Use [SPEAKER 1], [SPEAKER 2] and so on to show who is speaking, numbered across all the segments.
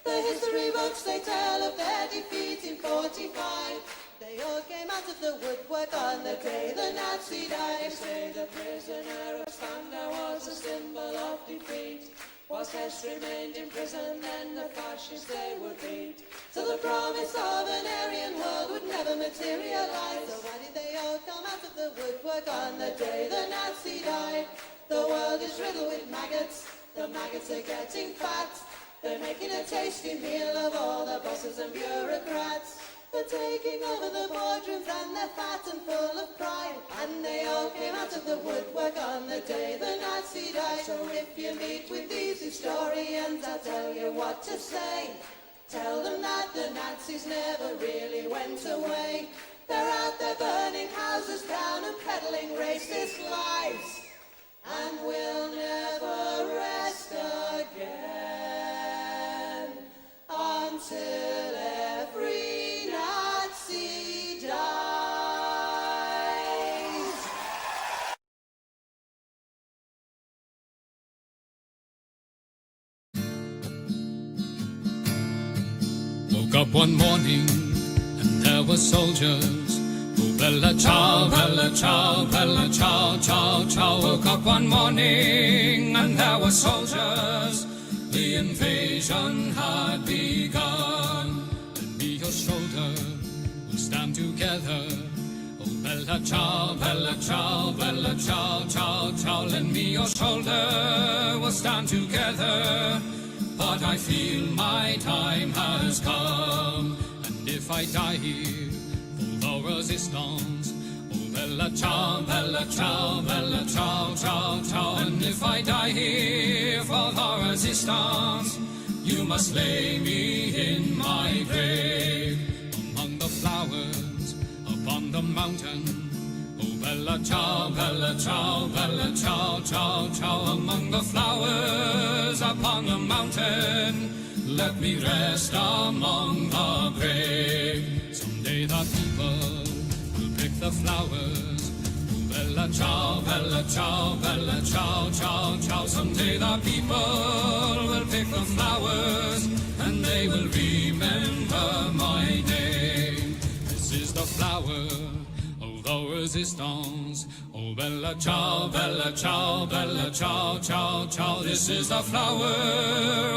[SPEAKER 1] The history books, they tell of their defeat in 45. They all came out of the woodwork on the day the Nazi died. They say the prisoner of Spandau was a symbol of defeat. Whilst Hess remained in prison, then the fascists they would beat. So the promise of an Aryan world would never materialize. So why did they all come out of the woodwork on the day the Nazi died? The world is riddled with maggots. The maggots are getting fat. They're making a tasty meal of all the bosses and bureaucrats. They're taking over the boardrooms and they're fat and full of pride. And they all came out of the woodwork on the day the Nazi died. So if you meet with these historians, I'll tell you what to say. Tell them that the Nazis never really went away. They're out there burning houses down and peddling racist lies. And we'll never rest again until every Nazi dies.
[SPEAKER 2] Woke up one morning and there were soldiers. Oh, bella ciao, bella ciao, bella ciao, ciao, ciao. Woke up one morning and there were soldiers. The invasion had begun. Lend me your shoulder, we'll stand together. Oh, bella ciao, bella ciao, bella ciao, ciao, ciao. Lend me your shoulder, we'll stand together. But I feel my time has come, and if I die here for the resistance, oh, bella ciao, bella ciao, bella ciao, ciao, ciao. And if I die here for the resistance, you must lay me in my grave among the flowers upon the mountain. Oh, bella ciao, bella ciao, bella ciao, ciao, ciao. Among the flowers upon the mountain, let me rest among the brave. Someday the people will pick the flowers. Oh, bella ciao, bella ciao, bella ciao, ciao, ciao. Someday the people will pick the flowers, and they will remember my name. This is the flower of the resistance. Oh, bella ciao, bella ciao, bella ciao, ciao, ciao. This is the flower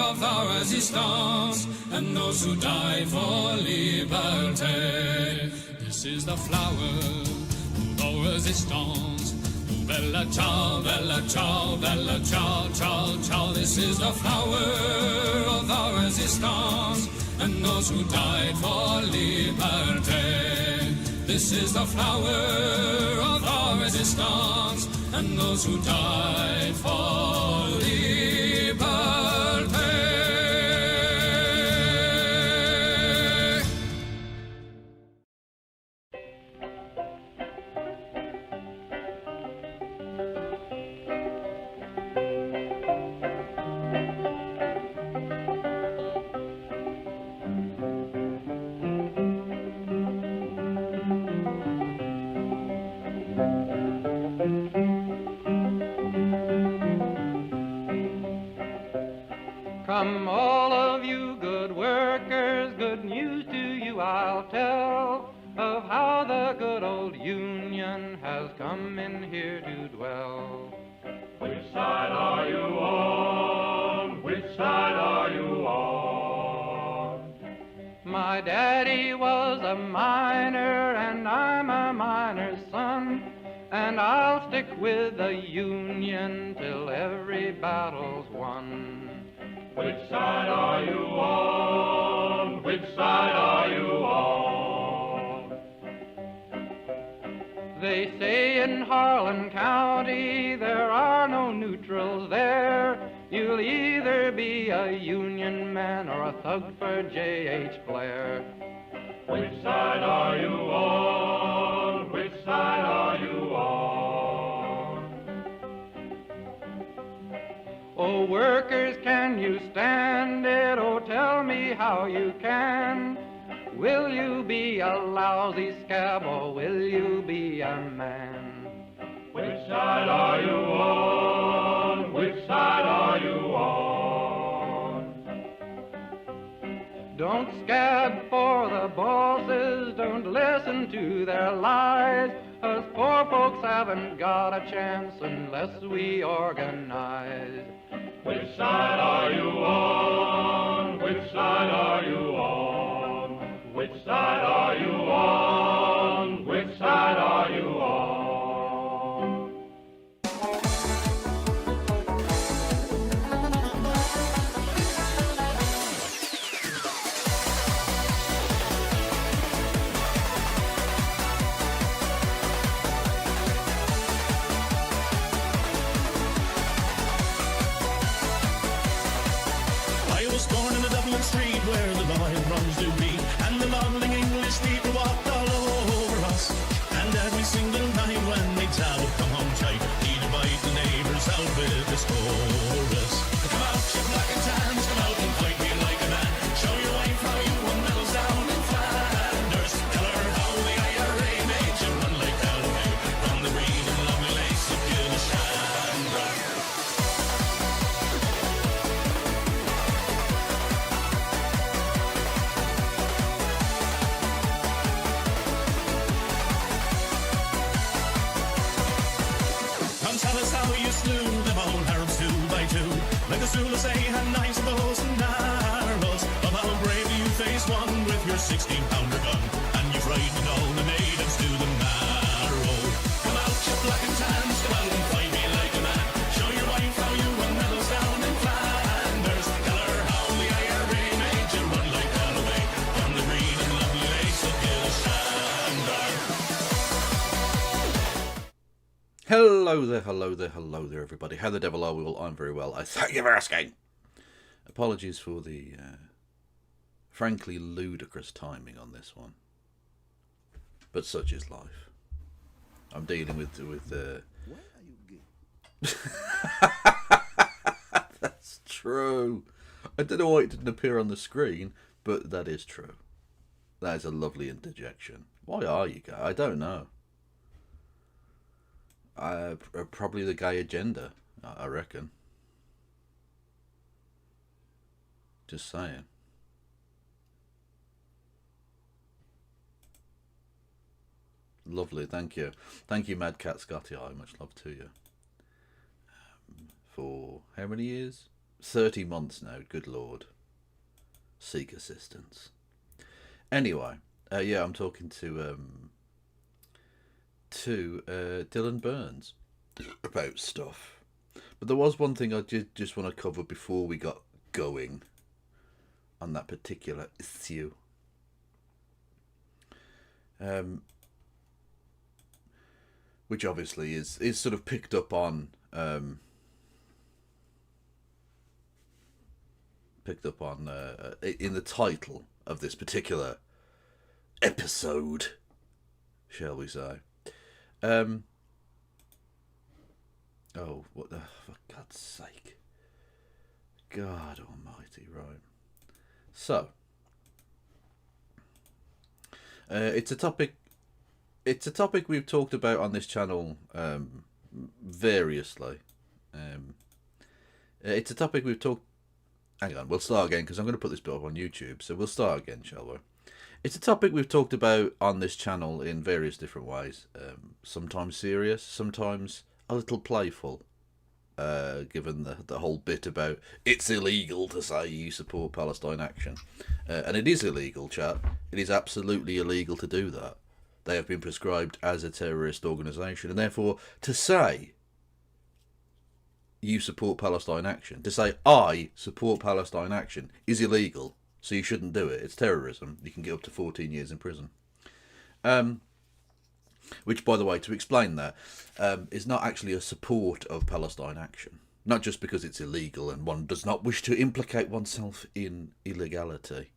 [SPEAKER 2] of the resistance, and those who died for liberty. This is the flower of the resistance. Oh, bella ciao, bella ciao, bella ciao, ciao, ciao. This is the flower of the resistance, and those who died for liberty. This is the flower of our resistance, and those who died for liberty.
[SPEAKER 3] Come all of you good workers, good news to you I'll tell of how the good old Union has come in here to dwell.
[SPEAKER 4] Which side are you on? Which side are you on?
[SPEAKER 3] My daddy was a miner and I'm a miner's son, and I'll stick with the Union till every battle's won.
[SPEAKER 4] Which side are you on? Which side are you on?
[SPEAKER 3] They say in Harlan County there are no neutrals there. You'll either be a Union man or a thug for J.H. Blair.
[SPEAKER 4] Which side are you on? Which side are you on?
[SPEAKER 3] Oh, workers, can you stand it? Oh, tell me how you can. Will you be a lousy scab or will you be a man?
[SPEAKER 4] Which side are you on? Which side are you on?
[SPEAKER 3] Don't scab for the bosses, don't listen to their lies. Us poor folks haven't got a chance unless we organize.
[SPEAKER 4] Which side are you on? Which side are you on? Which side are you on? Which side are you on?
[SPEAKER 5] I was born in a Dublin street where the lion runs do beat, and the lovely English people walked all over us. And every single night when they tell would come home tight, he'd invite the neighbours out with his chorus. Come out, you black and tans, come out and fight me like a man. Show your wife how you won medals down in Flanders. Tell her how the IRA made you run like Galloway from the green and lovely lace of Gilshandra. Come tell us how you slew them old Arabs 2 by 2. Like the Zulus, they had knives, bows and arrows. Of how bravely you faced one with your 16-pounder gun, and you frightened all the natives to the marrow. Come out, you black and tans, come out and fight me like a man. Show your wife how you won medals down in Flanders. Tell her how the IRA made you run like Galloway from the green and lovely lace of Gilshandra.
[SPEAKER 6] Hello there, everybody. How the devil are we all? I'm very well. I thank you for asking. Apologies for the frankly ludicrous timing on this one, but such is life. I'm dealing with. Why are you gay? That's true. I don't know why it didn't appear on the screen, but that is true. That is a lovely interjection. Why are you gay? I don't know. Probably the gay agenda, I reckon. Just saying. Lovely, thank you. Thank you, Mad Cat Scotty. Much love to you. For how many years? 30 months now, good lord. Seek assistance. Anyway, yeah, I'm talking to Dylan Burns about stuff. But there was one thing I did just want to cover before we got going on that particular issue. Which obviously is sort of picked up on in the title of this particular episode, shall we say. For God's sake. God almighty, right. So, it's a topic we've talked about on this channel variously. It's a topic we've talked... Hang on, we'll start again because I'm going to put this bit up on YouTube, so we'll start again, shall we? It's a topic we've talked about on this channel in various different ways. Sometimes serious, sometimes a little playful. Given the whole bit about it's illegal to say you support Palestine Action. And it is illegal, chat. It is absolutely illegal to do that. They have been prescribed as a terrorist organisation. And therefore, to say you support Palestine Action, to say I support Palestine Action is illegal. So you shouldn't do it. It's terrorism. You can get up to 14 years in prison. Which, by the way, to explain that, is not actually a support of Palestine Action. Not just because it's illegal and one does not wish to implicate oneself in illegality.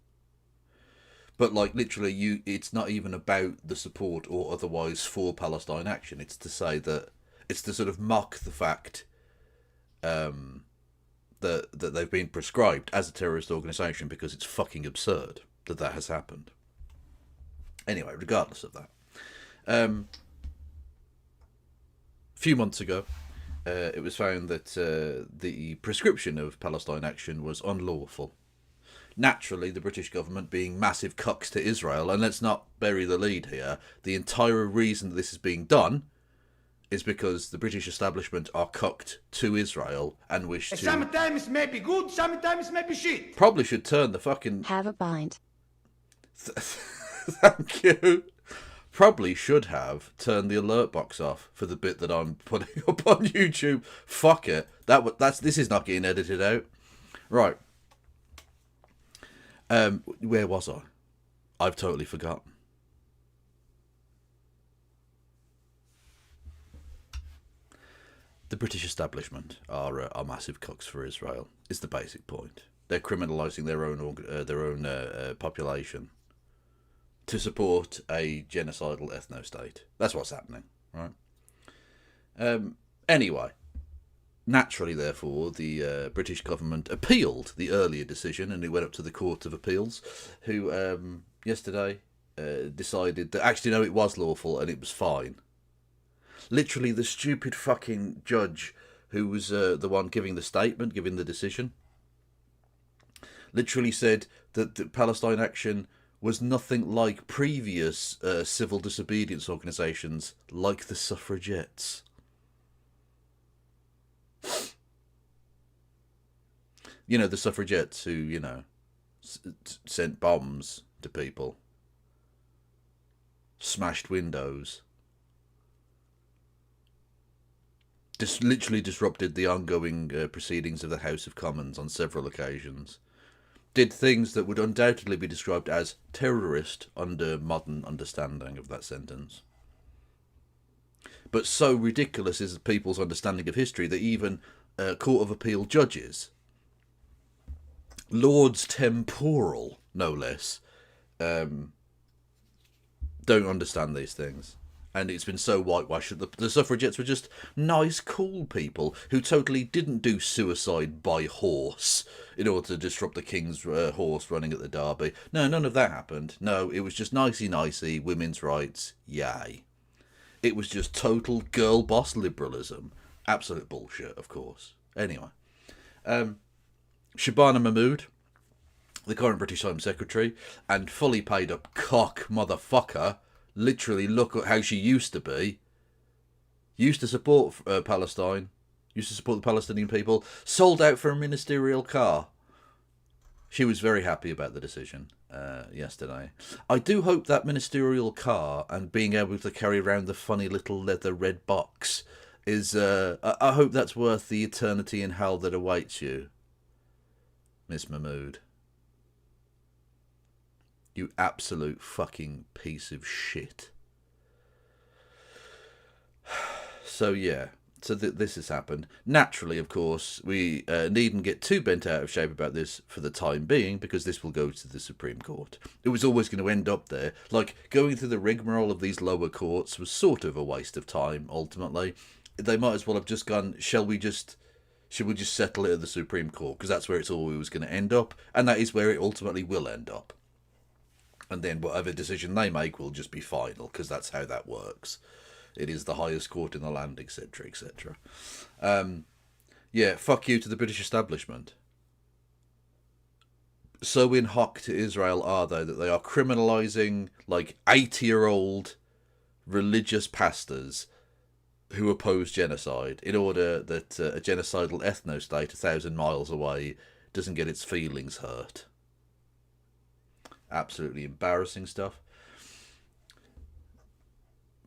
[SPEAKER 6] But, like, literally, it's not even about the support or otherwise for Palestine Action. It's to say that, it's to sort of mock the fact that they've been prescribed as a terrorist organisation because it's fucking absurd that has happened. Anyway, regardless of that. A few months ago, it was found that the prescription of Palestine Action was unlawful. Naturally, the British government being massive cucks to Israel, and let's not bury the lead here, the entire reason that this is being done is because the British establishment are cucked to Israel and wish to...
[SPEAKER 7] Sometimes may be good, sometimes may be shit.
[SPEAKER 6] Probably should turn the fucking...
[SPEAKER 8] Have a pint.
[SPEAKER 6] Thank you. Probably should have turned the alert box off for the bit that I'm putting up on YouTube. Fuck it. This is not getting edited out. Right. Where was I? I've totally forgotten. The British establishment are massive cooks for Israel. Is the basic point. They're criminalising their own population to support a genocidal ethno-state. That's what's happening, right? Anyway, naturally, therefore, the British government appealed the earlier decision, and it went up to the Court of Appeals, who yesterday decided that actually no, it was lawful and it was fine. Literally, the stupid fucking judge who was the one giving the statement, giving the decision, literally said that the Palestine Action was nothing like previous civil disobedience organisations like the suffragettes. You know, the suffragettes who, you know, sent bombs to people, smashed windows, literally disrupted the ongoing proceedings of the House of Commons on several occasions, did things that would undoubtedly be described as terrorist under modern understanding of that sentence. But so ridiculous is people's understanding of history that even Court of Appeal judges, Lords Temporal, no less, don't understand these things. And it's been so whitewashed that the suffragettes were just nice, cool people who totally didn't do suicide by horse in order to disrupt the king's horse running at the Derby. No, none of that happened. No, it was just nicey-nicey, women's rights, yay. It was just total girl boss liberalism. Absolute bullshit, of course. Anyway. Shabana Mahmood, the current British Home Secretary, and fully paid up cock motherfucker, literally look at how she used to be, used to support Palestine, used to support the Palestinian people, sold out for a ministerial car. She was very happy about the decision yesterday. I do hope that ministerial car and being able to carry around the funny little leather red box is, I hope that's worth the eternity in hell that awaits you, Miss Mahmood. You absolute fucking piece of shit. So yeah, so this has happened. Naturally, of course, we needn't get too bent out of shape about this for the time being, because this will go to the Supreme Court. It was always going to end up there. Like, going through the rigmarole of these lower courts was sort of a waste of time, ultimately. They might as well have just gone, should we just settle it at the Supreme Court? Because that's where it's always going to end up, and that is where it ultimately will end up. And then whatever decision they make will just be final, because that's how that works. It is the highest court in the land, etc., etc. Yeah, fuck you to the British establishment. So in hock to Israel are they that they are criminalising like 80-year-old religious pastors who oppose genocide in order that a genocidal ethno-state 1,000 miles away doesn't get its feelings hurt. Absolutely embarrassing stuff.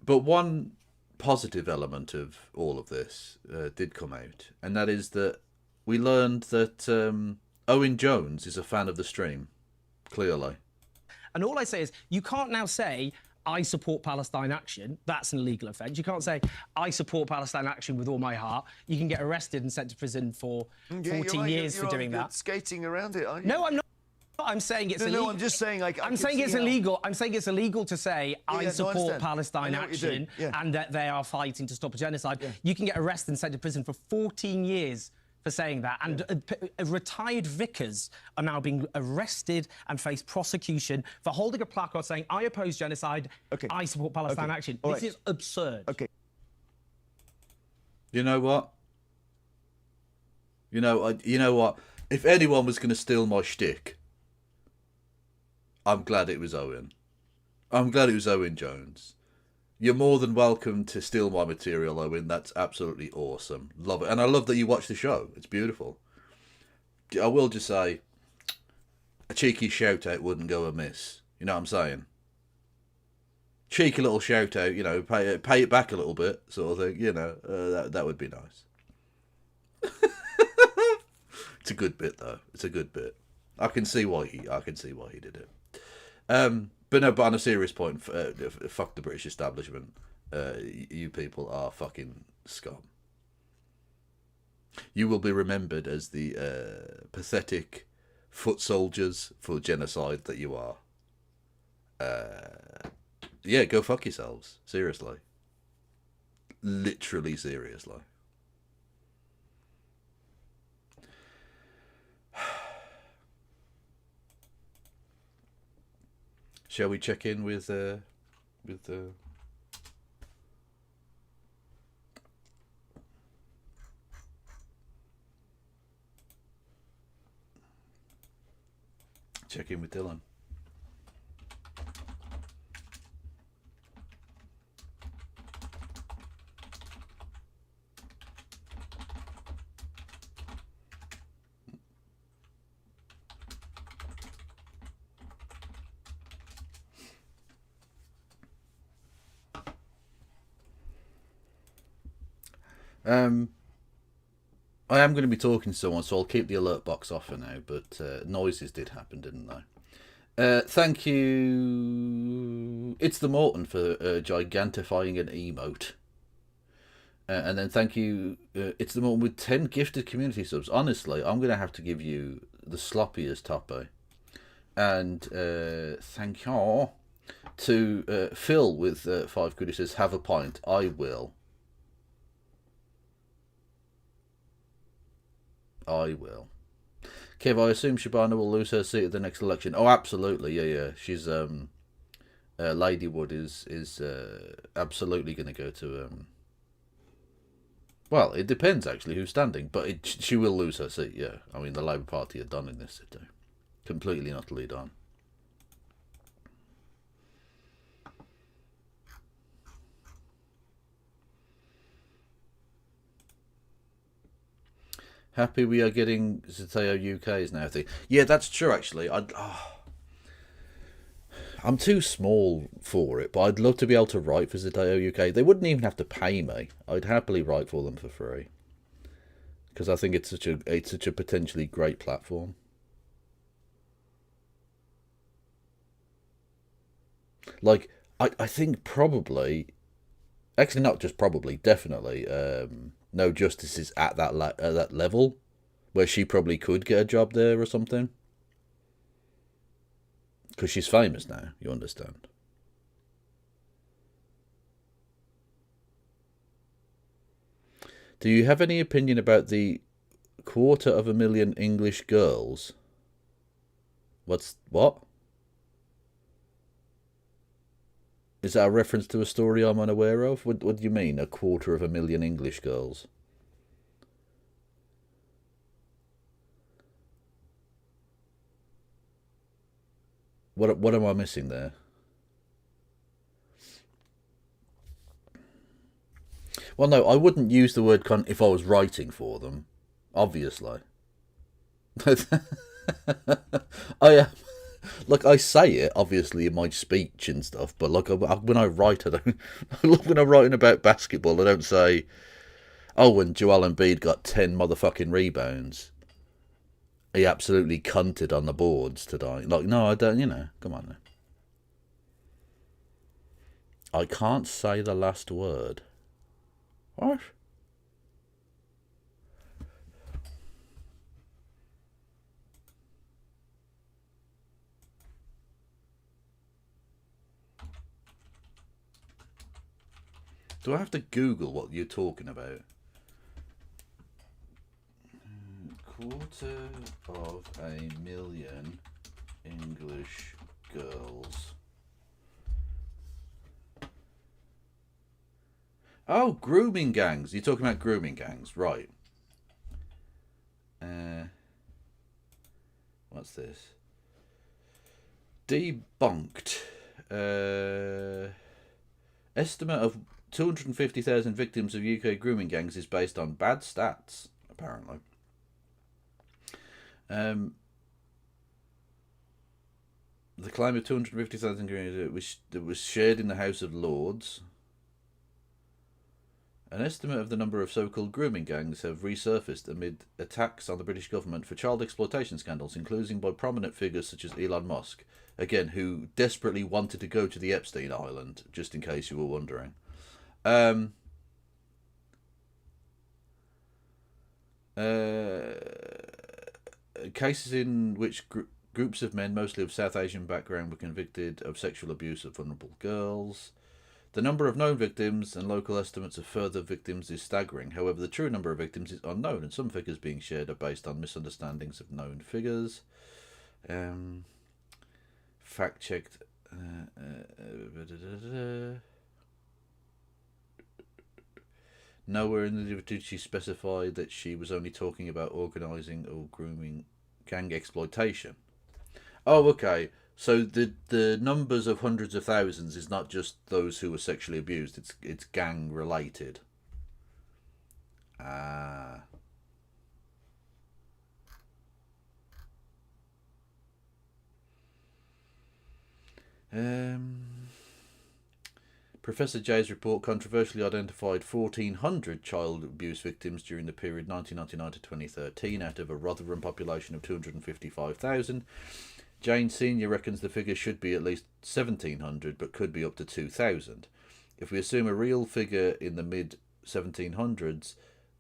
[SPEAKER 6] But one positive element of all of this did come out, and that is that we learned that Owen Jones is a fan of the stream, clearly.
[SPEAKER 9] And all I say is, you can't now say, I support Palestine Action. That's an illegal offence. You can't say, I support Palestine Action with all my heart. You can get arrested and sent to prison for 14 years for doing that.
[SPEAKER 10] Skating around it, aren't you?
[SPEAKER 9] No, I'm not. I'm saying it's illegal.
[SPEAKER 10] No, I'm just saying, like,
[SPEAKER 9] I'm saying it's illegal. I'm saying it's illegal to say I support Palestine Action and that they are fighting to stop a genocide. Yeah. You can get arrested and sent to prison for 14 years for saying that. And retired vicars are now being arrested and face prosecution for holding a placard saying, I oppose genocide, I support Palestine Action. This is absurd.
[SPEAKER 10] Okay.
[SPEAKER 6] You know what? You know what? If anyone was going to steal my shtick, I'm glad it was Owen. I'm glad it was Owen Jones. You're more than welcome to steal my material, Owen. That's absolutely awesome. Love it. And I love that you watch the show. It's beautiful. I will just say, a cheeky shout out wouldn't go amiss. You know what I'm saying? Cheeky little shout out, you know, pay it back a little bit, sort of thing. You know, that would be nice. It's a good bit though. It's a good bit. I can see why he did it. But on a serious point, fuck the British establishment. You people are fucking scum. You will be remembered as the pathetic foot soldiers for genocide that you are. Yeah, go fuck yourselves. Seriously. Literally, seriously. Shall we check in with check in with Dylan? I am going to be talking to someone, so I'll keep the alert box off for now, but noises did happen, didn't they? Thank you, It's the Morton, for gigantifying an emote. And then thank you, It's the Morton, with 10 gifted community subs. Honestly, I'm going to have to give you the sloppiest toppy. And thank you to Phil with 5 good. He says, have a pint. I will. I will. Kev, I assume Shabana will lose her seat at the next election. Oh, absolutely, yeah. She's Ladywood is absolutely going to go to. Well, it depends actually who's standing, but she will lose her seat. Yeah, I mean the Labour Party are done in this city, completely and utterly done. Happy we are getting Zateo UK's now thing. Yeah, that's true actually. I'm too small for it, but I'd love to be able to write for Zateo UK. They wouldn't even have to pay me. I'd happily write for them for free. Because I think it's such a potentially great platform. Like, I think probably, actually not just probably, definitely, No Justice is at that level where she probably could get a job there or something. Because she's famous now, you understand. Do you have any opinion about the 250,000 English girls? What? Is that a reference to a story I'm unaware of? What do you mean, 250,000 English girls? What am I missing there? Well, no, I wouldn't use the word cunt if I was writing for them, obviously. Like, I say it, obviously, in my speech and stuff, but like, when I write, when I'm writing about basketball, I don't say, oh, when Joel Embiid got 10 motherfucking rebounds, he absolutely cunted on the boards today. Like, no, I don't, come on now. I can't say the last word. What? Do I have to Google what you're talking about? 250,000 English girls. Oh, grooming gangs. You're talking about grooming gangs, right? What's this? Debunked. Estimate of 250,000 victims of UK grooming gangs is based on bad stats, apparently. The claim of 250,000 that was shared in the House of Lords. An estimate of the number of so-called grooming gangs have resurfaced amid attacks on the British government for child exploitation scandals, including by prominent figures such as Elon Musk, again, who desperately wanted to go to the Epstein Island, just in case you were wondering. Cases in which groups of men, mostly of South Asian background, were convicted of sexual abuse of vulnerable girls. The number of known victims and local estimates of further victims is staggering. However, the true number of victims is unknown, and some figures being shared are based on misunderstandings of known figures. Fact-checked. Nowhere in the did she specify that she was only talking about organising or grooming gang exploitation. Oh, okay. So the numbers of hundreds of thousands is not just those who were sexually abused. It's gang related. Professor Jay's report controversially identified 1,400 child abuse victims during the period 1999 to 2013 out of a Rotherham population of 255,000. Jane Sr. reckons the figure should be at least 1,700, but could be up to 2,000. If we assume a real figure in the mid-1700s,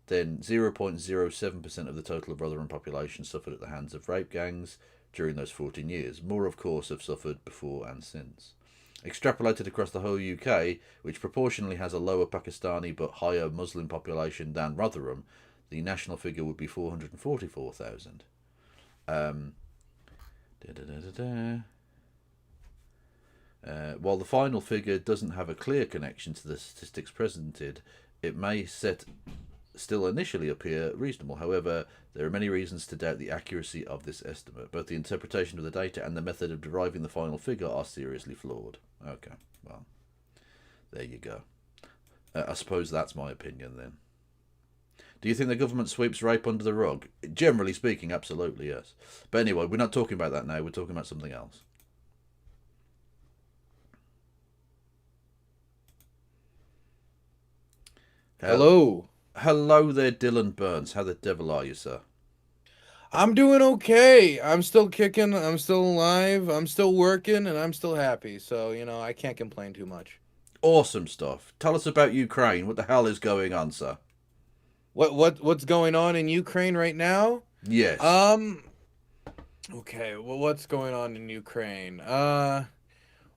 [SPEAKER 6] then 0.07% of the total of Rotherham population suffered at the hands of rape gangs during those 14 years. More, of course, have suffered before and since. Extrapolated across the whole UK, which proportionally has a lower Pakistani but higher Muslim population than Rotherham, the national figure would be 444,000. While the final figure doesn't have a clear connection to the statistics presented, it may still initially appear reasonable. However, there are many reasons to doubt the accuracy of this estimate. Both the interpretation of the data and the method of deriving the final figure are seriously flawed. Okay, well, there you go. I suppose that's my opinion then. Do you think the government sweeps rape under the rug? Generally speaking, absolutely, yes. But anyway, we're not talking about that now. We're talking about something else.
[SPEAKER 8] Hello.
[SPEAKER 6] Hello there, Dylan Burns. How the devil are you, sir?
[SPEAKER 8] I'm doing okay. I'm still kicking. I'm still alive. I'm still working, and I'm still happy. So, I can't complain too much.
[SPEAKER 6] Awesome stuff. Tell us about Ukraine. What the hell is going on, sir?
[SPEAKER 8] What's going on in Ukraine right now?
[SPEAKER 6] Yes.
[SPEAKER 8] Okay, well, what's going on in Ukraine?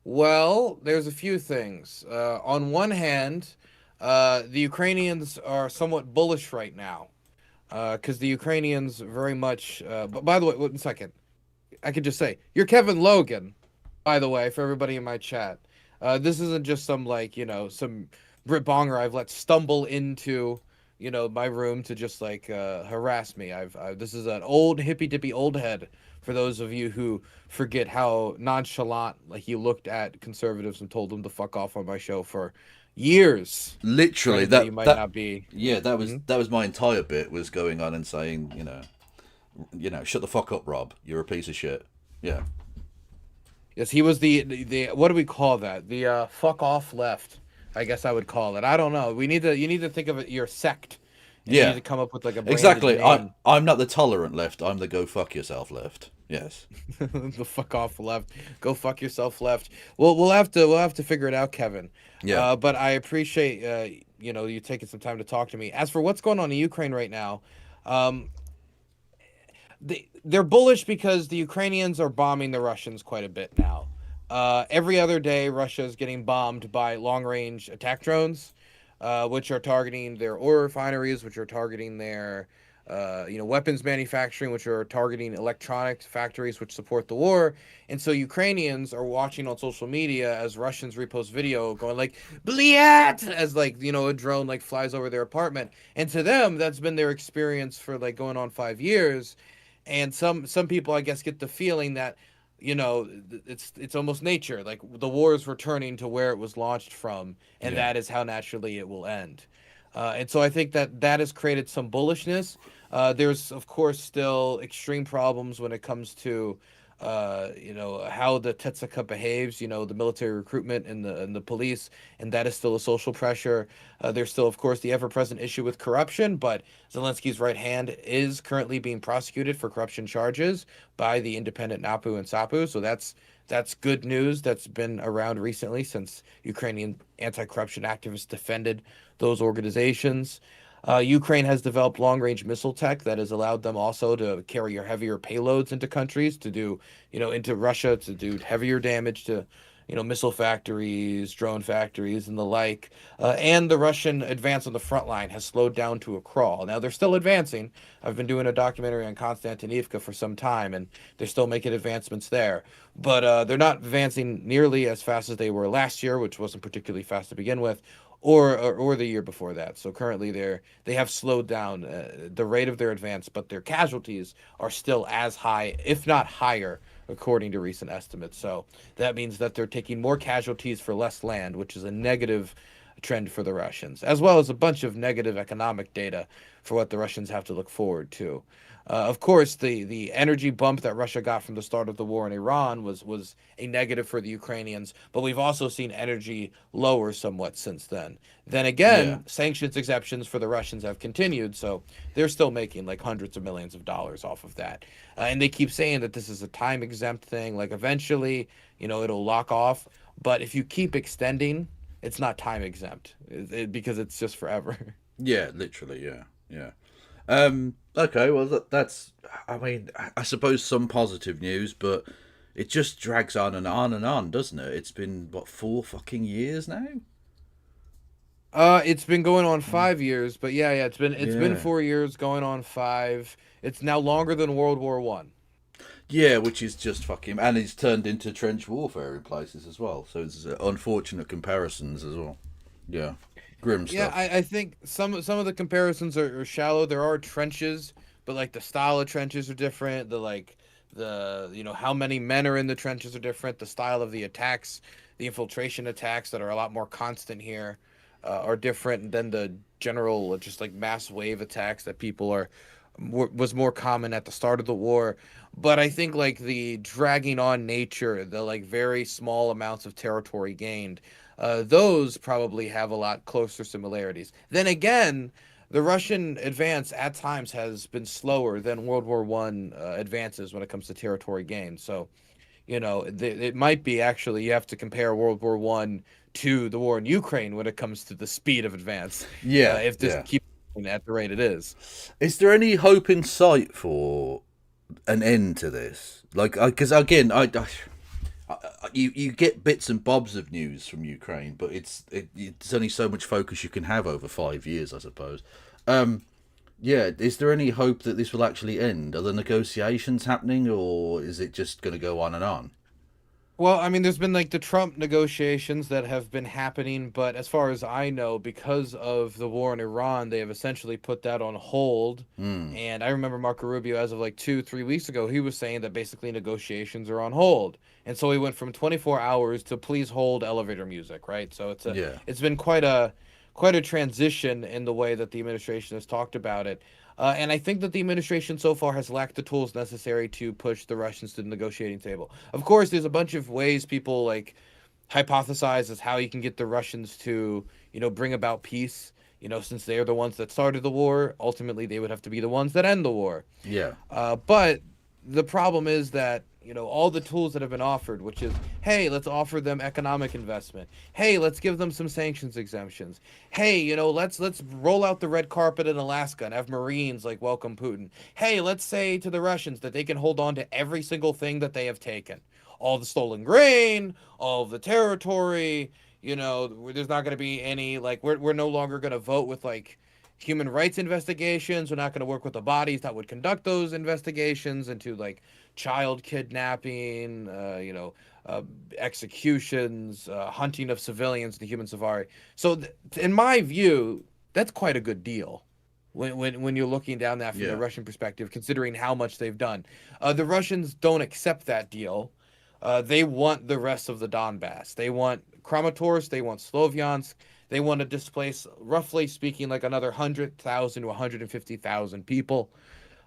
[SPEAKER 8] Well, there's a few things. On one hand, the Ukrainians are somewhat bullish right now. Because the Ukrainians very much... but by the way, 1 second. I could just say, you're Kevin Logan, by the way, for everybody in my chat. This isn't just some, some Brit Bonger I've let stumble into... my room to just harass me. This is an old hippy-dippy old head for those of you who forget how nonchalant he looked at conservatives and told them to fuck off on my show for years.
[SPEAKER 6] Literally,
[SPEAKER 8] that you might not be.
[SPEAKER 6] Yeah, that was my entire bit, was going on and saying, shut the fuck up, Rob. You're a piece of shit. Yeah.
[SPEAKER 8] Yes, he was the what do we call that? The fuck off left. I guess I would call it. I don't know. You need to think of it your sect. And you need to come up with a
[SPEAKER 6] exactly.
[SPEAKER 8] name.
[SPEAKER 6] I'm not the tolerant left. I'm the go fuck yourself left. Yes.
[SPEAKER 8] The fuck off left. Go fuck yourself left. Well, we'll have to figure it out, Kevin.
[SPEAKER 6] Yeah.
[SPEAKER 8] But I appreciate you taking some time to talk to me. As for what's going on in Ukraine right now, they're bullish because the Ukrainians are bombing the Russians quite a bit now. Every other day, Russia is getting bombed by long-range attack drones, which are targeting their oil refineries, which are targeting their, weapons manufacturing, which are targeting electronics factories, which support the war. And so Ukrainians are watching on social media as Russians repost video going like, "Bliat!" as a drone flies over their apartment. And to them, that's been their experience for going on 5 years. And some people, I guess, get the feeling that it's almost nature. Like the war is returning to where it was launched from, and
[SPEAKER 6] Yeah.
[SPEAKER 8] that is how naturally it will end. And so I think that has created some bullishness. There's of course still extreme problems when it comes to how the Tetsuka behaves, the military recruitment and the police, and that is still a social pressure. There's still, of course, the ever-present issue with corruption, but Zelensky's right hand is currently being prosecuted for corruption charges by the independent NAPU and SAPU, so that's good news. That's been around recently since Ukrainian anti-corruption activists defended those organizations. Ukraine has developed long-range missile tech that has allowed them also to carry heavier payloads into countries to do, into Russia to do heavier damage to, missile factories, drone factories, and the like. And the Russian advance on the front line has slowed down to a crawl. Now they're still advancing. I've been doing a documentary on Konstantinivka for some time, and they're still making advancements there. But they're not advancing nearly as fast as they were last year, which wasn't particularly fast to begin with, or the year before that. So currently they have slowed down the rate of their advance, but their casualties are still as high, if not higher, according to recent estimates. So that means that they're taking more casualties for less land, which is a negative trend for the Russians, as well as a bunch of negative economic data for what the Russians have to look forward to. Of course, the energy bump that Russia got from the start of the war in Iran was a negative for the Ukrainians, but we've also seen energy lower somewhat since then. Then again, sanctions exemptions for the Russians have continued, so they're still making like hundreds of millions of dollars off of that. And they keep saying that this is a time exempt thing, like eventually, it'll lock off. But if you keep extending, it's not time exempt because it's just forever.
[SPEAKER 6] Yeah, literally, yeah. Okay, well, that's, I mean, I suppose some positive news, but it just drags on and on and on, doesn't it? It's been, what, 4 fucking years now?
[SPEAKER 8] It's been going on 5 years, but yeah, it's been 4 years, going on 5. It's now longer than World War One.
[SPEAKER 6] Yeah, which is just fucking, and it's turned into trench warfare in places as well. So it's unfortunate comparisons as well. Yeah. Grim stuff.
[SPEAKER 8] Yeah, I think some of the comparisons are shallow. There are trenches, but like the style of trenches are different. How many men are in the trenches are different. The style of the attacks, the infiltration attacks that are a lot more constant here, are different than the general just like mass wave attacks that was more common at the start of the war. But I think like the dragging on nature, the like very small amounts of territory gained, those probably have a lot closer similarities. Then again, the Russian advance at times has been slower than World War One advances when it comes to territory gain. So, it might be actually you have to compare World War One to the war in Ukraine when it comes to the speed of advance.
[SPEAKER 6] Yeah.
[SPEAKER 8] If this keeps at the rate it is.
[SPEAKER 6] Is there any hope in sight for an end to this? Like, because again, you get bits and bobs of news from Ukraine, but it's only so much focus you can have over 5 years, I suppose. Is there any hope that this will actually end? Are the negotiations happening, or is it just going to go on and on?
[SPEAKER 8] Well, I mean, there's been like the Trump negotiations that have been happening, but as far as I know, because of the war in Iran, they have essentially put that on hold. And I remember Marco Rubio, as of like 2-3 weeks ago, he was saying that basically negotiations are on hold. And so he went from 24 hours to please hold elevator music, right? So it's been quite a transition in the way that the administration has talked about it. And I think that the administration so far has lacked the tools necessary to push the Russians to the negotiating table. Of course, there's a bunch of ways people like hypothesize as how you can get the Russians to, bring about peace. Since they're the ones that started the war, ultimately they would have to be the ones that end the war.
[SPEAKER 6] Yeah.
[SPEAKER 8] But the problem is that all the tools that have been offered, which is, hey, let's offer them economic investment. Hey, let's give them some sanctions exemptions. Hey, let's roll out the red carpet in Alaska and have Marines like welcome Putin. Hey, let's say to the Russians that they can hold on to every single thing that they have taken. All the stolen grain, all of the territory, there's not going to be any, like, we're no longer going to vote with, like, human rights investigations. We're not going to work with the bodies that would conduct those investigations into, like, child kidnapping, executions, hunting of civilians, the human safari. So in my view, that's quite a good deal when you're looking down that from the Russian perspective, considering how much they've done. The Russians don't accept that deal. They want the rest of the Donbass. They want Kramatorsk. They want Slovyansk. They want to displace, roughly speaking, like another 100,000 to 150,000 people,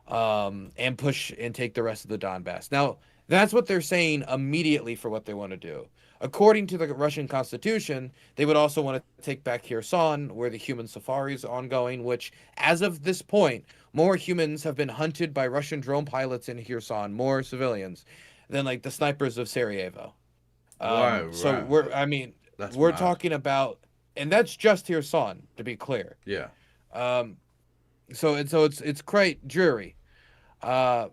[SPEAKER 8] and push and take the rest of the Donbass. Now, that's what they're saying immediately for what they want to do. According to the Russian constitution, they would also want to take back Kherson, where the human safari is ongoing, which, as of this point, more humans have been hunted by Russian drone pilots in Kherson, more civilians, than like the snipers of Sarajevo. So we're talking about, and that's just Kherson, to be clear.
[SPEAKER 6] Yeah.
[SPEAKER 8] So it's quite dreary. 1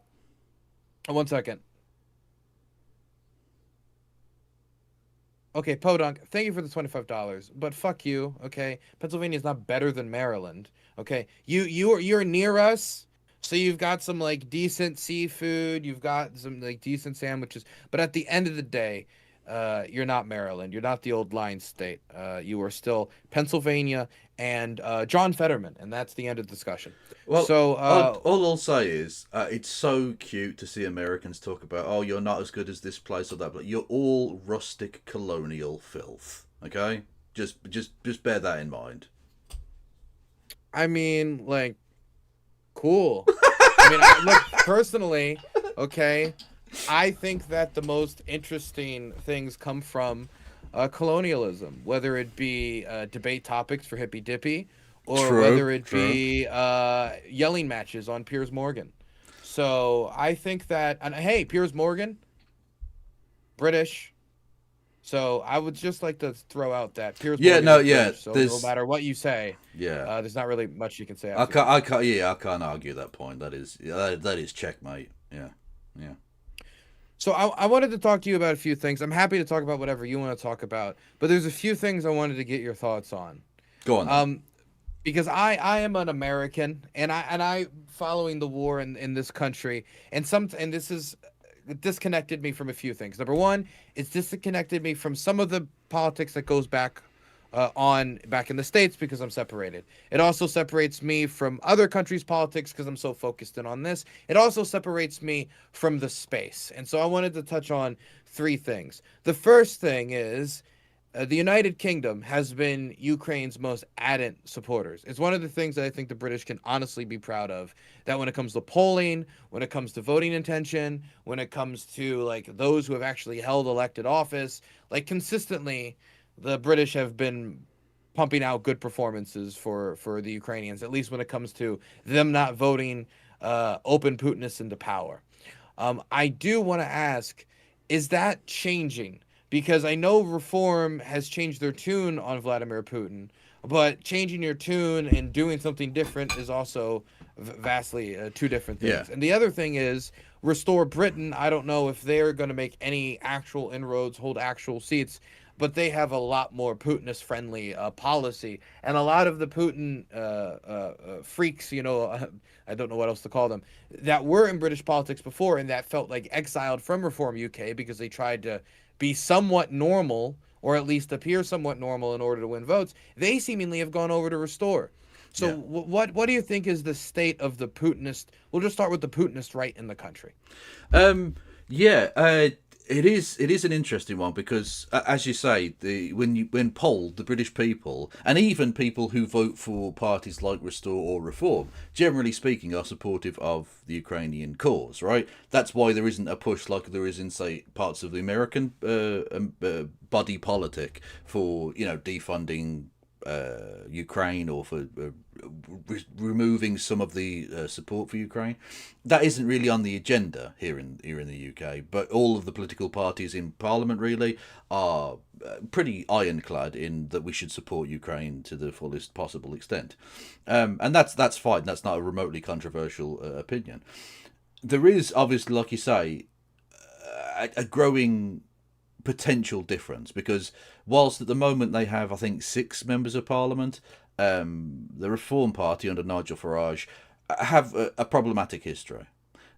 [SPEAKER 8] second. Okay, Podunk, thank you for the $25, but fuck you. Okay, Pennsylvania is not better than Maryland. Okay, you're near us, so you've got some like decent seafood, you've got some like decent sandwiches, but at the end of the day, you're not Maryland. You're not the old line state. You are still Pennsylvania and John Fetterman, and that's the end of the discussion.
[SPEAKER 6] Well,
[SPEAKER 8] so
[SPEAKER 6] all I'll say is it's so cute to see Americans talk about, oh, you're not as good as this place or that, but you're all rustic colonial filth. Okay, just bear that in mind.
[SPEAKER 8] I mean, like, cool. I mean, look, personally, okay, I think that the most interesting things come from colonialism, whether it be debate topics for Hippy Dippy, or whether it be yelling matches on Piers Morgan. So I think that, and hey, Piers Morgan, British. So I would just like to throw out that Piers Morgan is British, so no matter what you say, there's not really much you can say.
[SPEAKER 6] I can't argue that point. That is checkmate. Yeah.
[SPEAKER 8] So I wanted to talk to you about a few things. I'm happy to talk about whatever you want to talk about, but there's a few things I wanted to get your thoughts on.
[SPEAKER 6] Go on.
[SPEAKER 8] Because I am an American, and I following the war in this country, and this is disconnected me from a few things. Number one, it's disconnected me from some of the politics that goes back in the States because I'm separated. It also separates me from other countries' politics because I'm so focused in on this. It also separates me from the space. And so I wanted to touch on three things. The first thing is the United Kingdom has been Ukraine's most ardent supporters. It's one of the things that I think the British can honestly be proud of, that when it comes to polling, when it comes to voting intention, when it comes to like those who have actually held elected office, like consistently, the British have been pumping out good performances for the Ukrainians, at least when it comes to them not voting open Putinists into power. I do want to ask, is that changing? Because I know Reform has changed their tune on Vladimir Putin, but changing your tune and doing something different is also vastly two different things.
[SPEAKER 6] Yeah.
[SPEAKER 8] And the other thing is Restore Britain. I don't know if they're going to make any actual inroads, hold actual seats, but they have a lot more Putinist-friendly policy. And a lot of the Putin freaks, I don't know what else to call them, that were in British politics before and that felt like exiled from Reform UK because they tried to be somewhat normal, or at least appear somewhat normal in order to win votes, they seemingly have gone over to Restore. So what do you think is the state of the Putinist? We'll just start with the Putinist right in the country.
[SPEAKER 6] It is an interesting one because, as you say, when polled, the British people, and even people who vote for parties like Restore or Reform, generally speaking, are supportive of the Ukrainian cause, right? That's why there isn't a push like there is in, say, parts of the American body politic for, defunding Ukraine or for removing some of the support for Ukraine. That isn't really on the agenda here in the UK, but all of the political parties in Parliament really are pretty ironclad in that we should support Ukraine to the fullest possible extent, and that's fine. That's not a remotely controversial opinion. There is obviously, like you say, a growing potential difference because whilst at the moment they have, I think, 6 members of Parliament, the Reform Party under Nigel Farage have a problematic history.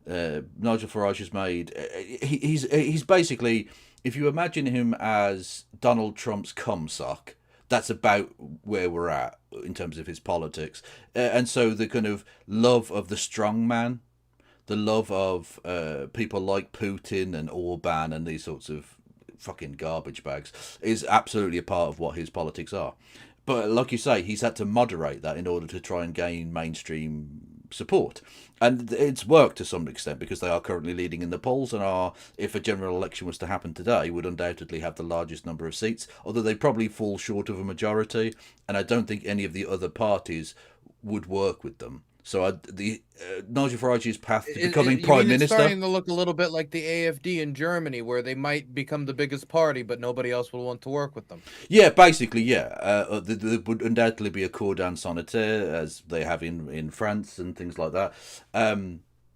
[SPEAKER 6] Nigel Farage has made he's basically, if you imagine him as Donald Trump's cumsock, that's about where we're at in terms of his politics, and so the kind of love of the strong man, the love of people like Putin and Orban and these sorts of fucking garbage bags is absolutely a part of what his politics are. But like you say, he's had to moderate that in order to try and gain mainstream support. And it's worked to some extent because they are currently leading in the polls and are, if a general election was to happen today, would undoubtedly have the largest number of seats, although they probably fall short of a majority. And I don't think any of the other parties would work with them. So Nigel Farage's path to becoming prime minister.
[SPEAKER 8] It's starting to look a little bit like the AFD in Germany, where they might become the biggest party, but nobody else will want to work with them.
[SPEAKER 6] Yeah, basically, yeah. There would undoubtedly be a cordon sanitaire, as they have in France and things like that.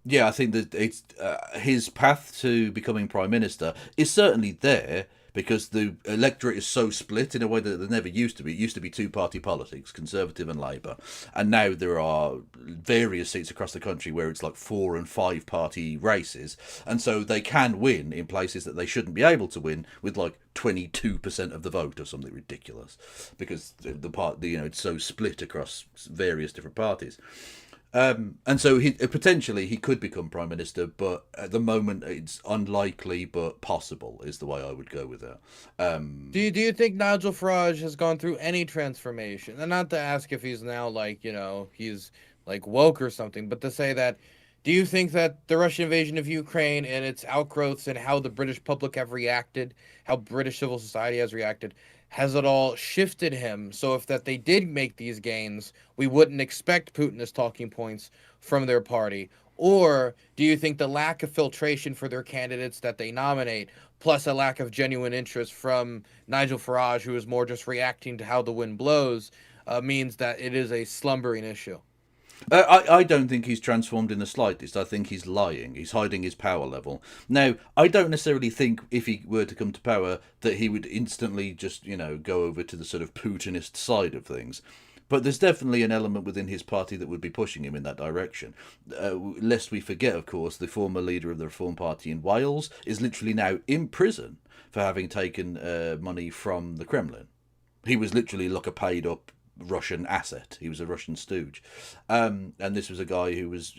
[SPEAKER 6] Yeah, I think that it's his path to becoming prime minister is certainly there, because the electorate is so split in a way that there never used to be. It used to be two-party politics, Conservative and Labour. And now there are various seats across the country where it's like 4- and 5-party races. And so they can win in places that they shouldn't be able to win with like 22% of the vote or something ridiculous. Because it's so split across various different parties. And so potentially he could become prime minister, but at the moment it's unlikely but possible is the way I would go with that.
[SPEAKER 8] Do you think Nigel Farage has gone through any transformation? And not to ask if he's now he's like woke or something, but to say that, do you think that the Russian invasion of Ukraine and its outgrowths and how the British public have reacted, how British civil society has reacted, has it all shifted him so if that they did make these gains, we wouldn't expect Putin as talking points from their party? Or do you think the lack of filtration for their candidates that they nominate, plus a lack of genuine interest from Nigel Farage, who is more just reacting to how the wind blows, means that it is a slumbering issue?
[SPEAKER 6] I don't think he's transformed in the slightest. I think he's lying. He's hiding his power level. Now, I don't necessarily think if he were to come to power that he would instantly just, go over to the sort of Putinist side of things. But there's definitely an element within his party that would be pushing him in that direction. Lest we forget, of course, the former leader of the Reform Party in Wales is literally now in prison for having taken money from the Kremlin. He was literally like a paid-up Russian asset. He was a Russian stooge. And this was a guy who was,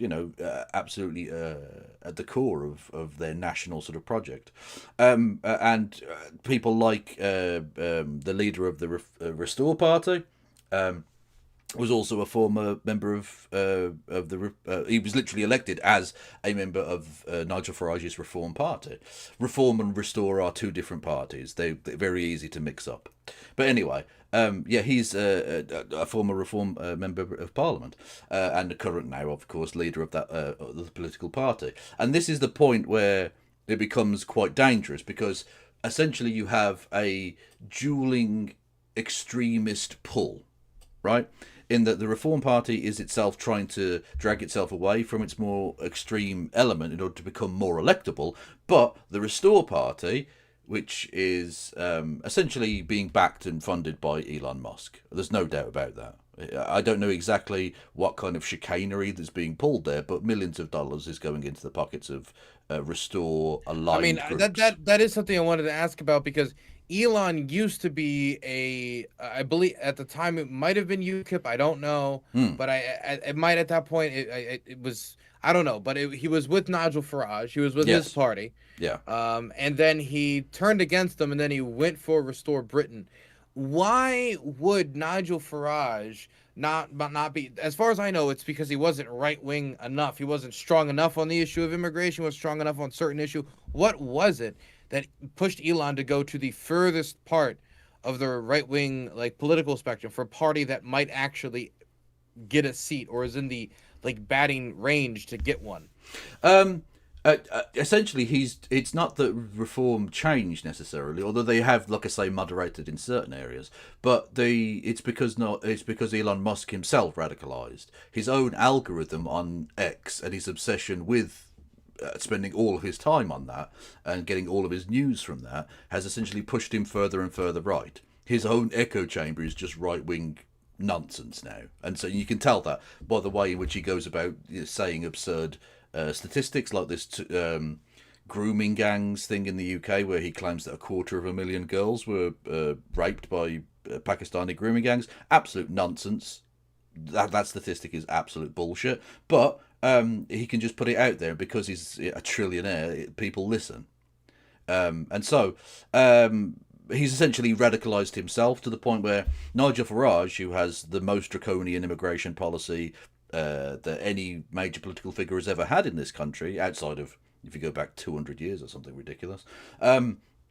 [SPEAKER 6] absolutely at the core of their national sort of project. And people like the leader of the Restore Party, was also a former member of the. He was literally elected as a member of Nigel Farage's Reform Party. Reform and Restore are two different parties. They're very easy to mix up. But anyway, he's a former Reform member of Parliament and the current now, of course, leader of that the political party. And this is the point where it becomes quite dangerous, because essentially you have a dueling extremist pull, right? In that the Reform Party is itself trying to drag itself away from its more extreme element in order to become more electable, but the Restore Party, which is essentially being backed and funded by Elon Musk. There's no doubt about that. I don't know exactly what kind of chicanery that's being pulled there, but millions of dollars is going into the pockets of Restore aligned groups.
[SPEAKER 8] That is something I wanted to ask about, because Elon used to be I believe at the time it might have been UKIP. I don't know, but it might at that point it was, I don't know, but he was with Nigel Farage. He was with his party.
[SPEAKER 6] Yeah.
[SPEAKER 8] And then he turned against them, and then he went for Restore Britain. Why would Nigel Farage not be? As far as I know, it's because he wasn't right wing enough. He wasn't strong enough on the issue of immigration. Was strong enough on certain issue. What was it that pushed Elon to go to the furthest part of the right-wing political spectrum for a party that might actually get a seat or is in the batting range to get one?
[SPEAKER 6] Essentially, it's not that Reform changed necessarily, although they have, like I say, moderated in certain areas. But it's because Elon Musk himself radicalized his own algorithm on X and his obsession with spending all of his time on that and getting all of his news from that has essentially pushed him further and further right. His own echo chamber is just right-wing nonsense now, and so you can tell that by the way in which he goes about saying absurd statistics like this grooming gangs thing in the UK, where he claims that 250,000 girls were raped by Pakistani grooming gangs. Absolute nonsense. That statistic is absolute bullshit. But he can just put it out there because he's a trillionaire. People listen, and so he's essentially radicalized himself to the point where Nigel Farage, who has the most draconian immigration policy that any major political figure has ever had in this country, outside of if you go back 200 years or something ridiculous,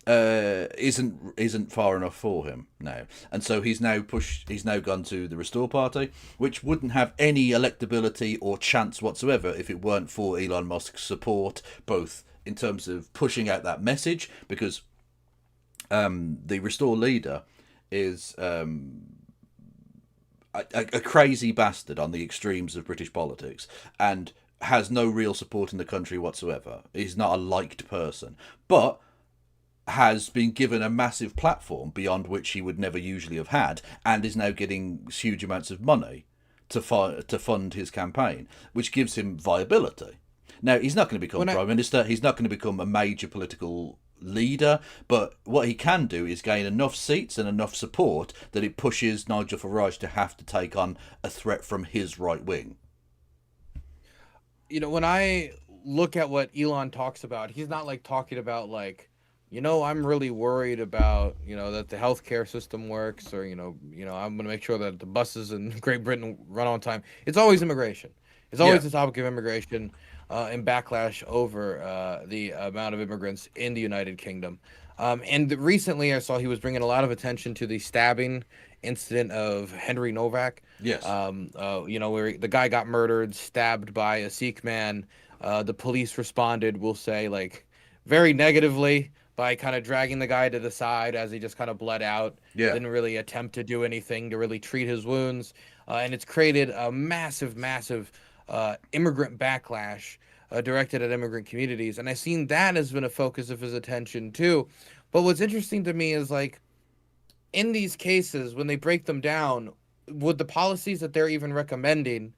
[SPEAKER 6] isn't far enough for him now, and so he's now gone to the Restore Party, which wouldn't have any electability or chance whatsoever if it weren't for Elon Musk's support, both in terms of pushing out that message, because the Restore leader is a crazy bastard on the extremes of British politics and has no real support in the country whatsoever. He's not a liked person, but has been given a massive platform beyond which he would never usually have had, and is now getting huge amounts of money to fund his campaign, which gives him viability. Now, he's not going to become Prime Minister, he's not going to become a major political leader, but what he can do is gain enough seats and enough support that it pushes Nigel Farage to have to take on a threat from his right wing.
[SPEAKER 8] You know, when I look at what Elon talks about, he's not like talking about like, you know, I'm really worried about, you know, that the healthcare system works, or, you know, I'm going to make sure that the buses in Great Britain run on time. It's always immigration. It's always the topic of immigration and backlash over the amount of immigrants in the United Kingdom. And recently I saw he was bringing a lot of attention to the stabbing incident of Henry Novak.
[SPEAKER 6] Yes.
[SPEAKER 8] You know, where the guy got murdered, stabbed by a Sikh man. The police responded, we'll say, like, very negatively by kind of dragging the guy to the side as he just kind of bled out.
[SPEAKER 6] Yeah.
[SPEAKER 8] Didn't really attempt to do anything to really treat his wounds. And it's created a massive immigrant backlash directed at immigrant communities. And I've seen that has been a focus of his attention too. But what's interesting to me is, like, in these cases, when they break them down, would the policies that they're even recommending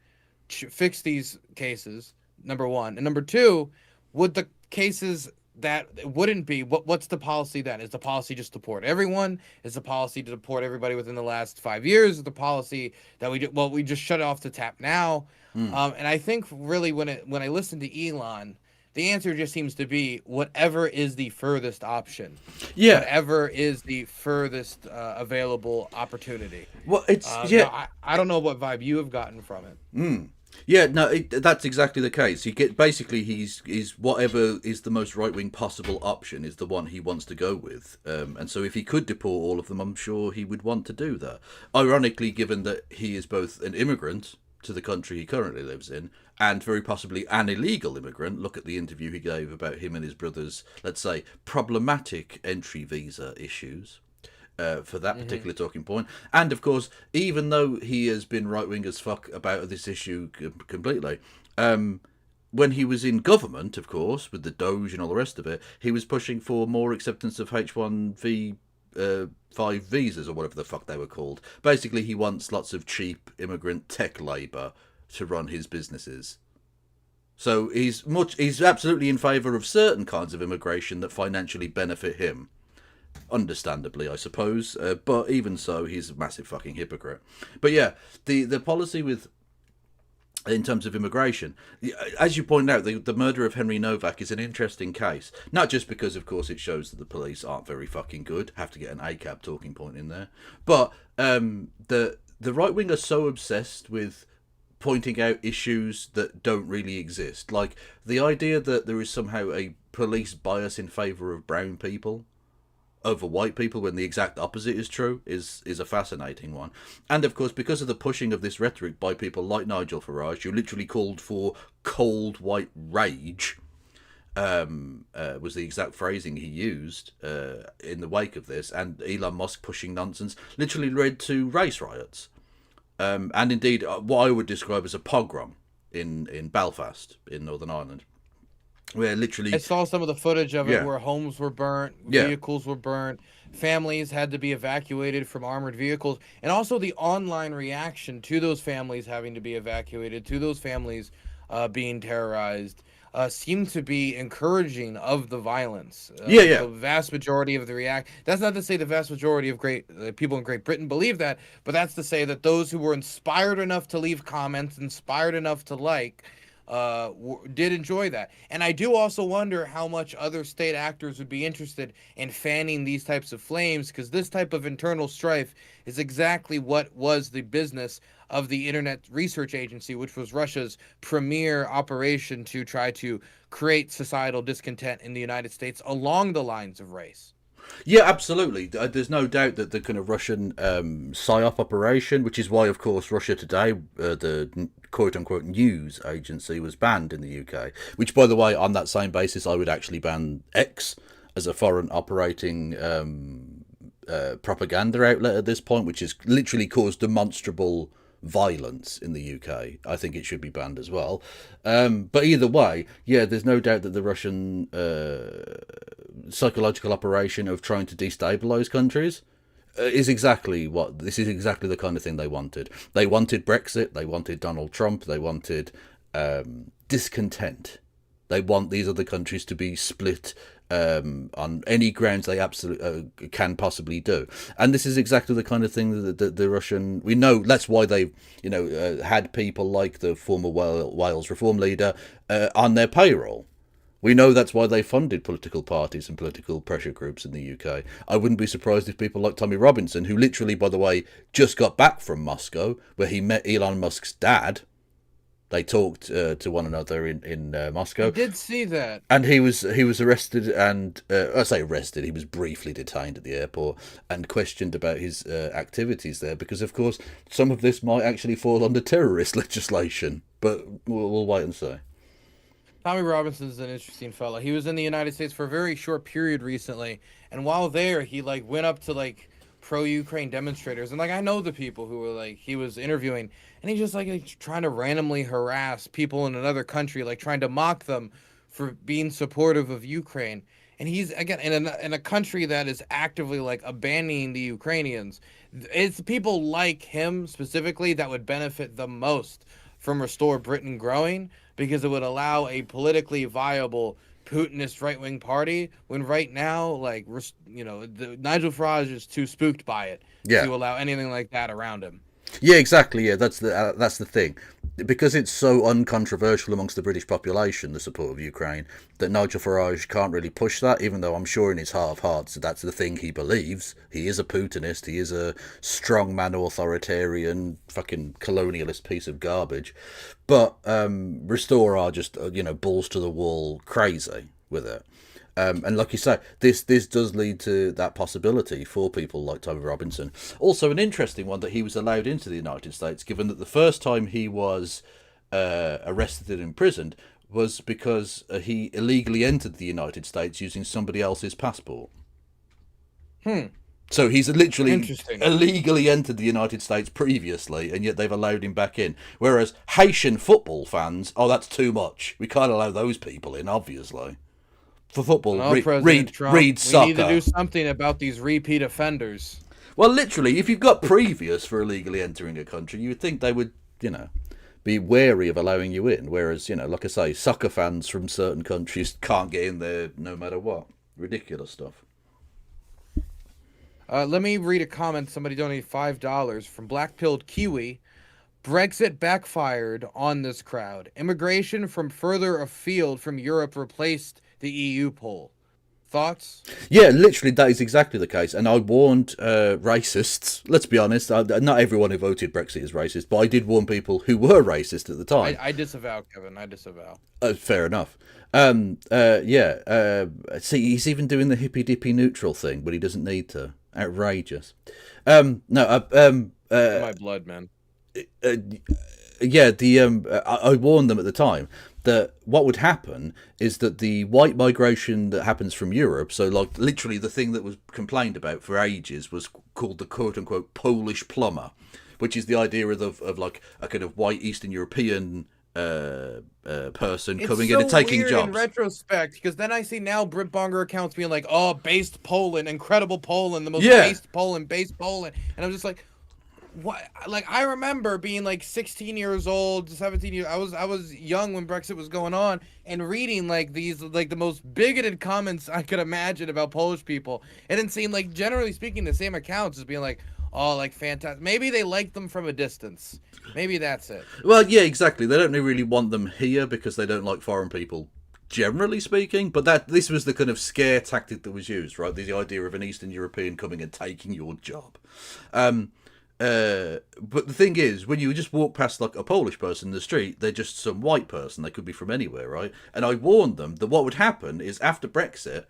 [SPEAKER 8] fix these cases, number one? And number two, would the cases that wouldn't be, what's the policy then? Is the policy just to deport everyone? Is the policy to deport everybody within the last 5 years? Is the policy that we just shut off the tap now? And I think really when I listen to Elon, the answer just seems to be whatever is the furthest option.
[SPEAKER 6] Yeah.
[SPEAKER 8] Whatever is the furthest available opportunity.
[SPEAKER 6] Well, it's
[SPEAKER 8] I don't know what vibe you have gotten from it.
[SPEAKER 6] Yeah, no, that's exactly the case. He's whatever is the most right wing possible option is the one he wants to go with. And so if he could deport all of them, I'm sure he would want to do that. Ironically, given that he is both an immigrant to the country he currently lives in, and very possibly an illegal immigrant. Look at the interview he gave about him and his brother's, let's say, problematic entry visa issues for that particular talking point. And of course, even though he has been right-wing as fuck about this issue completely, when he was in government, of course, with the Doge and all the rest of it, he was pushing for more acceptance of H1V 5 visas, or whatever the fuck they were called. Basically, he wants lots of cheap immigrant tech labour to run his businesses. So he's absolutely in favour of certain kinds of immigration that financially benefit him. Understandably, I suppose. But even so, he's a massive fucking hypocrite. But yeah, the policy in terms of immigration, as you pointed out, the murder of Henry Novak is an interesting case. Not just because, of course, it shows that the police aren't very fucking good. Have to get an ACAB talking point in there. But the right wing are so obsessed with pointing out issues that don't really exist. Like the idea that there is somehow a police bias in favour of brown people over white people when the exact opposite is true is a fascinating one. And of course, because of the pushing of this rhetoric by people like Nigel Farage, who literally called for cold white rage, was the exact phrasing he used in the wake of this, and Elon Musk pushing nonsense literally led to race riots. And indeed, what I would describe as a pogrom in Belfast, in Northern Ireland. Where literally,
[SPEAKER 8] I saw some of the footage of it where homes were burnt, vehicles were burnt, families had to be evacuated from armored vehicles, and also the online reaction to those families having to be evacuated, to those families being terrorized, seemed to be encouraging of the violence. The vast majority of the that's not to say the vast majority of people in Great Britain believe that, but that's to say that those who were inspired enough to leave comments, inspired enough to like, did enjoy that. And I do also wonder how much other state actors would be interested in fanning these types of flames, because this type of internal strife is exactly what was the business of the Internet Research Agency, which was Russia's premier operation to try to create societal discontent in the United States along the lines of race.
[SPEAKER 6] Yeah, absolutely. There's no doubt that the kind of Russian psyop operation, which is why, of course, Russia Today, the quote-unquote news agency, was banned in the UK. Which, by the way, on that same basis, I would actually ban X as a foreign operating propaganda outlet at this point, which has literally caused demonstrable violence in the UK. I think it should be banned as well. But either way, yeah, there's no doubt that the Russian psychological operation of trying to destabilize countries is exactly the kind of thing they wanted. They wanted Brexit, they wanted Donald Trump, they wanted discontent. They want these other countries to be split on any grounds they absolutely can possibly do. And this is exactly the kind of thing that the Russian... We know that's why they had people like the former Wales reform leader on their payroll. We know that's why they funded political parties and political pressure groups in the UK. I wouldn't be surprised if people like Tommy Robinson, who literally, by the way, just got back from Moscow, where he met Elon Musk's dad. They talked to one another in Moscow.
[SPEAKER 8] I did see that.
[SPEAKER 6] And he was arrested and... I say arrested, he was briefly detained at the airport and questioned about his activities there, because, of course, some of this might actually fall under terrorist legislation. But we'll wait and see.
[SPEAKER 8] Tommy Robinson's an interesting fellow. He was in the United States for a very short period recently, and while there, he went up to pro-Ukraine demonstrators, and I know the people who were he was interviewing, and he's just trying to randomly harass people in another country, trying to mock them for being supportive of Ukraine. And he's again in a country that is actively abandoning the Ukrainians. It's people like him specifically that would benefit the most from Restore Britain growing, because it would allow a politically viable Putinist right-wing party, when right now, Nigel Farage is too spooked by it to allow anything like that around him.
[SPEAKER 6] Yeah, exactly. Yeah, that's the thing. Because it's so uncontroversial amongst the British population, the support of Ukraine, that Nigel Farage can't really push that, even though I'm sure in his heart of hearts that's the thing he believes. He is a Putinist. He is a strongman, authoritarian, fucking colonialist piece of garbage. But Restore are just, balls to the wall crazy with it. And like you say, this does lead to that possibility for people like Tommy Robinson. Also, an interesting one that he was allowed into the United States, given that the first time he was arrested and imprisoned was because he illegally entered the United States using somebody else's passport. So he's literally illegally entered the United States previously, and yet they've allowed him back in. Whereas Haitian football fans, that's too much. We can't allow those people in, obviously. For football, read soccer.
[SPEAKER 8] We need to do something about these repeat offenders.
[SPEAKER 6] Well, literally, if you've got previous for illegally entering a country, you would think they would, be wary of allowing you in. Whereas, like I say, soccer fans from certain countries can't get in there no matter what. Ridiculous stuff.
[SPEAKER 8] Let me read a comment. Somebody donated $5 from Black-Pilled Kiwi. Brexit backfired on this crowd. Immigration from further afield from Europe replaced the EU poll. Thoughts?
[SPEAKER 6] Yeah, literally, that is exactly the case. And I warned racists. Let's be honest, not everyone who voted Brexit is racist, but I did warn people who were racist at the time.
[SPEAKER 8] I disavow, Kevin. I disavow.
[SPEAKER 6] Fair enough. See, he's even doing the hippy-dippy neutral thing, but he doesn't need to. Outrageous.
[SPEAKER 8] My blood, man.
[SPEAKER 6] I warned them at the time that what would happen is that the white migration that happens from Europe, so literally the thing that was complained about for ages was called the quote-unquote Polish plumber, which is the idea of a kind of white Eastern European person coming in and taking jobs. It's so weird
[SPEAKER 8] in retrospect, because then I see now Britbonger accounts being based Poland, incredible Poland, the most based Poland, and I'm just like, what? I remember being 16 years old, 17 years. I was young when Brexit was going on, and reading these the most bigoted comments I could imagine about Polish people, and then seeing generally speaking the same accounts as being all like fantastic. Maybe they like them from a distance. Maybe that's it.
[SPEAKER 6] Well, yeah, exactly. They don't really want them here because they don't like foreign people, generally speaking. But this was the kind of scare tactic that was used, right? The idea of an Eastern European coming and taking your job. But the thing is, when you just walk past like a Polish person in the street, they're just some white person. They could be from anywhere, right? And I warned them that what would happen is after Brexit,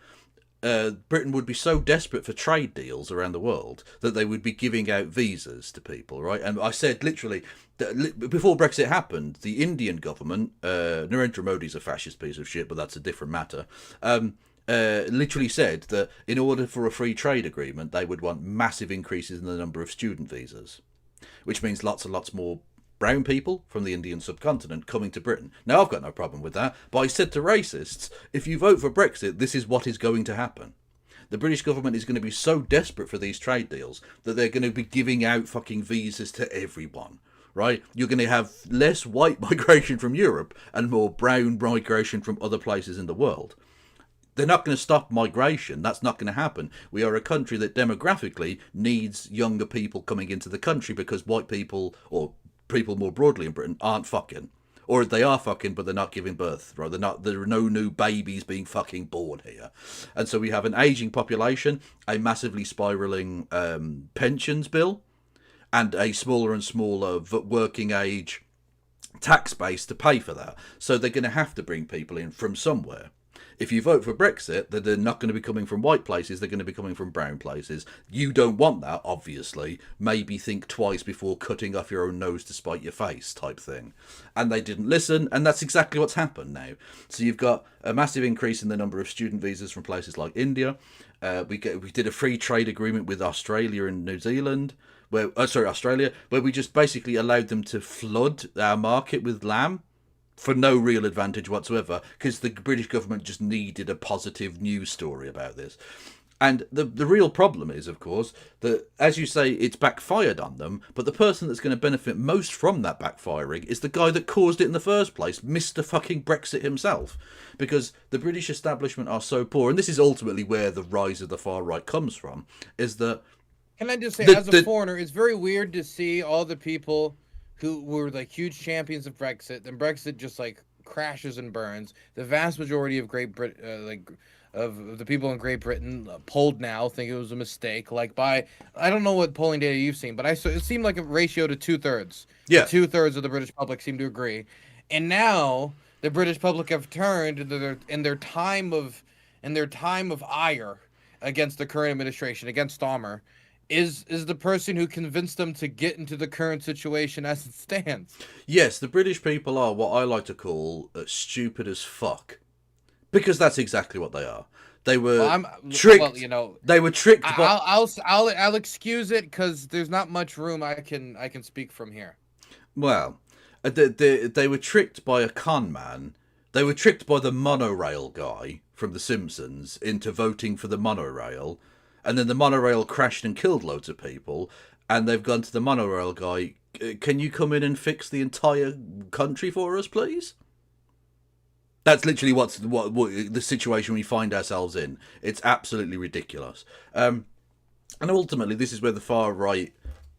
[SPEAKER 6] Britain would be so desperate for trade deals around the world that they would be giving out visas to people, right? And I said literally, before Brexit happened, the Indian government, Narendra Modi's a fascist piece of shit, but that's a different matter, literally said that in order for a free trade agreement, they would want massive increases in the number of student visas, which means lots and lots more brown people from the Indian subcontinent coming to Britain. Now, I've got no problem with that, but I said to racists, if you vote for Brexit, this is what is going to happen. The British government is going to be so desperate for these trade deals that they're going to be giving out fucking visas to everyone, right? You're going to have less white migration from Europe and more brown migration from other places in the world. They're not going to stop migration. That's not going to happen. We are a country that demographically needs younger people coming into the country because white people, or people more broadly in Britain, aren't fucking. Or they are fucking, but they're not giving birth, right? There are no new babies being fucking born here. And so we have an ageing population, a massively spiralling pensions bill, and a smaller and smaller working age tax base to pay for that. So they're going to have to bring people in from somewhere. If you vote for Brexit, they're not going to be coming from white places, they're going to be coming from brown places. You don't want that, obviously. Maybe think twice before cutting off your own nose to spite your face, type thing. And they didn't listen, and that's exactly what's happened now. So you've got a massive increase in the number of student visas from places like India. We did a free trade agreement with Australia and New Zealand, Australia, where we just basically allowed them to flood our market with lamb, for no real advantage whatsoever, because the British government just needed a positive news story about this. And the real problem is, of course, that, as you say, it's backfired on them, but the person that's going to benefit most from that backfiring is the guy that caused it in the first place, Mr. fucking Brexit himself. Because the British establishment are so poor, and this is ultimately where the rise of the far right comes from, is that...
[SPEAKER 8] Can I just say, as a foreigner, it's very weird to see all the people who were like huge champions of Brexit, then Brexit just like crashes and burns. The vast majority of of the people in Great Britain polled now think it was a mistake. Like by, I don't know what polling data you've seen, but it seemed like a ratio to 2/3.
[SPEAKER 6] Yeah,
[SPEAKER 8] 2/3 of the British public seem to agree, and now the British public have turned in their time of ire against the current administration, against Starmer. Is the person who convinced them to get into the current situation as it stands.
[SPEAKER 6] Yes, the British people are what I like to call stupid as fuck. Because that's exactly what they are. They were tricked. Well, they were tricked.
[SPEAKER 8] I'll excuse it because there's not much room I can speak from here.
[SPEAKER 6] Well, they were tricked by a con man. They were tricked by the monorail guy from The Simpsons into voting for the monorail. And then the monorail crashed and killed loads of people. And they've gone to the monorail guy, can you come in and fix the entire country for us, please? That's literally what the situation we find ourselves in. It's absolutely ridiculous. And ultimately, this is where the far right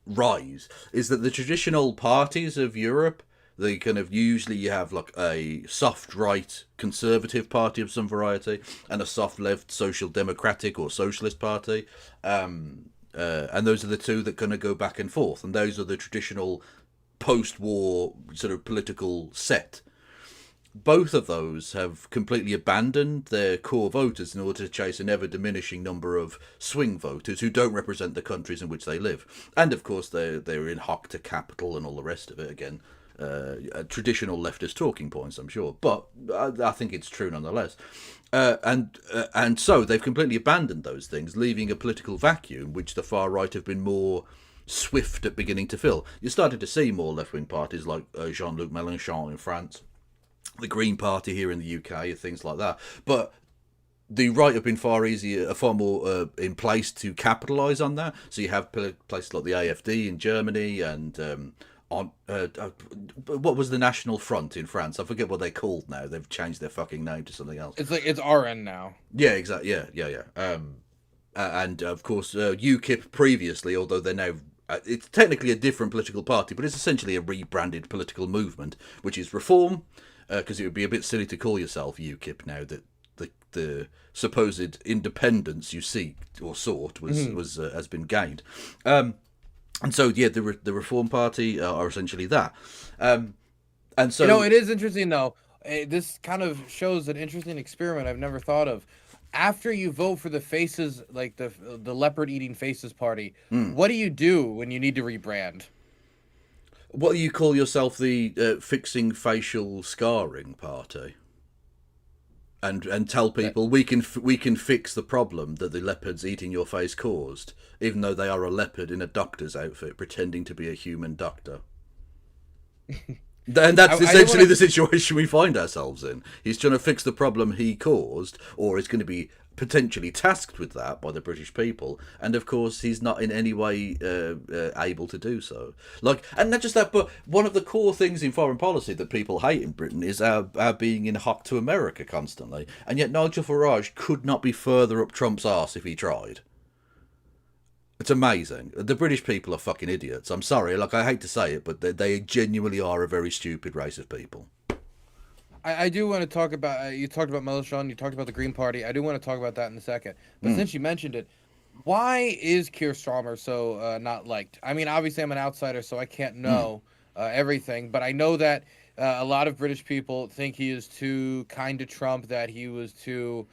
[SPEAKER 6] rise, is that the traditional parties of Europe, they kind of usually you have like a soft right conservative party of some variety and a soft left social democratic or socialist party. And those are the two that kind of go back and forth. And those are the traditional post-war sort of political set. Both of those have completely abandoned their core voters in order to chase an ever-diminishing number of swing voters who don't represent the countries in which they live. And of course, they're in hock to capital and all the rest of it again. Traditional leftist talking points, I'm sure, but I think it's true nonetheless. And so they've completely abandoned those things, leaving a political vacuum which the far right have been more swift at beginning to fill. You started to see more left-wing parties like Jean-Luc Mélenchon in France, the Green Party here in the UK, things like that. But the right have been far more in place to capitalise on that. So you have places like the AfD in Germany and what was the National Front in France? I forget what they're called now. They've changed their fucking name to something else.
[SPEAKER 8] It's RN now.
[SPEAKER 6] Yeah, exactly. Yeah. And of course UKIP previously, although they're now It's technically a different political party, but it's essentially a rebranded political movement, which is Reform, because it would be a bit silly to call yourself UKIP now that the supposed independence you seek or sought was has been gained. And so, yeah, the Reform Party are essentially that. And so,
[SPEAKER 8] You know, it is interesting though. This kind of shows an interesting experiment I've never thought of. After you vote for the faces, like the leopard eating faces party, what do you do when you need to rebrand?
[SPEAKER 6] what do you call yourself? The fixing facial scarring party? And tell people we can fix the problem that the leopards eating your face caused, even though they are a leopard in a doctor's outfit pretending to be a human doctor. And that's essentially the situation we find ourselves in. He's trying to fix the problem he caused, or is going to be potentially tasked with that by the British people, and of course he's not in any way able to do so. And not just that, but one of the core things in foreign policy that people hate in Britain is our being in hock to America constantly, and yet Nigel Farage could not be further up Trump's arse if he tried. It's amazing. The British people are fucking idiots. I'm sorry, I hate to say it, but they genuinely are a very stupid race of people.
[SPEAKER 8] I do want to talk about, you talked about Mélenchon, you talked about the Green Party. I do want to talk about that in a second. But since you mentioned it, why is Keir Starmer so not liked? I mean, obviously I'm an outsider, so I can't know everything. But I know that a lot of British people think he is too kind to Trump, that he was too,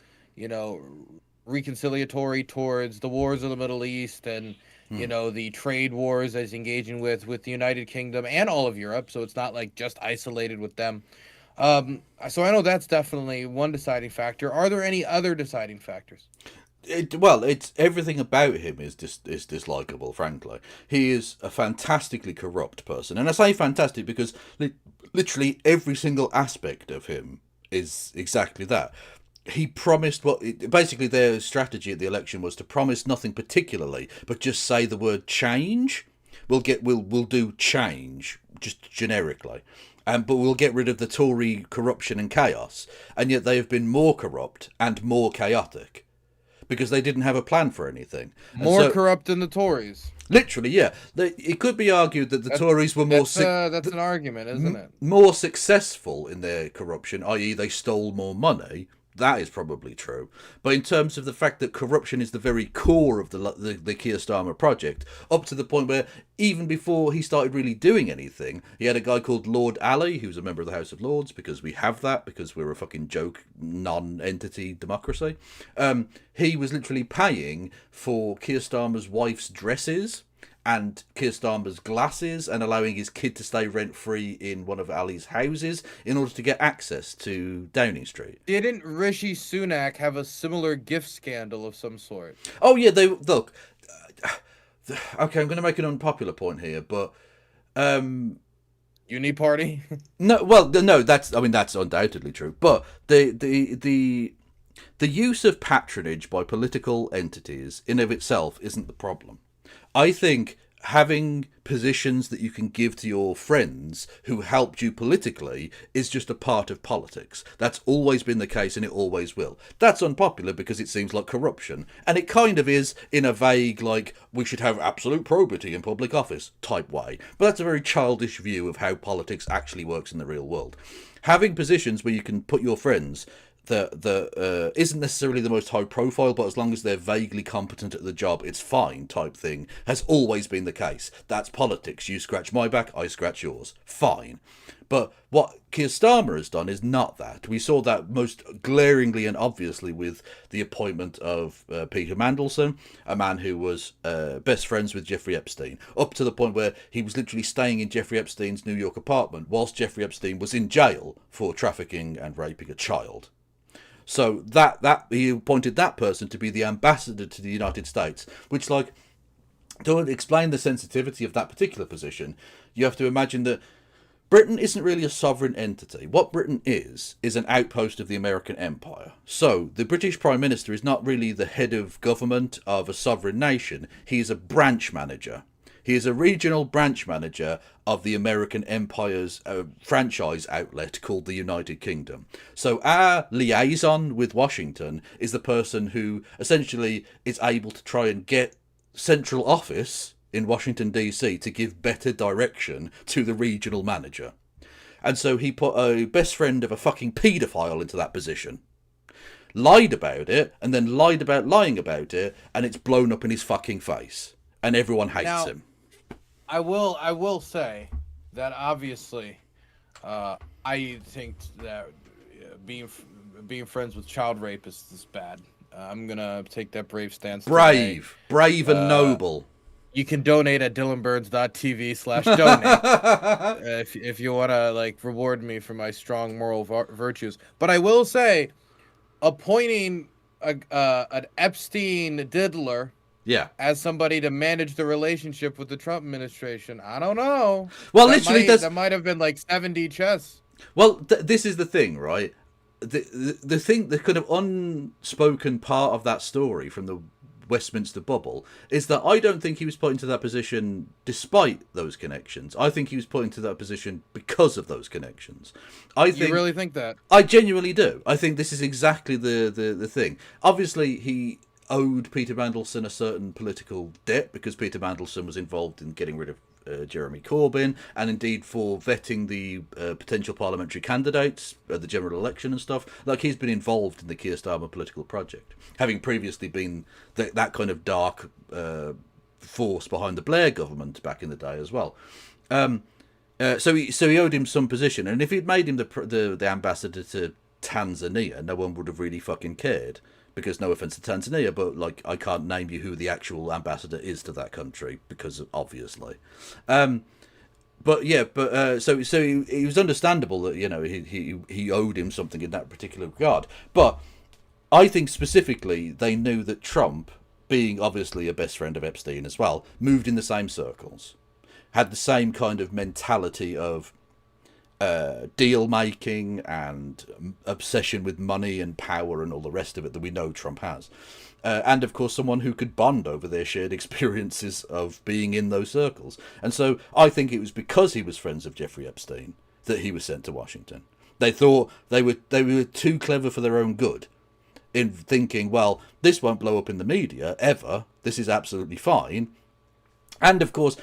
[SPEAKER 8] reconciliatory towards the wars of the Middle East and, the trade wars that he's engaging with the United Kingdom and all of Europe. So it's not like just isolated with them. So I know that's definitely one deciding factor. Are there any other deciding factors?
[SPEAKER 6] It's everything about him is dislikable, frankly. He is a fantastically corrupt person. And I say fantastic because literally every single aspect of him is exactly that. He promised basically their strategy at the election was to promise nothing particularly, but just say the word change. We'll do change just generically. But we'll get rid of the Tory corruption and chaos. And yet they have been more corrupt and more chaotic because they didn't have a plan for anything.
[SPEAKER 8] More corrupt than the Tories.
[SPEAKER 6] Literally, yeah. It could be argued that the Tories were more...
[SPEAKER 8] That's an argument, isn't it?
[SPEAKER 6] More successful in their corruption, i.e. they stole more money. That is probably true. But in terms of the fact that corruption is the very core of the Keir Starmer project, up to the point where even before he started really doing anything, he had a guy called Lord Ali, who's a member of the House of Lords, because we have that, because we're a fucking joke, non-entity democracy. He was literally paying for Keir Starmer's wife's dresses and Keir Starmer's glasses, and allowing his kid to stay rent-free in one of Ali's houses in order to get access to Downing Street.
[SPEAKER 8] Didn't Rishi Sunak have a similar gift scandal of some sort?
[SPEAKER 6] Oh, yeah, look, okay, I'm going to make an unpopular point here, but...
[SPEAKER 8] Uni party?
[SPEAKER 6] No, that's undoubtedly true, but the use of patronage by political entities in of itself isn't the problem. I think having positions that you can give to your friends who helped you politically is just a part of politics. That's always been the case and it always will. That's unpopular because it seems like corruption. And it kind of is in a vague, we should have absolute probity in public office type way. But that's a very childish view of how politics actually works in the real world. Having positions where you can put your friends that isn't necessarily the most high profile, but as long as they're vaguely competent at the job, it's fine type thing, has always been the case. That's politics. You scratch my back, I scratch yours. Fine. But what Keir Starmer has done is not that. We saw that most glaringly and obviously with the appointment of Peter Mandelson, a man who was best friends with Jeffrey Epstein, up to the point where he was literally staying in Jeffrey Epstein's New York apartment whilst Jeffrey Epstein was in jail for trafficking and raping a child. So that he appointed that person to be the ambassador to the United States, which, to explain the sensitivity of that particular position, you have to imagine that Britain isn't really a sovereign entity. What Britain is an outpost of the American Empire. So the British Prime Minister is not really the head of government of a sovereign nation. He is a branch manager. He is a regional branch manager of the American Empire's franchise outlet called the United Kingdom. So our liaison with Washington is the person who essentially is able to try and get central office in Washington, D.C. to give better direction to the regional manager. And so he put a best friend of a fucking paedophile into that position. Lied about it, and then lied about lying about it, and it's blown up in his fucking face. And everyone hates him.
[SPEAKER 8] I will say that obviously, I think that being friends with child rapists is bad. I'm gonna take that brave stance.
[SPEAKER 6] Brave and noble.
[SPEAKER 8] You can donate at dylanburns.tv/donate if you want to like reward me for my strong moral virtues. But I will say, appointing an Epstein diddler as somebody to manage the relationship with the Trump administration, I don't know.
[SPEAKER 6] Well, that
[SPEAKER 8] might have been like 70 chess.
[SPEAKER 6] Well, this is the thing, right? The thing, the kind of unspoken part of that story from the Westminster bubble is that I don't think he was put into that position despite those connections. I think he was put into that position because of those connections.
[SPEAKER 8] You really think that?
[SPEAKER 6] I genuinely do. I think this is exactly the thing. Obviously, he owed Peter Mandelson a certain political debt because Peter Mandelson was involved in getting rid of Jeremy Corbyn, and indeed for vetting the potential parliamentary candidates at the general election and stuff. Like, he's been involved in the Keir Starmer political project, having previously been that kind of dark force behind the Blair government back in the day as well. So he owed him some position, and if he'd made him the ambassador to Tanzania, no one would have really fucking cared. Because no offense to Tanzania, but like I can't name you who the actual ambassador is to that country because obviously, so he was understandable that he owed him something in that particular regard. But I think specifically they knew that Trump, being obviously a best friend of Epstein as well, moved in the same circles, had the same kind of mentality of deal making and obsession with money and power and all the rest of it that we know Trump has, and of course someone who could bond over their shared experiences of being in those circles. And so I think it was because he was friends of Jeffrey Epstein that he was sent to Washington. They thought they were too clever for their own good, in thinking, well, this won't blow up in the media ever, this is absolutely fine. And of course,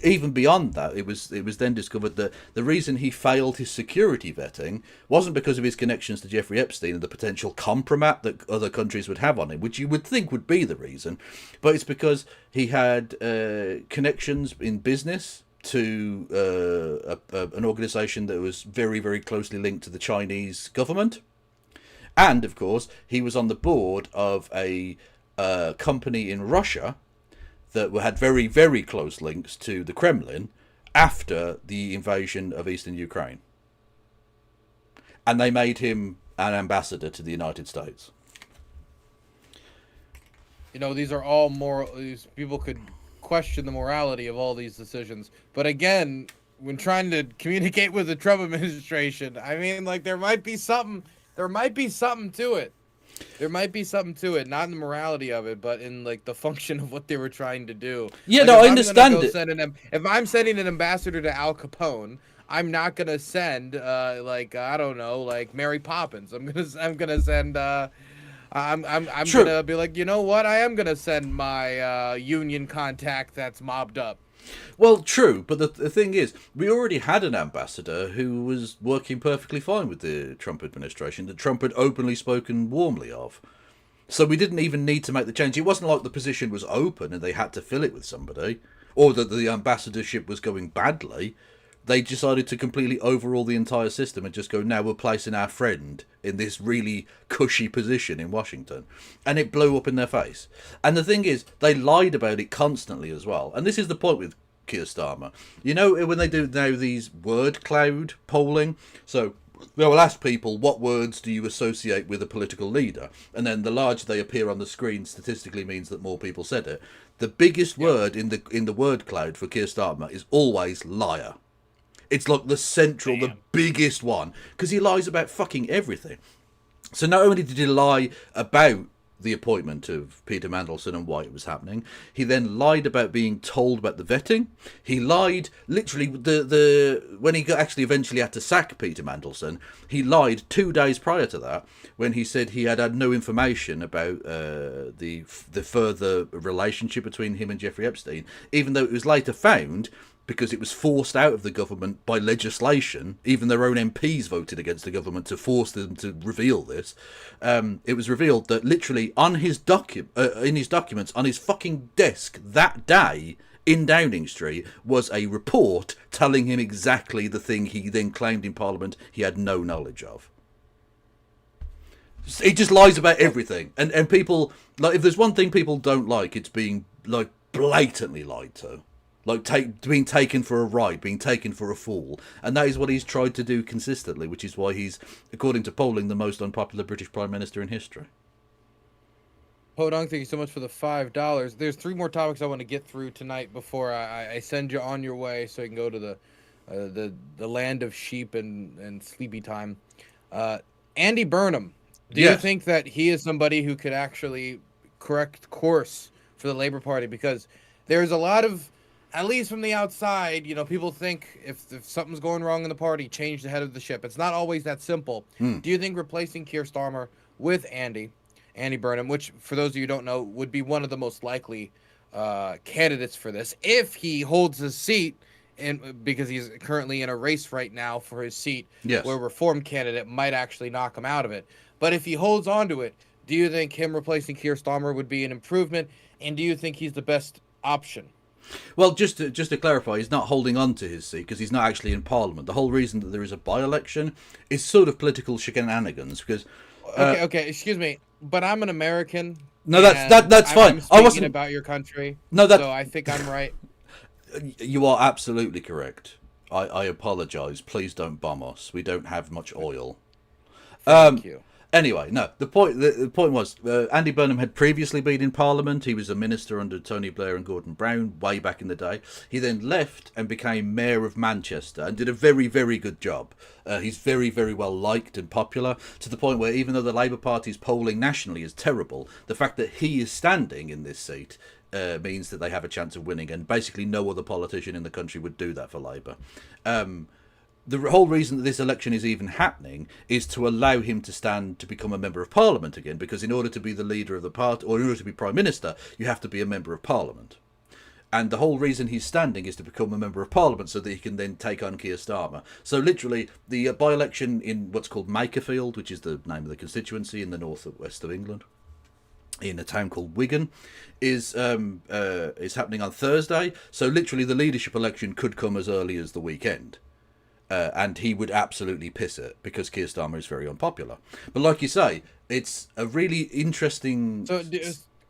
[SPEAKER 6] even beyond that, it was then discovered that the reason he failed his security vetting wasn't because of his connections to Jeffrey Epstein and the potential compromat that other countries would have on him, which you would think would be the reason, but it's because he had connections in business to an organisation that was very, very closely linked to the Chinese government. And of course, he was on the board of a company in Russia that had very, very close links to the Kremlin after the invasion of eastern Ukraine. And they made him an ambassador to the United States.
[SPEAKER 8] These are all moral. These people could question the morality of all these decisions. But again, when trying to communicate with the Trump administration, I mean, like, there might be something to it. There might be something to it, not in the morality of it, but in like the function of what they were trying to do.
[SPEAKER 6] Yeah, I understand it.
[SPEAKER 8] If I'm sending an ambassador to Al Capone, I'm not gonna send I don't know, like Mary Poppins. I'm gonna send I'm gonna be like, you know what? I am gonna send my union contact that's mobbed up.
[SPEAKER 6] Well, true, but the thing is, we already had an ambassador who was working perfectly fine with the Trump administration that Trump had openly spoken warmly of. So we didn't even need to make the change. It wasn't like the position was open and they had to fill it with somebody, or that the ambassadorship was going badly. They decided to completely overhaul the entire system and just go, now we're placing our friend in this really cushy position in Washington. And it blew up in their face. And the thing is, they lied about it constantly as well. And this is the point with Keir Starmer. When they do now these word cloud polling, so they will ask people, what words do you associate with a political leader? And then the larger they appear on the screen statistically means that more people said it. The biggest word in the word cloud for Keir Starmer is always liar. It's like the biggest one, because he lies about fucking everything. So not only did he lie about the appointment of Peter Mandelson and why it was happening. He then lied about being told about the vetting. He lied literally when he actually eventually had to sack Peter Mandelson. He lied 2 days prior to that when he said he had no information about the further relationship between him and Jeffrey Epstein, even though it was later found, because it was forced out of the government by legislation. Even their own MPs voted against the government to force them to reveal this. It was revealed that literally on his in his documents on his fucking desk that day in Downing Street was a report telling him exactly the thing he then claimed in Parliament he had no knowledge of. He just lies about everything, and people, like, if there's one thing people don't like, it's being like blatantly lied to. Like being taken for a ride, being taken for a fool. And that is what he's tried to do consistently, which is why he's, according to polling, the most unpopular British Prime Minister in history.
[SPEAKER 8] Podong, thank you so much for the $5. There's 3 more topics I want to get through tonight before I send you on your way so you can go to the land of sheep and sleepy time. Andy Burnham, do you think that he is somebody who could actually correct course for the Labour Party? Because there's a lot of, at least from the outside, people think if something's going wrong in the party, change the head of the ship. It's not always that simple. Do you think replacing Keir Starmer with Andy Burnham, which, for those of you who don't know, would be one of the most likely candidates for this, if he holds his seat, because he's currently in a race right now for his seat, where a Reform candidate might actually knock him out of it. But if he holds on to it, do you think him replacing Keir Starmer would be an improvement? And do you think he's the best option?
[SPEAKER 6] Well, just to clarify, he's not holding on to his seat because he's not actually in Parliament. The whole reason that there is a by-election is sort of political shenanigans. Because
[SPEAKER 8] okay, excuse me, but I'm an American.
[SPEAKER 6] No, that's fine.
[SPEAKER 8] I wasn't about your country.
[SPEAKER 6] No,
[SPEAKER 8] so I think I'm right.
[SPEAKER 6] You are absolutely correct. I apologise. Please don't bomb us. We don't have much oil.
[SPEAKER 8] Thank you.
[SPEAKER 6] Anyway, no. The point was Andy Burnham had previously been in Parliament. He was a minister under Tony Blair and Gordon Brown way back in the day. He then left and became Mayor of Manchester and did a very, very good job. He's very, very well liked and popular, to the point where even though the Labour Party's polling nationally is terrible, the fact that he is standing in this seat means that they have a chance of winning, and basically no other politician in the country would do that for Labour. The whole reason that this election is even happening is to allow him to stand to become a member of Parliament again, because in order to be the leader of the party, or in order to be Prime Minister, you have to be a member of Parliament. And the whole reason he's standing is to become a member of Parliament so that he can then take on Keir Starmer. So literally, the by-election in what's called Makerfield, which is the name of the constituency in the north and west of England, in a town called Wigan, is happening on Thursday. So literally, the leadership election could come as early as the weekend. And he would absolutely piss it because Keir Starmer is very unpopular. But like you say, it's a really interesting...
[SPEAKER 8] So,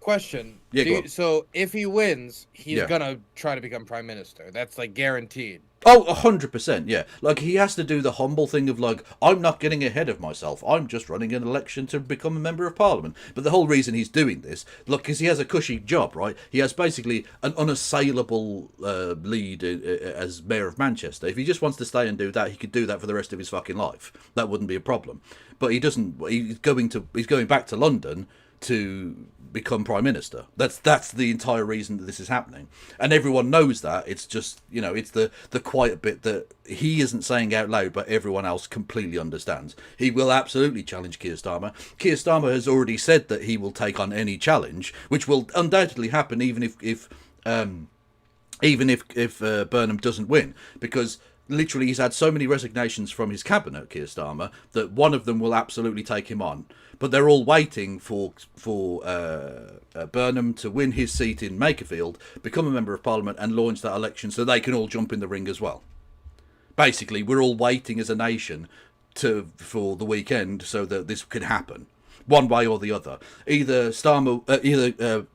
[SPEAKER 8] question.
[SPEAKER 6] Yeah,
[SPEAKER 8] so if he wins, he's going to try to become Prime Minister. That's like guaranteed.
[SPEAKER 6] Oh, 100%, yeah. Like, he has to do the humble thing of, like, I'm not getting ahead of myself. I'm just running an election to become a member of Parliament. But the whole reason he's doing this, look, because he has a cushy job, right? He has basically an unassailable lead as Mayor of Manchester. If he just wants to stay and do that, he could do that for the rest of his fucking life. That wouldn't be a problem. But he doesn't. He's going back to London to become Prime Minister. That's the entire reason that this is happening, and everyone knows that. It's just, it's the quiet bit that he isn't saying out loud, but everyone else completely understands. He will absolutely challenge Keir Starmer. Keir Starmer has already said that he will take on any challenge, which will undoubtedly happen even if Burnham doesn't win, because literally he's had so many resignations from his cabinet, Keir Starmer, that one of them will absolutely take him on. But they're all waiting for Burnham to win his seat in Makerfield, become a member of Parliament, and launch that election so they can all jump in the ring as well. Basically, we're all waiting as a nation for the weekend so that this can happen, one way or the other. Either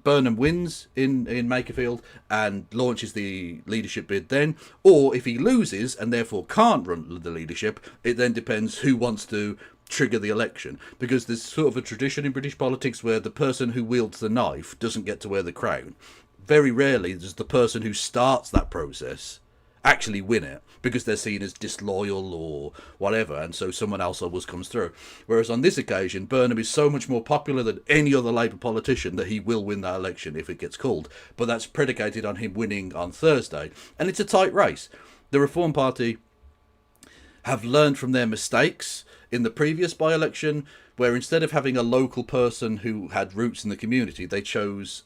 [SPEAKER 6] Burnham wins in Makerfield and launches the leadership bid then, or if he loses and therefore can't run the leadership, it then depends who wants to trigger the election, because there's sort of a tradition in British politics where the person who wields the knife doesn't get to wear the crown. Very rarely does the person who starts that process actually win it because they're seen as disloyal or whatever, and so someone else always comes through. Whereas on this occasion, Burnham is so much more popular than any other Labour politician that he will win that election if it gets called. But that's predicated on him winning on Thursday, and it's a tight race. The Reform Party have learned from their mistakes in the previous by-election, where instead of having a local person who had roots in the community, they chose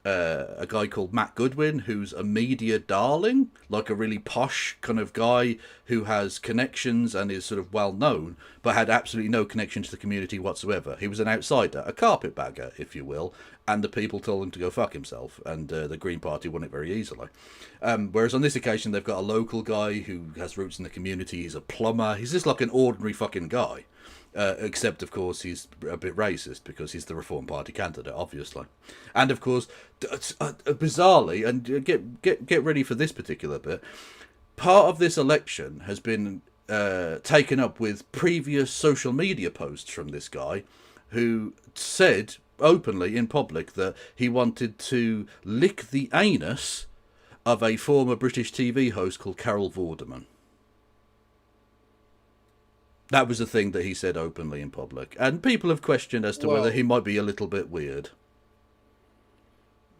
[SPEAKER 6] a guy called Matt Goodwin, who's a media darling, like a really posh kind of guy who has connections and is sort of well known, but had absolutely no connection to the community whatsoever. He was an outsider, a carpetbagger, if you will, and the people told him to go fuck himself, and the Green Party won it very easily. Whereas on this occasion, they've got a local guy who has roots in the community. He's a plumber. He's just like an ordinary fucking guy. Except, of course, he's a bit racist because he's the Reform Party candidate, obviously. And, of course, bizarrely, and get ready for this particular bit, part of this election has been taken up with previous social media posts from this guy who said openly in public that he wanted to lick the anus of a former British TV host called Carol Vorderman. That was a thing that he said openly in public. And people have questioned as to whether he might be a little bit weird.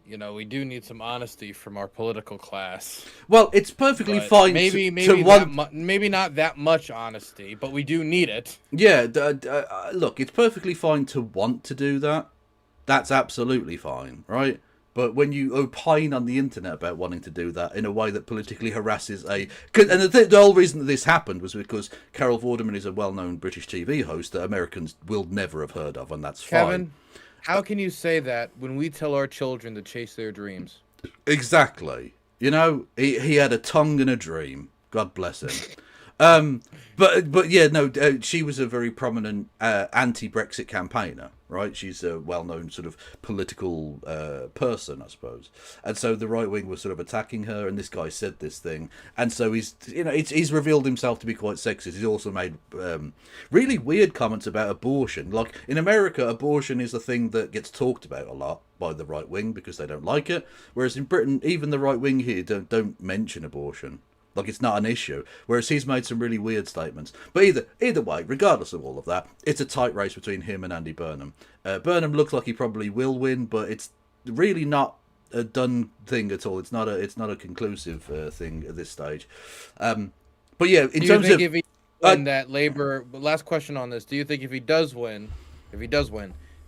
[SPEAKER 8] You know, we do need some honesty from our political class.
[SPEAKER 6] Well, it's perfectly fine
[SPEAKER 8] maybe not that much honesty, but we do need it.
[SPEAKER 6] Yeah, look, it's perfectly fine to want to do that. That's absolutely fine, right? But when you opine on the internet about wanting to do that in a way that politically harasses and the whole reason that this happened was because Carol Vorderman is a well-known British TV host that Americans will never have heard of, and that's
[SPEAKER 8] Kevin,
[SPEAKER 6] fine.
[SPEAKER 8] How can you say that when we tell our children to chase their dreams?
[SPEAKER 6] Exactly. You know, he had a tongue and a dream. God bless him. But yeah, no, she was a very prominent anti-Brexit campaigner, right? She's a well-known sort of political person, I suppose. And so the right wing was sort of attacking her, and this guy said this thing, and so he's revealed himself to be quite sexist. He's also made really weird comments about abortion. Like in America, abortion is a thing that gets talked about a lot by the right wing because they don't like it, whereas in Britain, even the right wing here don't mention abortion. Like, it's not an issue. Whereas he's made some really weird statements. But either way, regardless of all of that, it's a tight race between him and Andy Burnham. Burnham looks like he probably will win, but it's really not a done thing at all. It's not a conclusive thing at this stage. But yeah, in terms of...
[SPEAKER 8] if he win that Labour... Last question on this. Do you think if he does win,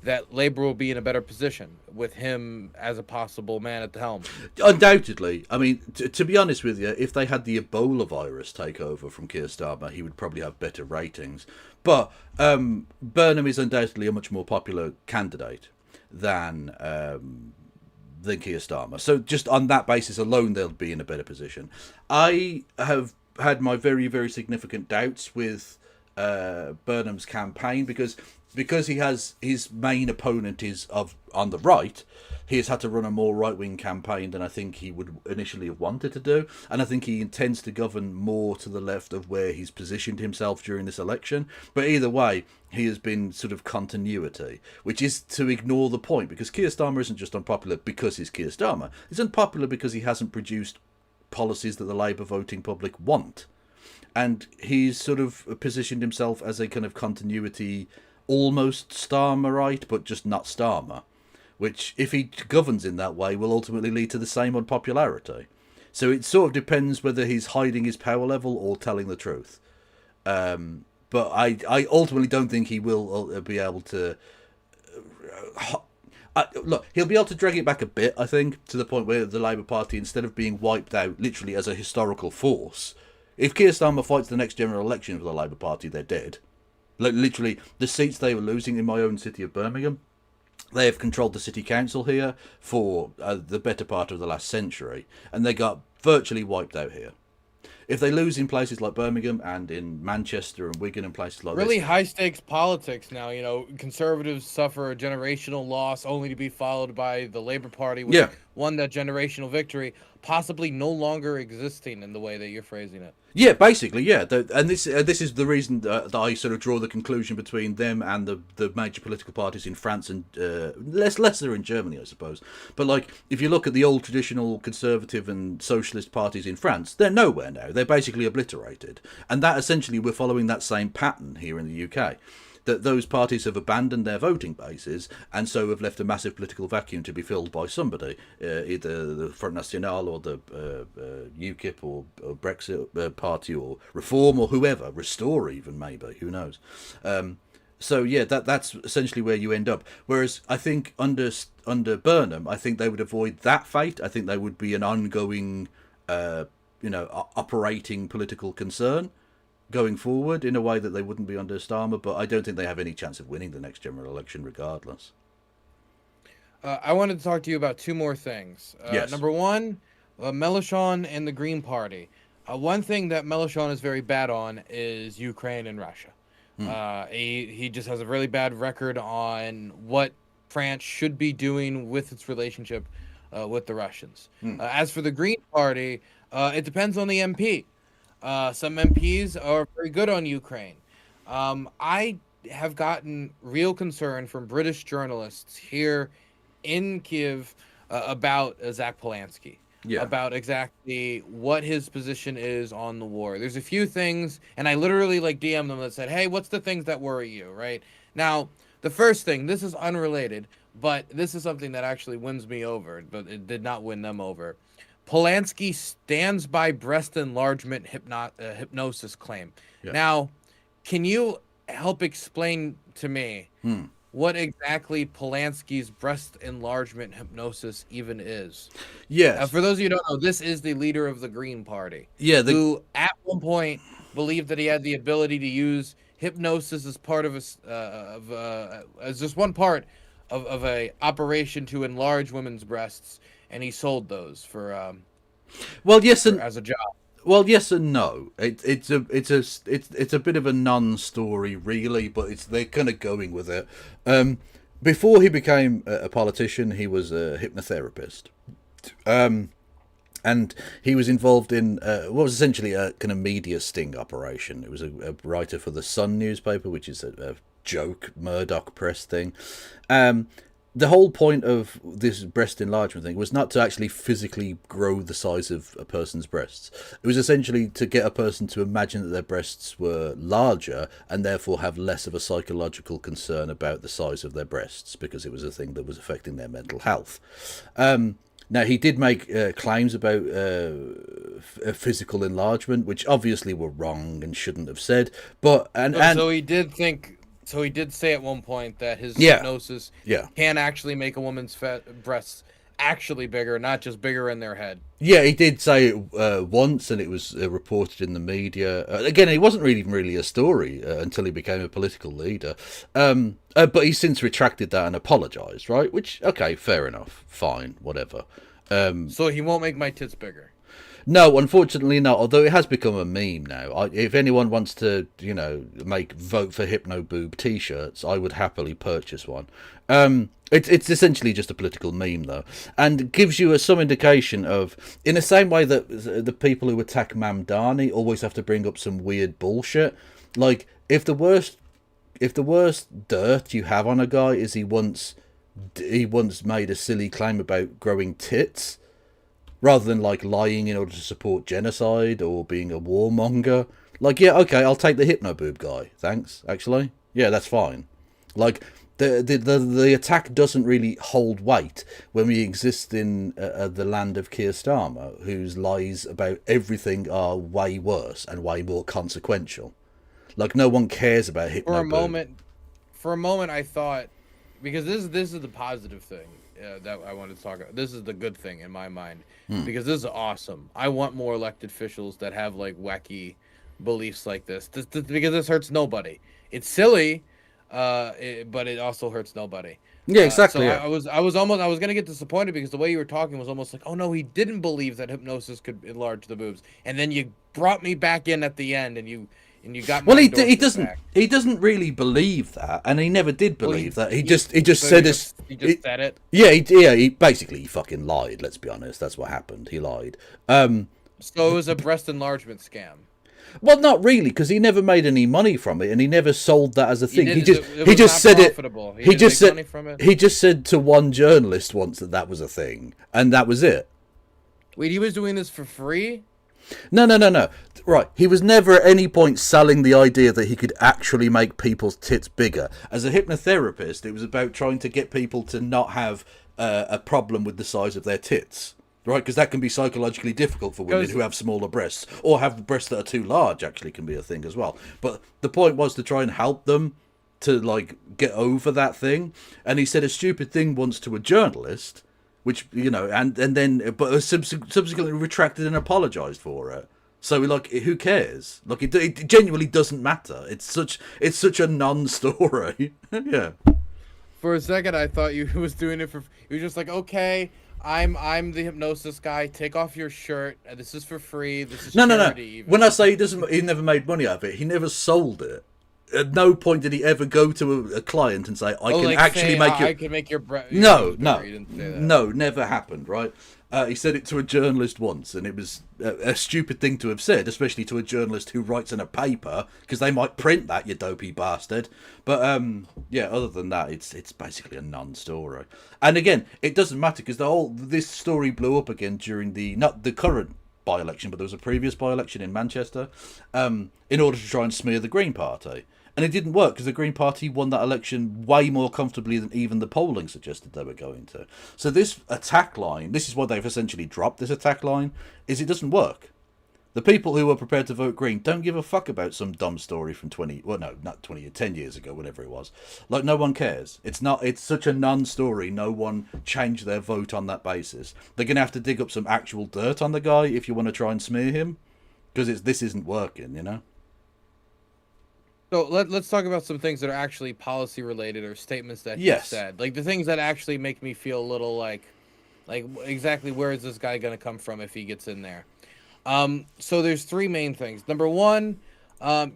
[SPEAKER 8] that Labour will be in a better position with him as a possible man at the helm?
[SPEAKER 6] Undoubtedly. I mean, to be honest with you, if they had the Ebola virus take over from Keir Starmer, he would probably have better ratings. But Burnham is undoubtedly a much more popular candidate than Keir Starmer. So just on that basis alone, they'll be in a better position. I have had my very, very significant doubts with Burnham's campaign because he has his main opponent is on the right. He has had to run a more right-wing campaign than I think he would initially have wanted to do, and I think he intends to govern more to the left of where he's positioned himself during this election. But either way, he has been sort of continuity, which is to ignore the point, because Keir Starmer isn't just unpopular because he's Keir Starmer. He's unpopular because he hasn't produced policies that the Labour voting public want, and he's sort of positioned himself as a kind of continuity, almost Starmerite, but just not Starmer, which, if he governs in that way, will ultimately lead to the same unpopularity. So it sort of depends whether he's hiding his power level or telling the truth. But I ultimately don't think he will be able to... look, he'll be able to drag it back a bit, I think, to the point where the Labour Party, instead of being wiped out literally as a historical force... If Keir Starmer fights the next general election for the Labour Party, they're dead. Like, literally, the seats they were losing in my own city of Birmingham, they have controlled the city council here for the better part of the last century, and they got virtually wiped out here. If they lose in places like Birmingham and in Manchester and Wigan and places like
[SPEAKER 8] really high-stakes politics now, you know, Conservatives suffer a generational loss only to be followed by the Labour Party, which won that generational victory. possibly no longer existing in the way that you're phrasing it.
[SPEAKER 6] Yeah, basically, yeah. And this is the reason that I sort of draw the conclusion between them and the major political parties in France and lesser in Germany, I suppose. But like, if you look at the old traditional conservative and socialist parties in France, they're nowhere now. They're basically obliterated, and that essentially we're following that same pattern here in the UK. That those parties have abandoned their voting bases and so have left a massive political vacuum to be filled by somebody, either the Front National or the UKIP or Brexit party or Reform or whoever, Restore even maybe, who knows. So yeah, that's essentially where you end up. Whereas I think under Burnham, I think they would avoid that fate. I think they would be an ongoing, operating political concern going forward in a way that they wouldn't be under Starmer, but I don't think they have any chance of winning the next general election regardless.
[SPEAKER 8] I wanted to talk to you about two more things.
[SPEAKER 6] Yes.
[SPEAKER 8] Number one, Mélenchon and the Green Party. One thing that Mélenchon is very bad on is Ukraine and Russia. He just has a really bad record on what France should be doing with its relationship with the Russians. As for the Green Party, it depends on the MP. Some MPs are very good on Ukraine. I have gotten real concern from British journalists here in Kiev about Zach Polanski, about exactly what his position is on the war. There's a few things, and I literally DM them that said, hey, what's the things that worry you, right? Now, the first thing, this is unrelated, but this is something that actually wins me over, but it did not win them over. Polanski stands by breast enlargement hypnosis claim. Yeah. Now, can you help explain to me what exactly Polanski's breast enlargement hypnosis even is?
[SPEAKER 6] Yes.
[SPEAKER 8] For those of you who don't know, this is the leader of the Green Party.
[SPEAKER 6] Yeah.
[SPEAKER 8] Who at one point believed that he had the ability to use hypnosis as part of as just one part of a operation to enlarge women's breasts. And he sold those for as a job.
[SPEAKER 6] Well, yes and no. It's a bit of a non-story really, but they're kind of going with it. Before he became a politician, he was a hypnotherapist, and he was involved in what was essentially a kind of media sting operation. It was a writer for the Sun newspaper, which is a joke Murdoch press thing. The whole point of this breast enlargement thing was not to actually physically grow the size of a person's breasts. It was essentially to get a person to imagine that their breasts were larger and therefore have less of a psychological concern about the size of their breasts because it was a thing that was affecting their mental health. Now, he did make claims about physical enlargement, which obviously were wrong and shouldn't have said.
[SPEAKER 8] So he did think... So he did say at one point that his hypnosis can actually make a woman's breasts actually bigger, not just bigger in their head.
[SPEAKER 6] Yeah, he did say it once, and it was reported in the media. Again, it wasn't really a story until he became a political leader. But he's since retracted that and apologised, right? Which, okay, fair enough, fine, whatever.
[SPEAKER 8] So he won't make my tits bigger?
[SPEAKER 6] No, unfortunately not, although it has become a meme now. If anyone wants to, make vote for Hypnoboob t-shirts, I would happily purchase one. It's essentially just a political meme, though, and gives you some indication of, in the same way that the people who attack Mamdani always have to bring up some weird bullshit. Like, if the worst dirt you have on a guy is he once made a silly claim about growing tits, rather than lying in order to support genocide or being a warmonger. Yeah, okay, I'll take the Hypnoboob guy. Thanks, actually. Yeah, that's fine. The attack doesn't really hold weight when we exist in the land of Keir Starmer, whose lies about everything are way worse and way more consequential. No one cares about Hypnoboob.
[SPEAKER 8] For a moment, I thought, because this is the positive thing that I wanted to talk about. This is the good thing in my mind, because this is awesome. I want more elected officials that have wacky beliefs like this, because this hurts nobody. It's silly, but it also hurts nobody.
[SPEAKER 6] Yeah, exactly.
[SPEAKER 8] So I was gonna get disappointed because the way you were talking was almost like, oh no, he didn't believe that hypnosis could enlarge the boobs, and then you brought me back in at the end, and you and you got.
[SPEAKER 6] Well, he doesn't really believe that, and he never did believe that. He just said it.
[SPEAKER 8] He just said it.
[SPEAKER 6] Yeah, he basically fucking lied. Let's be honest. That's what happened. He lied.
[SPEAKER 8] So it was a breast enlargement scam.
[SPEAKER 6] Well, not really, because he never made any money from it, and he never sold that as a thing. He just
[SPEAKER 8] not
[SPEAKER 6] said
[SPEAKER 8] profitable.
[SPEAKER 6] it. He just said to one journalist once that was a thing, and that was it.
[SPEAKER 8] Wait, he was doing this for free?
[SPEAKER 6] No. Right, he was never at any point selling the idea that he could actually make people's tits bigger. As a hypnotherapist, it was about trying to get people to not have a problem with the size of their tits. Right, because that can be psychologically difficult for women who have smaller breasts, or have breasts that are too large. Actually, can be a thing as well. But the point was to try and help them to like get over that thing. And he said a stupid thing once to a journalist, which and then but subsequently retracted and apologized for it. So like, who cares? Like, it genuinely doesn't matter. It's such a non-story. Yeah.
[SPEAKER 8] For a second, I thought you was doing it for. You were just like, okay. I'm the hypnosis guy. Take off your shirt. This is for free. This is charity.
[SPEAKER 6] No. When I say he never made money out of it. He never sold it. At no point did he ever go to a client and say, "I can actually make your."
[SPEAKER 8] I can make your.
[SPEAKER 6] No, never happened. Right? He said it to a journalist once, and it was a stupid thing to have said, especially to a journalist who writes in a paper, because they might print that, you dopey bastard. But other than that, it's basically a non-story. And again, it doesn't matter, because this story blew up again during not the current by-election, but there was a previous by-election in Manchester, in order to try and smear the Green Party. And it didn't work, because the Green Party won that election way more comfortably than even the polling suggested they were going to. So this attack line, this is what they've essentially dropped, this attack line, is it doesn't work. The people who are prepared to vote Green don't give a fuck about some dumb story from 10 years ago, whatever it was. Like, no one cares. It's such a non-story, no one changed their vote on that basis. They're going to have to dig up some actual dirt on the guy if you want to try and smear him, because this isn't working,
[SPEAKER 8] So let's talk about some things that are actually policy related or statements that he said. Like the things that actually make me feel a little like exactly where is this guy going to come from if he gets in there. So there's three main things. Number one,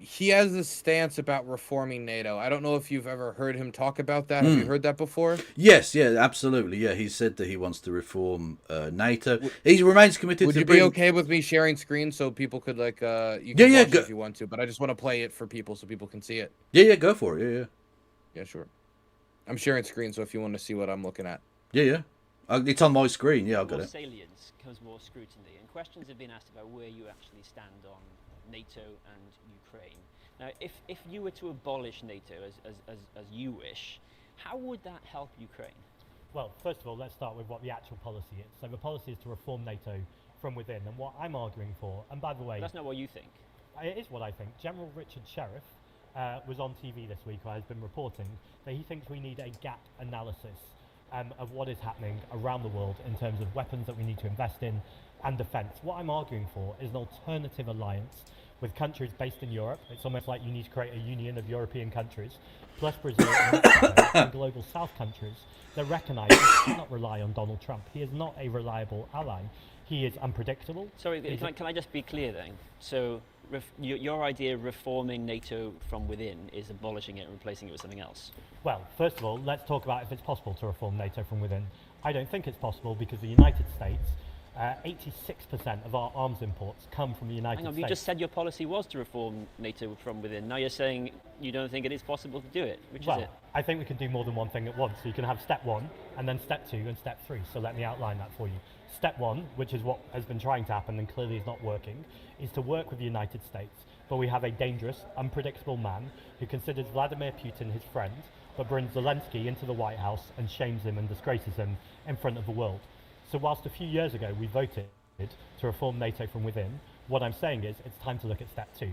[SPEAKER 8] he has this stance about reforming NATO. I don't know if you've ever heard him talk about that. Have you heard that before?
[SPEAKER 6] Yes, absolutely. Yeah, he said that he wants to reform NATO. He remains committed
[SPEAKER 8] Would
[SPEAKER 6] to
[SPEAKER 8] you be okay with me sharing screen so people could you can watch it if you want to, but I just want to play it for people so people can see it.
[SPEAKER 6] Yeah, go for it.
[SPEAKER 8] Yeah, sure. I'm sharing screen, so if you want to see what I'm looking at.
[SPEAKER 6] Yeah. It's on my screen. Yeah, I've got it.
[SPEAKER 11] Salience comes more scrutiny, and questions have been asked about where you actually stand on NATO and Ukraine. Now, if you were to abolish NATO as you wish, how would that help Ukraine?
[SPEAKER 12] Well, first of all, let's start with what the actual policy is. So the policy is to reform NATO from within, and what I'm arguing for, and by the way...
[SPEAKER 11] That's not what you think.
[SPEAKER 12] It is what I think. General Richard Sheriff was on TV this week, or has been reporting, that he thinks we need a gap analysis of what is happening around the world in terms of weapons that we need to invest in and defence. What I'm arguing for is an alternative alliance with countries based in Europe. It's almost like you need to create a union of European countries, plus Brazil and Mexico and global South countries that recognise you cannot rely on Donald Trump. He is not a reliable ally. He is unpredictable.
[SPEAKER 11] Sorry, can I just be clear then? So your idea of reforming NATO from within is abolishing it and replacing it with something else?
[SPEAKER 12] Well, first of all, let's talk about if it's possible to reform NATO from within. I don't think it's possible because the United States, 86% of our arms imports come from the United States.
[SPEAKER 11] You just said your policy was to reform NATO from within. Now you're saying you don't think it is possible to do it. Which is it?
[SPEAKER 12] I think we can do more than one thing at once. So you can have step one, and then step two, and step three. So let me outline that for you. Step one, which is what has been trying to happen and clearly is not working, is to work with the United States. But we have a dangerous, unpredictable man who considers Vladimir Putin his friend, but brings Zelensky into the White House and shames him and disgraces him in front of the world. So whilst a few years ago we voted to reform NATO from within, what I'm saying is it's time to look at step two.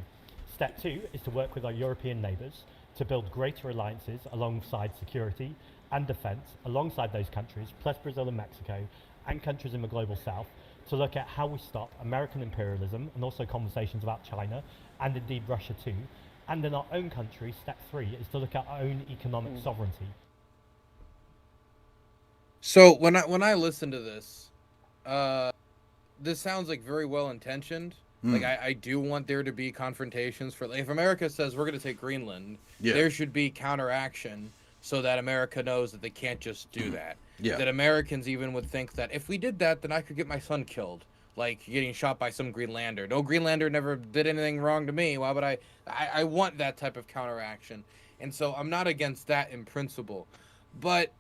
[SPEAKER 12] Step two is to work with our European neighbours to build greater alliances alongside security and defence, alongside those countries, plus Brazil and Mexico, and countries in the global south, to look at how we stop American imperialism and also conversations about China, and indeed Russia too. And in our own country, step three is to look at our own economic sovereignty.
[SPEAKER 8] So when I listen to this, this sounds like very well intentioned. Like, I do want there to be confrontations for, like, if America says we're going to take Greenland, there should be counteraction so that America knows that they can't just do that. That Americans even would think that if we did that, then I could get my son killed, like getting shot by some Greenlander. No Greenlander never did anything wrong to me. Why would I want that type of counteraction. And so I'm not against that in principle. But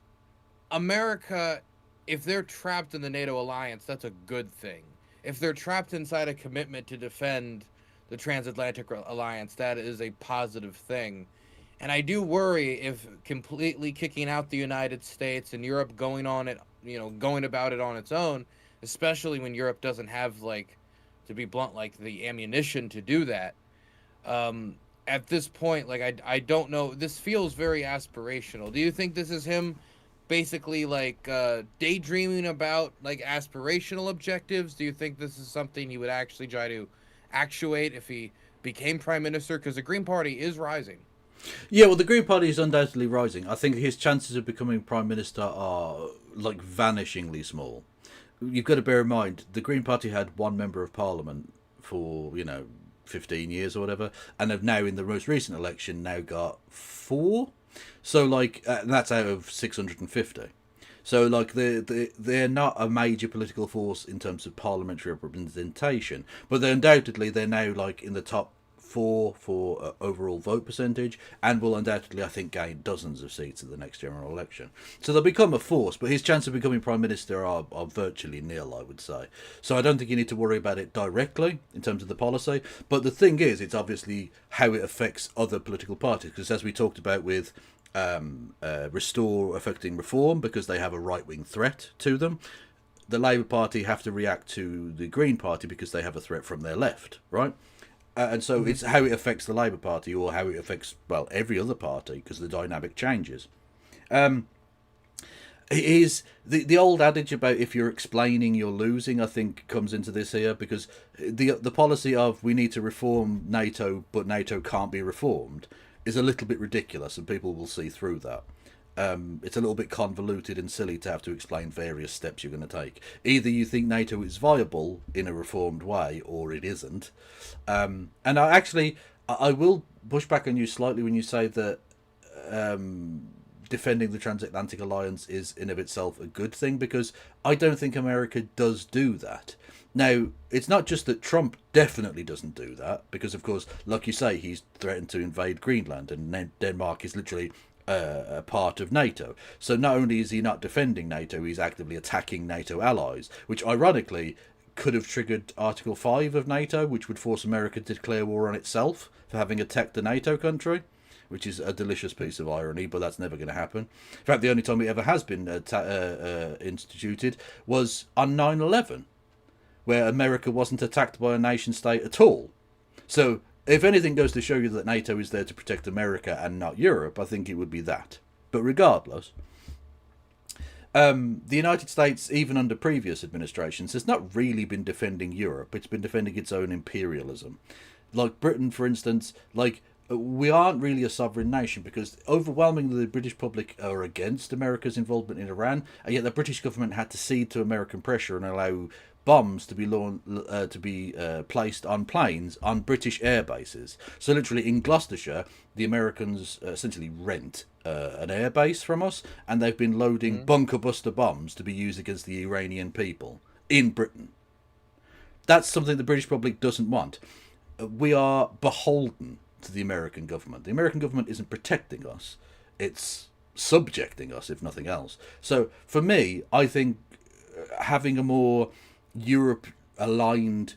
[SPEAKER 8] America, if they're trapped in the NATO alliance, that's a good thing. If they're trapped inside a commitment to defend the transatlantic alliance, that is a positive thing. And I do worry if completely kicking out the United States and Europe going about it on its own, especially when Europe doesn't have, like, to be blunt, like the ammunition to do that. At this point, like, I don't know. This feels very aspirational. Do you think this is him basically, like, daydreaming about, like, aspirational objectives? Do you think this is something he would actually try to actuate if he became prime minister? Because the Green Party is rising.
[SPEAKER 6] Yeah, well, the Green Party is undoubtedly rising. I think his chances of becoming prime minister are, like, vanishingly small. You've got to bear in mind, the Green Party had one member of parliament for, 15 years or whatever, and have now, in the most recent election, now got 4. So, like, that's out of 650. So, like, they're not a major political force in terms of parliamentary representation, but they're now, like, in the top 4 for overall vote percentage, and will undoubtedly, I think, gain dozens of seats at the next general election. So they'll become a force, but his chance of becoming prime minister are virtually nil, I would say. So I don't think you need to worry about it directly in terms of the policy. But the thing is, it's obviously how it affects other political parties, because as we talked about with Restore affecting Reform, because they have a right-wing threat to them, the Labour Party have to react to the Green Party because they have a threat from their left, right? And so it's how it affects the Labour Party, or how it affects, well, every other party, because the dynamic changes. It is the old adage about if you're explaining, you're losing, I think, comes into this here, because the policy of we need to reform NATO, but NATO can't be reformed, is a little bit ridiculous, and people will see through that. It's a little bit convoluted and silly to have to explain various steps you're going to take. Either you think NATO is viable in a reformed way, or it isn't. And I will push back on you slightly when you say that defending the transatlantic alliance is in of itself a good thing, because I don't think America does do that. Now, it's not just that Trump definitely doesn't do that, because, of course, like you say, he's threatened to invade Greenland, and Denmark is literally a part of NATO. So not only is he not defending NATO, he's actively attacking NATO allies, which ironically could have triggered Article 5 of NATO, which would force America to declare war on itself for having attacked a NATO country, which is a delicious piece of irony, but that's never going to happen. In fact, the only time it ever has been instituted was on 9/11, where America wasn't attacked by a nation state at all. So if anything goes to show you that NATO is there to protect America and not Europe, I think it would be that. But regardless, the United States, even under previous administrations, has not really been defending Europe. It's been defending its own imperialism. Like Britain, for instance, like, we aren't really a sovereign nation, because overwhelmingly the British public are against America's involvement in Iran, and yet the British government had to cede to American pressure and allow bombs to be placed on planes on British air bases. So literally in Gloucestershire, the Americans essentially rent an air base from us, and they've been loading bunker buster bombs to be used against the Iranian people in Britain. That's something the British public doesn't want. We are beholden to the American government. The American government isn't protecting us, it's subjecting us, if nothing else. So for me, I think having a more Europe-aligned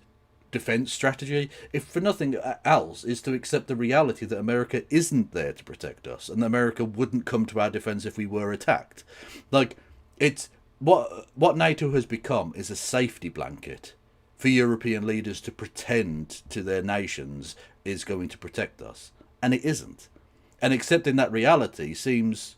[SPEAKER 6] defence strategy, if for nothing else, is to accept the reality that America isn't there to protect us, and that America wouldn't come to our defence if we were attacked. Like, it's what NATO has become is a safety blanket for European leaders to pretend to their nations is going to protect us, and it isn't. And accepting that reality seems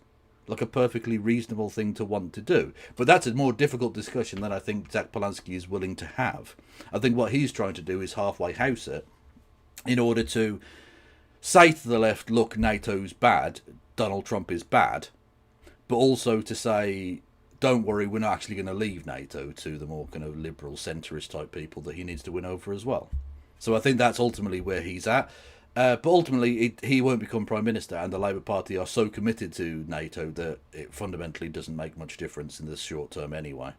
[SPEAKER 6] like a perfectly reasonable thing to want to do. But that's a more difficult discussion than I think Zach Polanski is willing to have. I think what he's trying to do is halfway house it in order to say to the left, look, NATO's bad, Donald Trump is bad, but also to say, don't worry, we're not actually going to leave NATO, to the more kind of liberal centrist type people that he needs to win over as well. So I think that's ultimately where he's at. But ultimately, he won't become Prime Minister, and the Labour Party are so committed to NATO that it fundamentally doesn't make much difference in the short term anyway.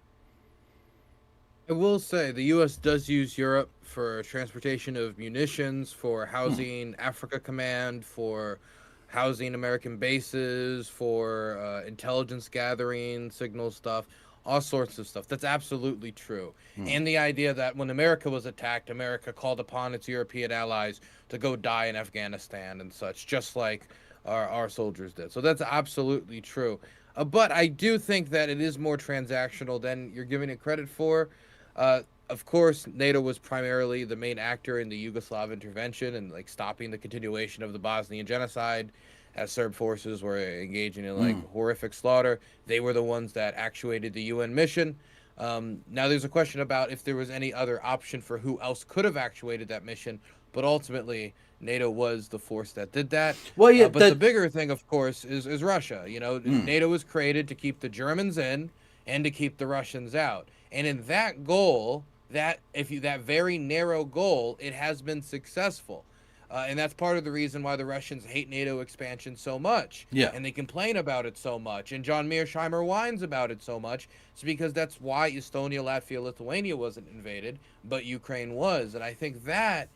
[SPEAKER 8] I will say the U.S. does use Europe for transportation of munitions, for housing Africa Command, for housing American bases, for intelligence gathering, signal stuff, all sorts of stuff. That's absolutely true. And the idea that when America was attacked, America called upon its European allies to go die in Afghanistan and such, just like our soldiers did. So that's absolutely true. But I do think that it is more transactional than you're giving it credit for. Of course, NATO was primarily the main actor in the Yugoslav intervention and like stopping the continuation of the Bosnian genocide as Serb forces were engaging in like horrific slaughter. They were the ones that actuated the UN mission. Now there's a question about if there was any other option for who else could have actuated that mission, but ultimately NATO was the force that did that.
[SPEAKER 6] Well, yeah,
[SPEAKER 8] but the bigger thing, of course, is Russia. You know, NATO was created to keep the Germans in and to keep the Russians out. And in that goal, that very narrow goal, it has been successful. And that's part of the reason why the Russians hate NATO expansion so much.
[SPEAKER 6] Yeah.
[SPEAKER 8] And they complain about it so much. And John Mearsheimer whines about it so much. It's because that's why Estonia, Latvia, Lithuania wasn't invaded, but Ukraine was. And I think that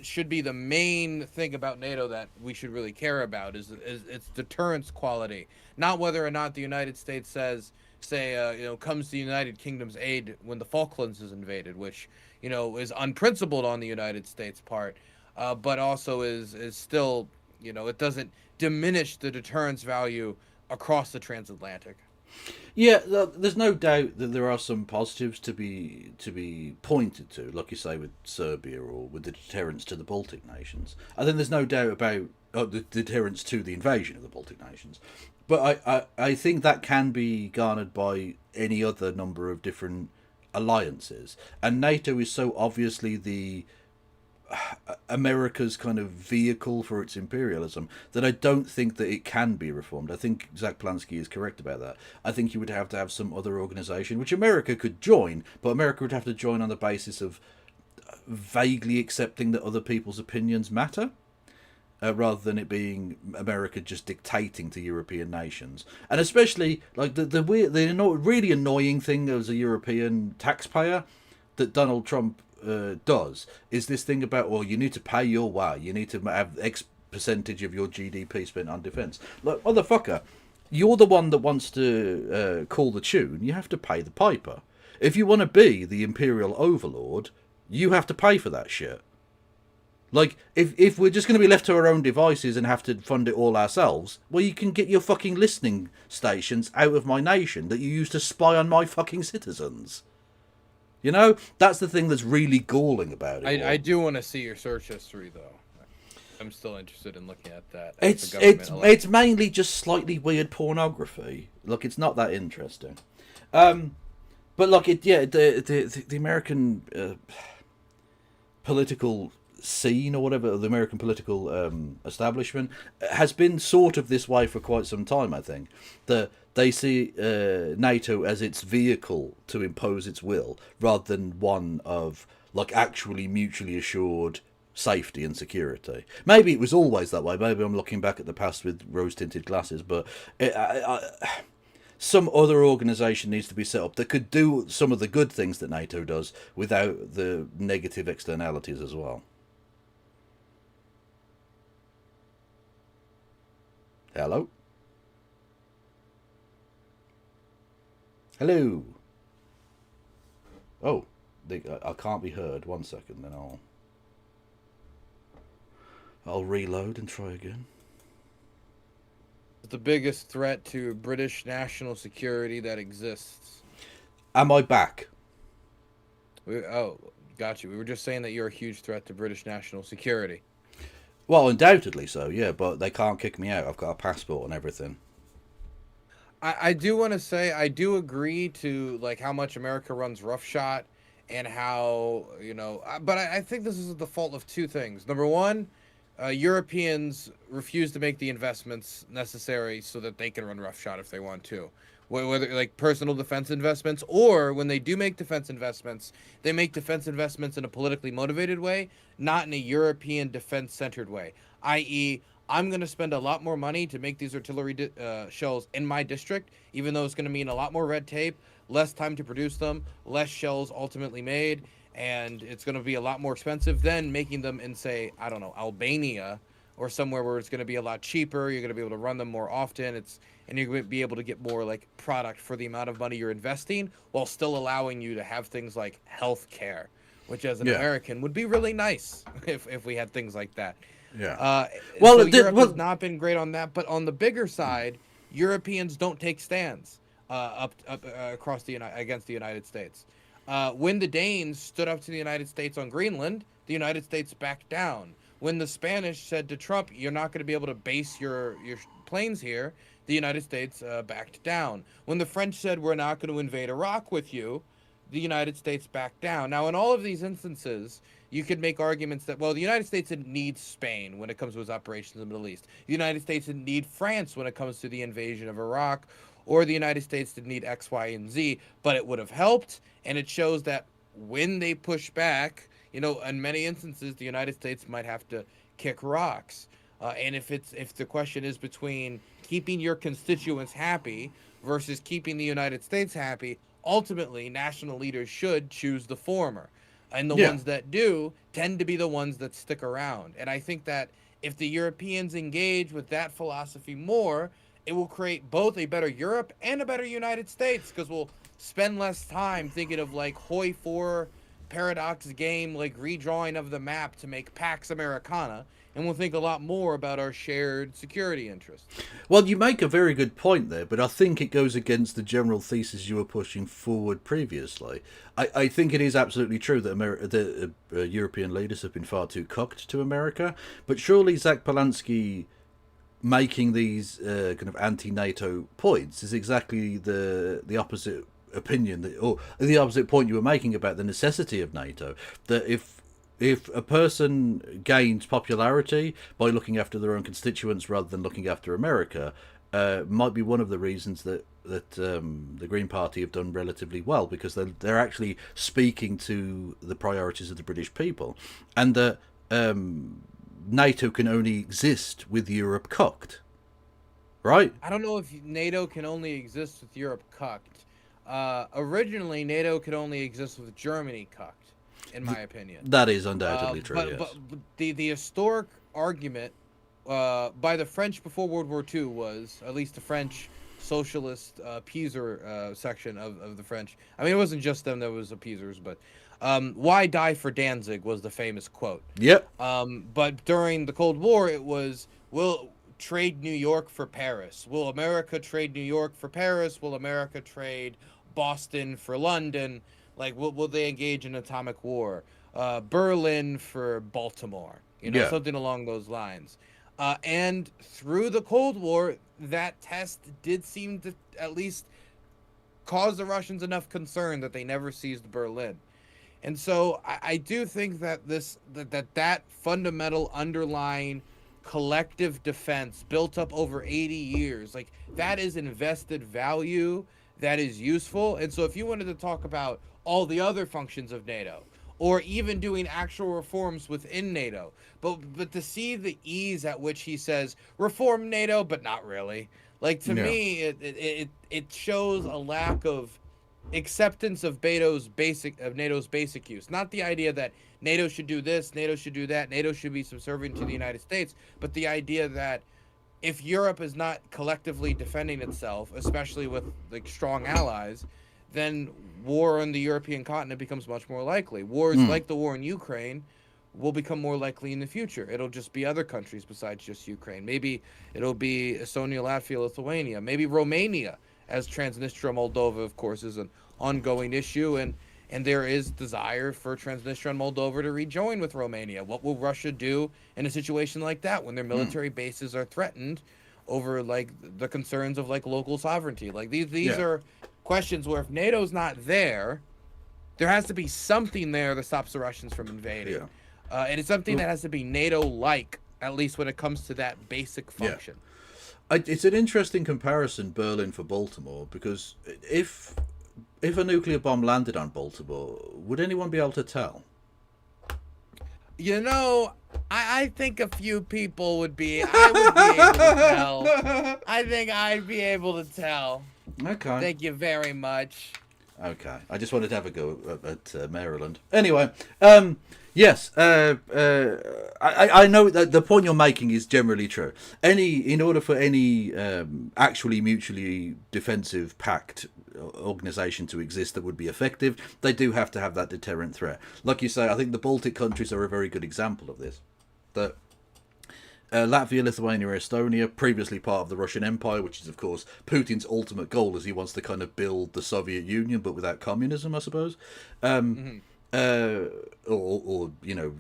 [SPEAKER 8] should be the main thing about NATO that we should really care about is its deterrence quality. Not whether or not the United States comes to the United Kingdom's aid when the Falklands is invaded, which, is unprincipled on the United States' part, but also is still, it doesn't diminish the deterrence value across the transatlantic.
[SPEAKER 6] Yeah, there's no doubt that there are some positives to be pointed to, like you say with Serbia or with the deterrence to the Baltic nations. I think there's no doubt about the deterrence to the invasion of the Baltic nations. But I think that can be garnered by any other number of different alliances. And NATO is so obviously the America's kind of vehicle for its imperialism that I don't think that it can be reformed. I think Zach Plansky is correct about that. I think you would have to have some other organization, which America could join, but America would have to join on the basis of vaguely accepting that other people's opinions matter. Rather than it being America just dictating to European nations, and especially like the really annoying thing as a European taxpayer that Donald Trump does is this thing about, well, you need to pay your way, you need to have X percentage of your GDP spent on defense. Like, motherfucker, you're the one that wants to call the tune. You have to pay the piper. If you want to be the imperial overlord, you have to pay for that shit. Like, if we're just going to be left to our own devices and have to fund it all ourselves, well, you can get your fucking listening stations out of my nation that you use to spy on my fucking citizens. That's the thing that's really galling about it.
[SPEAKER 8] I do want to see your search history, though. I'm still interested in looking at that.
[SPEAKER 6] It's mainly just slightly weird pornography. Look, it's not that interesting. But look, the American political scene or whatever, the American political establishment has been sort of this way for quite some time. I think that they see NATO as its vehicle to impose its will rather than one of like actually mutually assured safety and security. Maybe it was always that way. Maybe I'm looking back at the past with rose-tinted glasses, but some other organisation needs to be set up that could do some of the good things that NATO does without the negative externalities as well. Hello? Hello? Oh, I can't be heard. 1 second, then I'll reload and try again.
[SPEAKER 8] The biggest threat to British national security that exists.
[SPEAKER 6] Am I back?
[SPEAKER 8] Got you. We were just saying that you're a huge threat to British national security.
[SPEAKER 6] Well, undoubtedly so, yeah, but they can't kick me out. I've got a passport and everything.
[SPEAKER 8] I do want to say I do agree to like how much America runs roughshod and how, but I think this is the fault of two things. Number one, Europeans refuse to make the investments necessary so that they can run roughshod if they want to. whether like personal defense investments, or when they do make defense investments, they make defense investments in a politically motivated way, not in a European defense-centered way, i.e., I'm going to spend a lot more money to make these artillery shells in my district, even though it's going to mean a lot more red tape, less time to produce them, less shells ultimately made, and it's going to be a lot more expensive than making them in, say, I don't know, Albania or somewhere where it's going to be a lot cheaper. You're going to be able to run them more often. And you're going to be able to get more like product for the amount of money you're investing, while still allowing you to have things like health care, which as an American would be really nice if we had things like that.
[SPEAKER 6] Yeah.
[SPEAKER 8] Well, so Europe has not been great on that, but on the bigger side, Europeans don't take stands across against the United States. When the Danes stood up to the United States on Greenland, the United States backed down. When the Spanish said to Trump, "You're not going to be able to base your planes here," the United States backed down. When the French said, "We're not going to invade Iraq with you," the United States backed down. Now, in all of these instances, you could make arguments that, well, the United States didn't need Spain when it comes to its operations in the Middle East. The United States didn't need France when it comes to the invasion of Iraq, or the United States didn't need X, Y, and Z, but it would have helped, and it shows that when they push back, you know, in many instances, the United States might have to kick rocks. And if the question is between keeping your constituents happy versus keeping the United States happy, ultimately, national leaders should choose the former. And the ones that do tend to be the ones that stick around. And I think that if the Europeans engage with that philosophy more, it will create both a better Europe and a better United States, because we'll spend less time thinking of like Hoi 4 paradox game, like redrawing of the map to make Pax Americana, and we'll think a lot more about our shared security interests.
[SPEAKER 6] Well, you make a very good point there, but I think it goes against the general thesis you were pushing forward previously. I think it is absolutely true that European leaders have been far too cocked to America, but surely Zach Polanski making these kind of anti-NATO points is exactly the opposite opinion, or the opposite point you were making about the necessity of NATO. That if a person gains popularity by looking after their own constituents rather than looking after America, might be one of the reasons that the Green Party have done relatively well, because they're actually speaking to the priorities of the British people, and that NATO can only exist with Europe cocked, right?
[SPEAKER 8] I don't know if NATO can only exist with Europe cocked. Originally, NATO could only exist with Germany cocked, in my opinion.
[SPEAKER 6] That is undoubtedly true, yes.
[SPEAKER 8] But the historic argument by the French before World War II was, at least the French socialist appeaser section of the French. I mean, it wasn't just them that was appeasers, but why die for Danzig was the famous quote.
[SPEAKER 6] Yep.
[SPEAKER 8] But during the Cold War, it was, we'll trade New York for Paris. Will America trade New York for Paris? Will America trade Boston for London? Like, will they engage in atomic war? Berlin for Baltimore, you know, something along those lines. And through the Cold War, that test did seem to at least cause the Russians enough concern that they never seized Berlin. And so I do think that that fundamental underlying collective defense built up over 80 years, like, that is invested value, that is useful. And so if you wanted to talk about all the other functions of NATO, or even doing actual reforms within NATO, but to see the ease at which he says reform NATO, but not really, like, to me, it shows a lack of acceptance of NATO's basic use. Not the idea that NATO should do this, NATO should do that, NATO should be subservient to the United States, but the idea that if Europe is not collectively defending itself, especially with like strong allies, then war on the European continent becomes much more likely. Wars like the war in Ukraine will become more likely in the future. It'll just be other countries besides just Ukraine. Maybe it'll be Estonia, Latvia, Lithuania, maybe Romania, as Transnistria, Moldova, of course, is an ongoing issue, and there is desire for Transnistria and Moldova to rejoin with Romania. What will Russia do in a situation like that when their military bases are threatened over like the concerns of like local sovereignty? Like these are questions where if NATO's not there, there has to be something there that stops the Russians from invading. And it's something that has to be NATO-like, at least when it comes to that basic function.
[SPEAKER 6] It's an interesting comparison, Berlin for Baltimore, because if a nuclear bomb landed on Baltimore, would anyone be able to tell?
[SPEAKER 8] You know, I think a few people would be. I would be able to tell. I think I'd be able to tell.
[SPEAKER 6] Okay.
[SPEAKER 8] Thank you very much.
[SPEAKER 6] Okay. I just wanted to have a go at Maryland. Anyway, yes. I know that the point you're making is generally true. In order for any actually mutually defensive pact organization to exist that would be effective, they do have to have that deterrent threat. Like you say, I think the Baltic countries are a very good example of this. That Latvia, Lithuania, Estonia, previously part of the Russian Empire, which is of course Putin's ultimate goal, as he wants to kind of build the Soviet Union but without communism, I suppose. Or you know,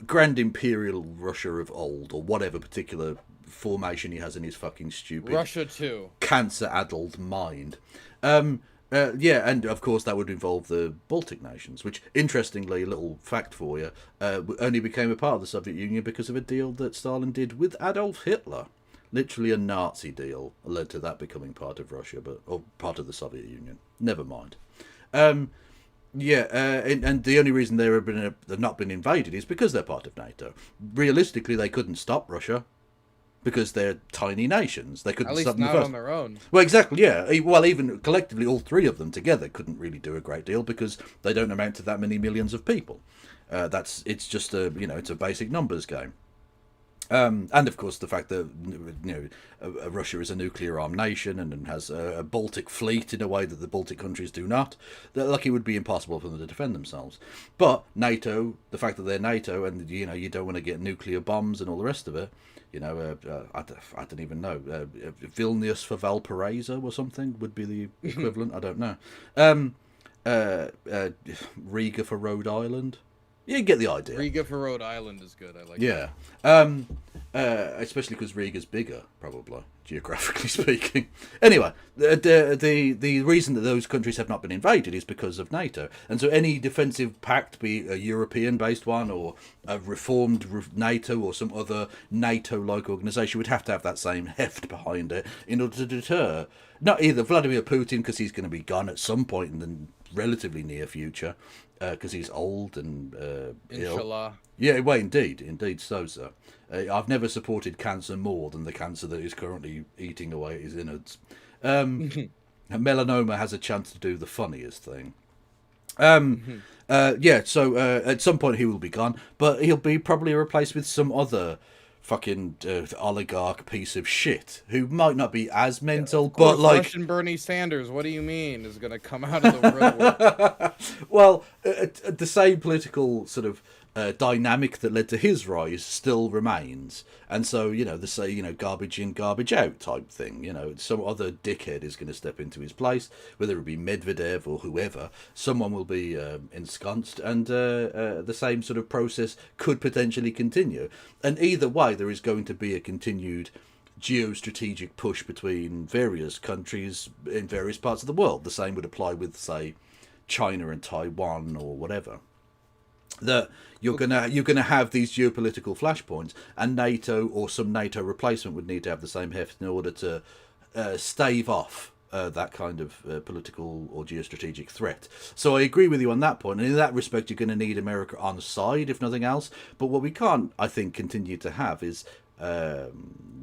[SPEAKER 6] Grand Imperial Russia of old, or whatever particular formation he has in his fucking stupid
[SPEAKER 8] Russia too
[SPEAKER 6] cancer-addled mind. Yeah, and of course that would involve the Baltic nations, which, interestingly, a little fact for you, only became a part of the Soviet Union because of a deal that Stalin did with Adolf Hitler. Literally a Nazi deal led to that becoming part of Russia, or part of the Soviet Union. Never mind. Yeah, and the only reason they've not been invaded is because they're part of NATO. Realistically, they couldn't stop Russia, because they're tiny nations. They couldn't stop them
[SPEAKER 8] not
[SPEAKER 6] first.
[SPEAKER 8] on their own.
[SPEAKER 6] Well, exactly, yeah. Well, even collectively, all three of them together couldn't really do a great deal because they don't amount to that many millions of people. It's just it's a basic numbers game. And of course, the fact that Russia is a nuclear-armed nation and has a Baltic fleet in a way that the Baltic countries do not, it would be impossible for them to defend themselves. But NATO, the fact that they're NATO, and you don't want to get nuclear bombs and all the rest of it. I don't even know. Vilnius for Valparaiso or something would be the equivalent. I don't know. Riga for Rhode Island. You get the idea.
[SPEAKER 8] Riga for Rhode Island is good. I like
[SPEAKER 6] that. Especially because Riga's bigger, probably, geographically speaking. Anyway, the reason that those countries have not been invaded is because of NATO. And so any defensive pact, be it a European-based one or a reformed NATO or some other NATO-like organisation, would have to have that same heft behind it in order to deter not either Vladimir Putin, because he's going to be gone at some point in the relatively near future, because he's old and
[SPEAKER 8] Inshallah.
[SPEAKER 6] ill. Yeah, well, indeed so, sir. I've never supported cancer more than the cancer that is currently eating away at his innards. Melanoma has a chance to do the funniest thing. So at some point he will be gone, but he'll be probably replaced with some other fucking oligarch piece of shit who might not be as mental, but like
[SPEAKER 8] Russian Bernie Sanders, what do you mean, is going to come out of the woodwork?
[SPEAKER 6] Well, the same political sort of dynamic that led to his rise still remains, and so garbage in, garbage out type thing. Some other dickhead is going to step into his place, whether it be Medvedev or whoever. Someone will be ensconced, and the same sort of process could potentially continue. And either way, there is going to be a continued geostrategic push between various countries in various parts of the world. The same would apply with, say, China and Taiwan or whatever. That you're gonna have these geopolitical flashpoints, and NATO or some NATO replacement would need to have the same heft in order to stave off that kind of political or geostrategigic threat. So I agree with you on that point, and in that respect, you're going to need America on side, if nothing else. But what we can't, I think, continue to have is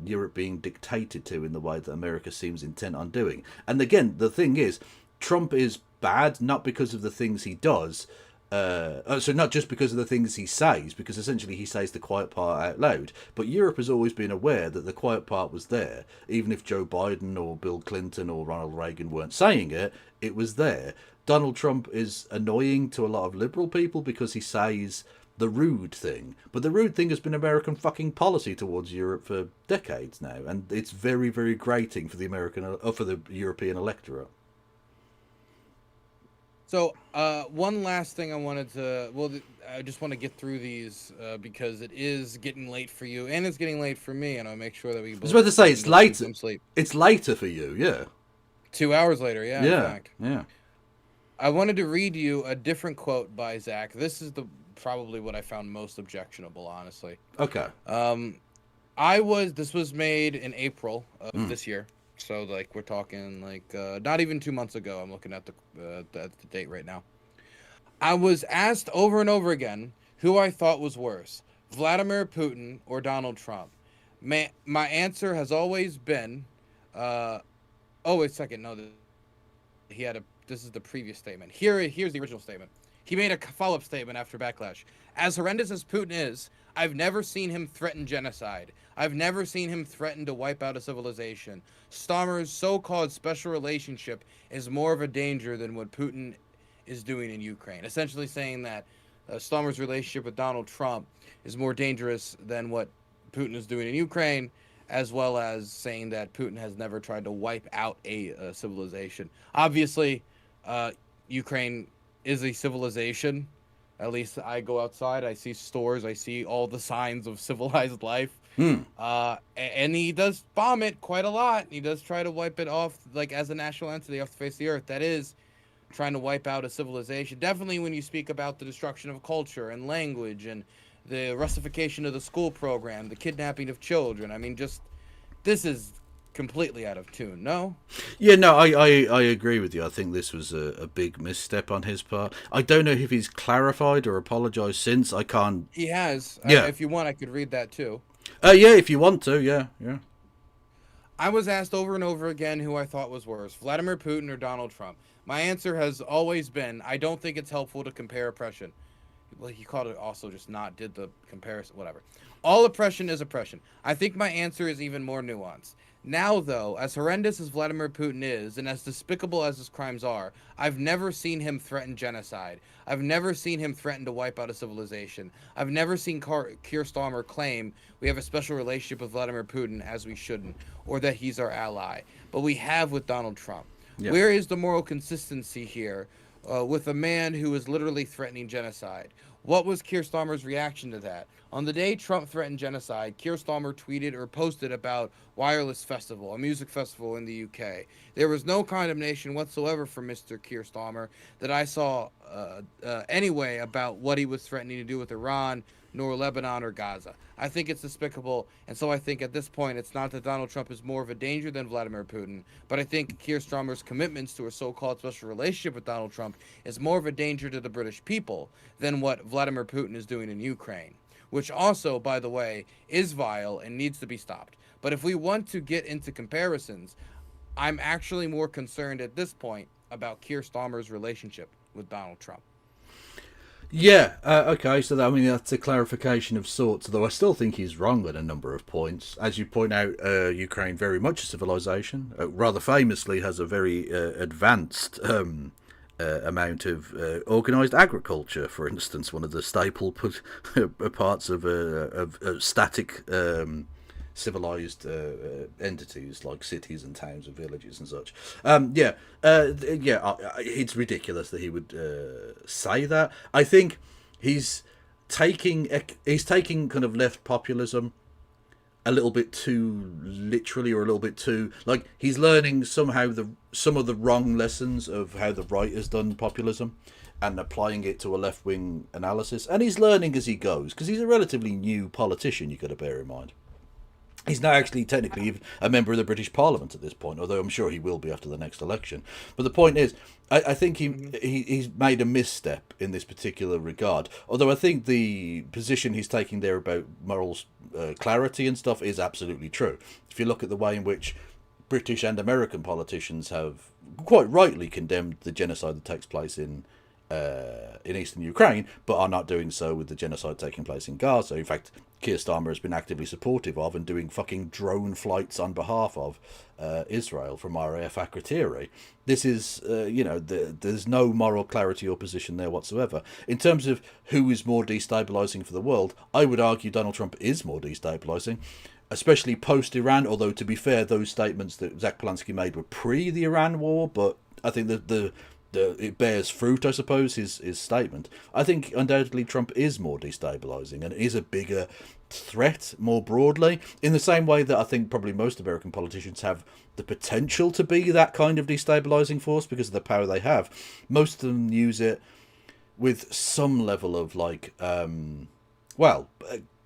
[SPEAKER 6] Europe being dictated to in the way that America seems intent on doing. And again, the thing is, Trump is bad not because of the things he does. So not just because of the things he says, because essentially he says the quiet part out loud. But Europe has always been aware that the quiet part was there. Even if Joe Biden or Bill Clinton or Ronald Reagan weren't saying it, it was there. Donald Trump is annoying to a lot of liberal people because he says the rude thing. But the rude thing has been American fucking policy towards Europe for decades now. And it's very, very grating for the European electorate.
[SPEAKER 8] So, one last thing I wanted to... Well, I just want to get through these because it is getting late for you, and it's getting late for me, and I'll make sure that we...
[SPEAKER 6] I was about to say, it's later. It's later for you, yeah.
[SPEAKER 8] 2 hours later, yeah, in fact.
[SPEAKER 6] Yeah.
[SPEAKER 8] I wanted to read you a different quote by Zach. This is probably what I found most objectionable, honestly.
[SPEAKER 6] Okay.
[SPEAKER 8] This was made in April of this year. So, like, we're talking, like, not even 2 months ago. I'm looking at the date right now. I was asked over and over again who I thought was worse, Vladimir Putin or Donald Trump. My answer has always been, oh, wait a second. No, this is the previous statement. Here's the original statement. He made a follow-up statement after Backlash. As horrendous as Putin is, I've never seen him threaten genocide. I've never seen him threaten to wipe out a civilization. Starmer's so-called special relationship is more of a danger than what Putin is doing in Ukraine. Essentially saying that Starmer's relationship with Donald Trump is more dangerous than what Putin is doing in Ukraine, as well as saying that Putin has never tried to wipe out a civilization. Obviously, Ukraine is a civilization. At least I go outside, I see stores, I see all the signs of civilized life. And he does bomb it quite a lot. He does try to wipe it off, like, as a national entity off the face of the earth. That is trying to wipe out a civilization. Definitely when you speak about the destruction of culture and language and the Russification of the school program, the kidnapping of children. I mean, this is completely out of tune, no?
[SPEAKER 6] Yeah, no, I agree with you. I think this was a big misstep on his part. I don't know if he's clarified or apologised since. I can't...
[SPEAKER 8] He has.
[SPEAKER 6] Yeah.
[SPEAKER 8] If you want, I could read that too.
[SPEAKER 6] Yeah, if you want to, yeah.
[SPEAKER 8] I was asked over and over again who I thought was worse, Vladimir Putin or Donald Trump. My answer has always been, I don't think it's helpful to compare oppression. Well, he called it also just not, did the comparison, whatever. All oppression is oppression. I think my answer is even more nuanced. Now, though, as horrendous as Vladimir Putin is, and as despicable as his crimes are, I've never seen him threaten genocide. I've never seen him threaten to wipe out a civilization. I've never seen Keir Starmer claim we have a special relationship with Vladimir Putin, as we shouldn't, or that he's our ally. But we have with Donald Trump. Yeah. Where is the moral consistency here with a man who is literally threatening genocide? What was Keir Starmer's reaction to that? On the day Trump threatened genocide, Keir Starmer tweeted or posted about Wireless Festival, a music festival in the UK. There was no condemnation whatsoever from Mr. Keir Starmer that I saw anyway about what he was threatening to do with Iran, nor Lebanon or Gaza. I think it's despicable, and so I think at this point it's not that Donald Trump is more of a danger than Vladimir Putin, but I think Keir Starmer's commitments to a so-called special relationship with Donald Trump is more of a danger to the British people than what Vladimir Putin is doing in Ukraine, which also, by the way, is vile and needs to be stopped. But if we want to get into comparisons, I'm actually more concerned at this point about Keir Starmer's relationship with Donald Trump.
[SPEAKER 6] Yeah, okay, so that's a clarification of sorts, although I still think he's wrong on a number of points. As you point out, Ukraine very much a civilization, rather famously has a very advanced amount of organised agriculture, for instance, one of the staple parts of static civilized entities like cities and towns and villages and such. It's ridiculous that he would say that. I think he's taking kind of left populism a little bit too literally, or a little bit too, like, he's learning somehow some of the wrong lessons of how the right has done populism and applying it to a left-wing analysis, and he's learning as he goes, because he's a relatively new politician, you've got to bear in mind. He's now actually technically a member of the British Parliament at this point, although I'm sure he will be after the next election. But the point is, I think he's made a misstep in this particular regard. Although I think the position he's taking there about moral clarity and stuff is absolutely true. If you look at the way in which British and American politicians have quite rightly condemned the genocide that takes place in eastern Ukraine, but are not doing so with the genocide taking place in Gaza. In fact, Keir Starmer has been actively supportive of and doing fucking drone flights on behalf of Israel from RAF Akrotiri. This is, there's no moral clarity or position there whatsoever. In terms of who is more destabilising for the world, I would argue Donald Trump is more destabilising, especially post-Iran, although, to be fair, those statements that Zach Polanski made were pre the Iran war, but I think that it bears fruit, I suppose, his statement. I think undoubtedly Trump is more destabilising and is a bigger threat more broadly, in the same way that I think probably most American politicians have the potential to be that kind of destabilising force because of the power they have. Most of them use it with some level of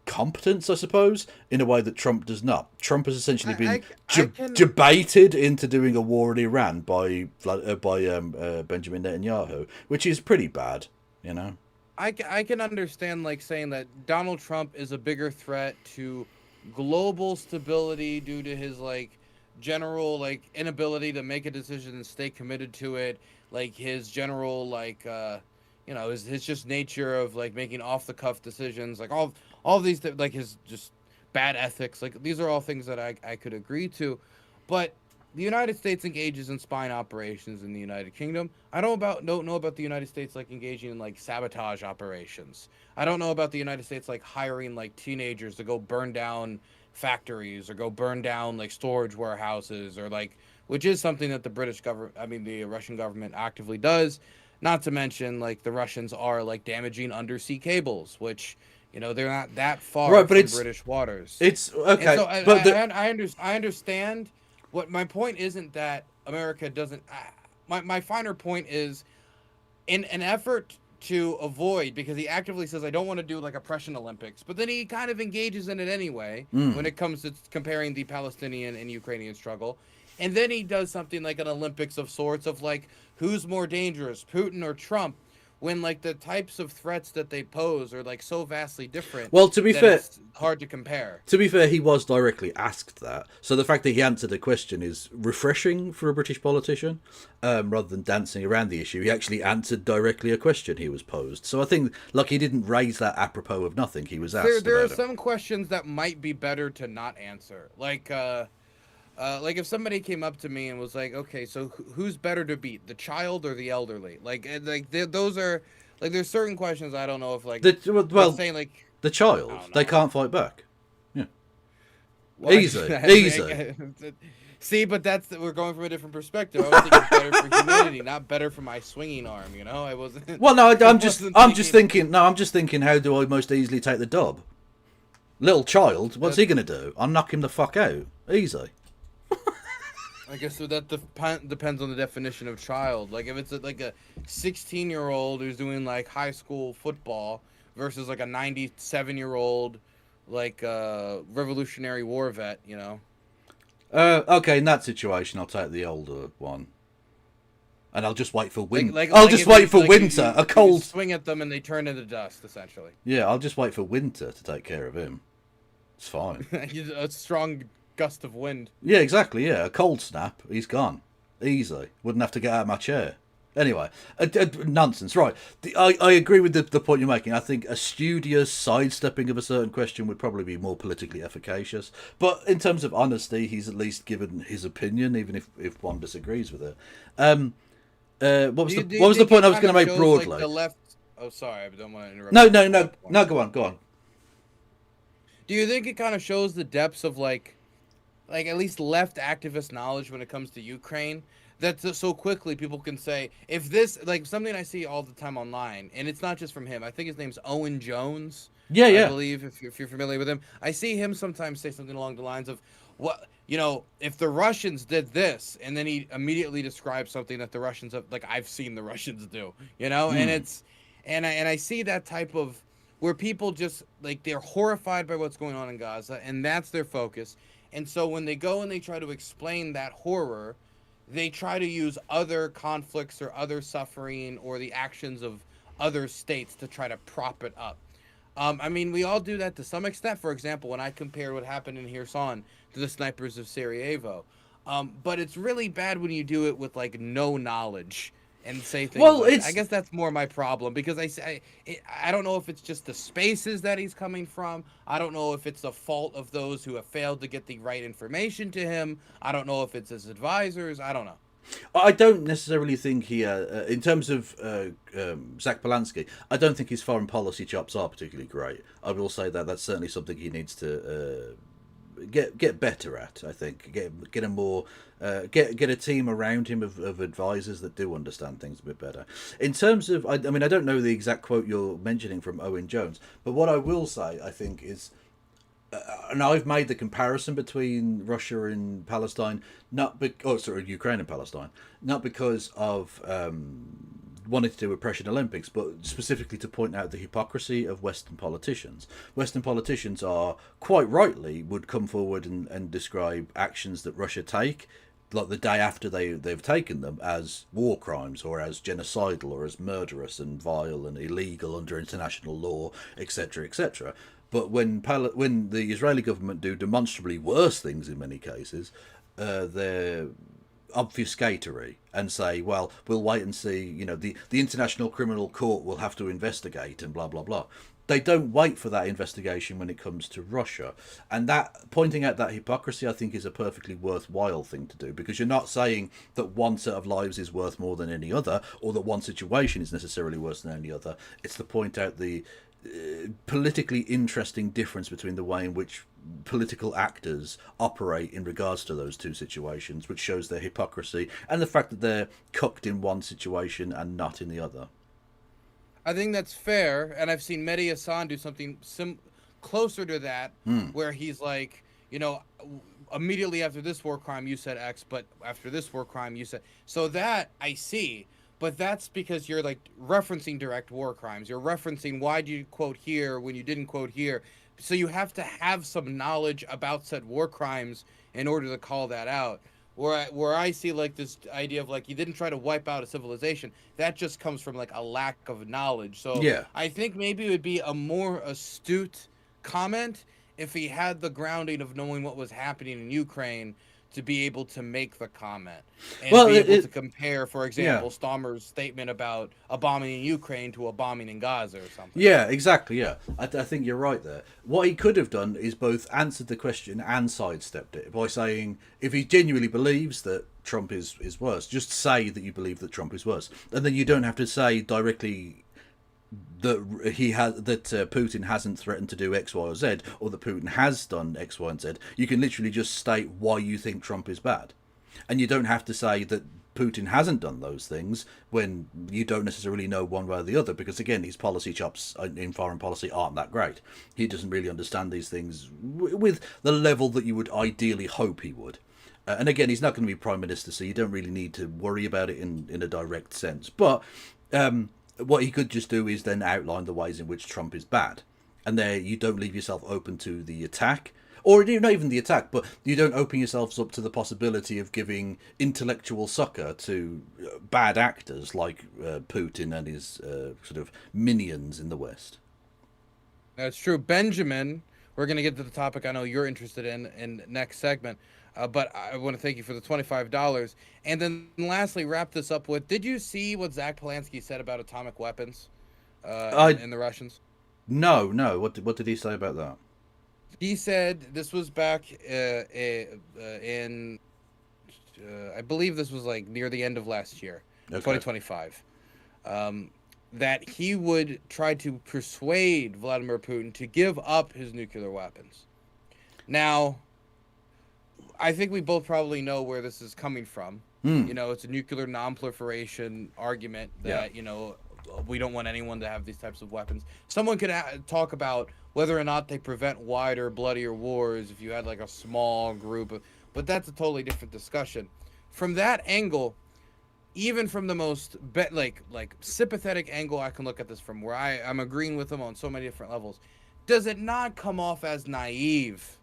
[SPEAKER 6] competence, I suppose, in a way that Trump does not. Trump has essentially been
[SPEAKER 8] can-
[SPEAKER 6] debated into doing a war in Iran by Benjamin Netanyahu, which is pretty bad, you know.
[SPEAKER 8] I can understand like saying that Donald Trump is a bigger threat to global stability due to his like general like inability to make a decision and stay committed to it, like his general like you know, his just nature of like making off the cuff decisions, like all of these like his just bad ethics, like these are all things that I could agree to. But the United States engages in spying operations in the United Kingdom. I don't know about the United States like engaging in like sabotage operations. I don't know about the United States like hiring like teenagers to go burn down factories or go burn down like storage warehouses, or like, which is something that the Russian government actively does. Not to mention like the Russians are like damaging undersea cables, which, you know, they're not that far
[SPEAKER 6] Right, but
[SPEAKER 8] from British waters.
[SPEAKER 6] It's okay,
[SPEAKER 8] And so I understand. What my point isn't that America doesn't. My finer point is, in an effort to avoid, because he actively says I don't want to do like oppression Olympics, but then he kind of engages in it anyway when it comes to comparing the Palestinian and Ukrainian struggle, and then he does something like an Olympics of sorts of like who's more dangerous, Putin or Trump, when like the types of threats that they pose are like so vastly different.
[SPEAKER 6] Well, to be fair,
[SPEAKER 8] it's hard to compare.
[SPEAKER 6] To be fair, he was directly asked that, so the fact that he answered the question is refreshing for a British politician, rather than dancing around the issue. He actually answered directly a question he was posed. So I think, like, he didn't raise that apropos of nothing. He was asked.
[SPEAKER 8] There are some questions that might be better to not answer, like if somebody came up to me and was like, okay, so who's better to beat, the child or the elderly? Those are, like, there's certain questions I don't know if, like, saying, like,
[SPEAKER 6] the child, they can't fight back. Yeah.
[SPEAKER 8] Well,
[SPEAKER 6] Easy.
[SPEAKER 8] See, but we're going from a different perspective. I was thinking better for humanity, not better for my swinging arm, you know? I wasn't...
[SPEAKER 6] Well, no, I'm just thinking, how do I most easily take the dub? Little child, what's he going to do? I'll knock him the fuck out. Easy.
[SPEAKER 8] I guess so that depends on the definition of child. Like, if it's like a 16-year-old who's doing like high school football versus like a 97-year-old like Revolutionary War vet, you know.
[SPEAKER 6] Okay, in that situation, I'll take the older one, and I'll just wait for winter.
[SPEAKER 8] Winter.
[SPEAKER 6] A cold
[SPEAKER 8] you swing at them and they turn into dust, essentially.
[SPEAKER 6] Yeah, I'll just wait for winter to take care of him. It's fine.
[SPEAKER 8] A strong gust of wind.
[SPEAKER 6] Yeah, exactly. Yeah, a cold snap, he's gone. Easy. Wouldn't have to get out of my chair. Anyway, nonsense. Right. I agree with the point you're making. I think a studious sidestepping of a certain question would probably be more politically efficacious. But in terms of honesty, he's at least given his opinion, even if one disagrees with it. What was the point I was going to make broadly?
[SPEAKER 8] Like the left... Oh, sorry, I don't want to interrupt.
[SPEAKER 6] No. Go on.
[SPEAKER 8] Do you think it kind of shows the depths of like at least left activist knowledge when it comes to Ukraine? That so quickly people can say, if this, like, something I see all the time online, and it's not just from him. I think his name's Owen Jones.
[SPEAKER 6] Yeah.
[SPEAKER 8] I believe, if you're familiar with him. I see him sometimes say something along the lines of, what, you know, if the Russians did this, and then he immediately describes something that the Russians have, like, I've seen the Russians do, you know? And it's, and I see that type of, where people just, like, they're horrified by what's going on in Gaza, and that's their focus. And so when they go and they try to explain that horror, they try to use other conflicts or other suffering or the actions of other states to try to prop it up. I mean, we all do that to some extent. For example, when I compare what happened in Kherson to the snipers of Sarajevo. But it's really bad when you do it with, like, no knowledge and say things I guess that's more my problem, because I don't know if it's just the spaces that he's coming from. I don't know if it's the fault of those who have failed to get the right information to him. I don't know if it's his advisors. I don't know.
[SPEAKER 6] I don't necessarily think he, in terms of Zach Polanski, I don't think his foreign policy chops are particularly great. I will say that that's certainly something he needs to get better at. I think get a more get a team around him of advisors that do understand things a bit better. In terms of, I mean, I don't know the exact quote you're mentioning from Owen Jones, but what I will say, I think, is, and I've made the comparison between Russia and Palestine, Ukraine and Palestine, not because of wanted to do with Russian Olympics, but specifically to point out the hypocrisy of Western politicians. Western politicians are, quite rightly, would come forward and describe actions that Russia take, like the day after they've taken them, as war crimes or as genocidal or as murderous and vile and illegal under international law, etc., etc. But when the Israeli government do demonstrably worse things in many cases, they're obfuscatory and say, well, we'll wait and see, you know, the International Criminal Court will have to investigate and blah, blah, blah. They don't wait for that investigation when it comes to Russia. And that, pointing out that hypocrisy, I think, is a perfectly worthwhile thing to do, because you're not saying that one set of lives is worth more than any other, or that one situation is necessarily worse than any other. It's to point out the politically interesting difference between the way in which political actors operate in regards to those two situations, which shows their hypocrisy and the fact that they're cooked in one situation and not in the other.
[SPEAKER 8] I think that's fair, and I've seen Mehdi Hassan do something closer to that, where he's like, you know, immediately after this war crime you said X, but after this war crime you said... So that I see, but that's because you're like referencing direct war crimes. You're referencing why do you quote here when you didn't quote here. So you have to have some knowledge about said war crimes in order to call that out. Where I see like this idea of like you didn't try to wipe out a civilization, that just comes from like a lack of knowledge. So
[SPEAKER 6] yeah.
[SPEAKER 8] I think maybe it would be a more astute comment if he had the grounding of knowing what was happening in Ukraine to be able to make the comment and be able to compare, for example, Stammer's statement about a bombing in Ukraine to a bombing in Gaza or something.
[SPEAKER 6] Yeah, exactly, yeah. I think you're right there. What he could have done is both answered the question and sidestepped it by saying, if he genuinely believes that Trump is worse, just say that you believe that Trump is worse. And then you don't have to say directly that Putin hasn't threatened to do X, Y, or Z, or that Putin has done X, Y, and Z. You can literally just state why you think Trump is bad, and you don't have to say that Putin hasn't done those things when you don't necessarily know one way or the other, because again, his policy chops in foreign policy aren't that great. He doesn't really understand these things with the level that you would ideally hope he would. And again, he's not going to be prime minister, so you don't really need to worry about it in a direct sense. But what he could just do is then outline the ways in which Trump is bad. And there you don't leave yourself open to the attack. Or not even the attack, but you don't open yourselves up to the possibility of giving intellectual succor to bad actors like Putin and his sort of minions in the West.
[SPEAKER 8] That's true. Benjamin, we're going to get to the topic I know you're interested in next segment. But I want to thank you for the $25. And then lastly, wrap this up with, did you see what Zach Polanski said about atomic weapons and the Russians?
[SPEAKER 6] No. What did he say about that?
[SPEAKER 8] He said, this was back in, I believe this was like near the end of last year, 2025, that he would try to persuade Vladimir Putin to give up his nuclear weapons. Now, I think we both probably know where this is coming from. You know, it's a nuclear non-proliferation argument that, you know, we don't want anyone to have these types of weapons. Someone could talk about whether or not they prevent wider, bloodier wars if you had like a small group, but that's a totally different discussion. From that angle, even from the most like sympathetic angle I can look at this from, where I'm agreeing with him on so many different levels, does it not come off as naive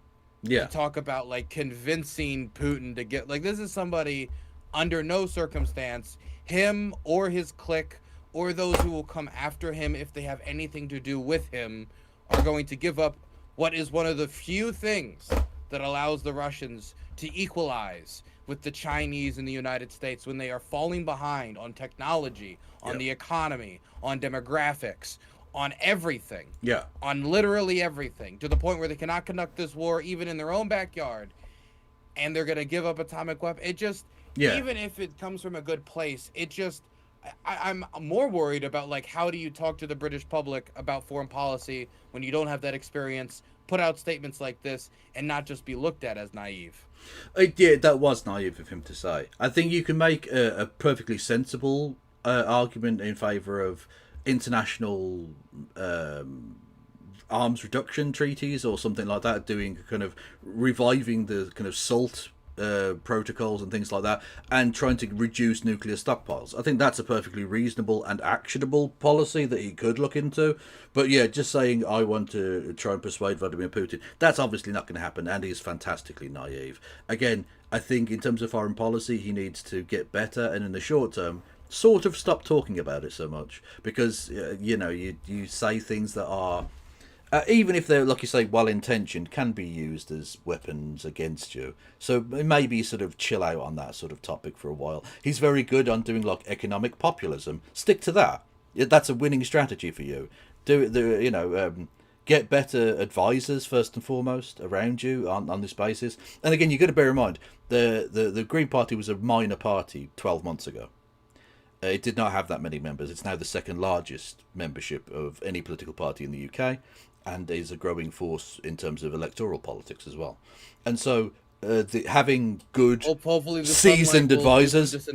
[SPEAKER 8] to talk about like convincing Putin to get, like, this is somebody under no circumstance, him or his clique or those who will come after him if they have anything to do with him are going to give up what is one of the few things that allows the Russians to equalize with the Chinese and the United States when they are falling behind on technology, on the economy, on demographics, on everything. On literally everything, to the point where they cannot conduct this war even in their own backyard, and they're going to give up atomic weapons. It just, even if it comes from a good place, it just, I'm more worried about, like, how do you talk to the British public about foreign policy when you don't have that experience, put out statements like this, and not just be looked at as naive.
[SPEAKER 6] Yeah, that was naive of him to say. I think you can make a perfectly sensible argument in favour of international arms reduction treaties or something like that, doing kind of reviving the kind of SALT protocols and things like that, and trying to reduce nuclear stockpiles. I think that's a perfectly reasonable and actionable policy that he could look into. But yeah, just saying I want to try and persuade Vladimir Putin, that's obviously not going to happen, and he is fantastically naive. Again, I think in terms of foreign policy, he needs to get better, and in the short term, sort of stop talking about it so much, because you say things that are, even if they're, like you say, well-intentioned, can be used as weapons against you. So maybe sort of chill out on that sort of topic for a while. He's very good on doing like economic populism. Stick to that. That's a winning strategy for you. Get better advisors first and foremost around you on this basis. And again, you've got to bear in mind the Green Party was a minor party 12 months ago. It did not have that many members. It's now the second largest membership of any political party in the UK, and is a growing force in terms of electoral politics as well. And so having good, seasoned advisors.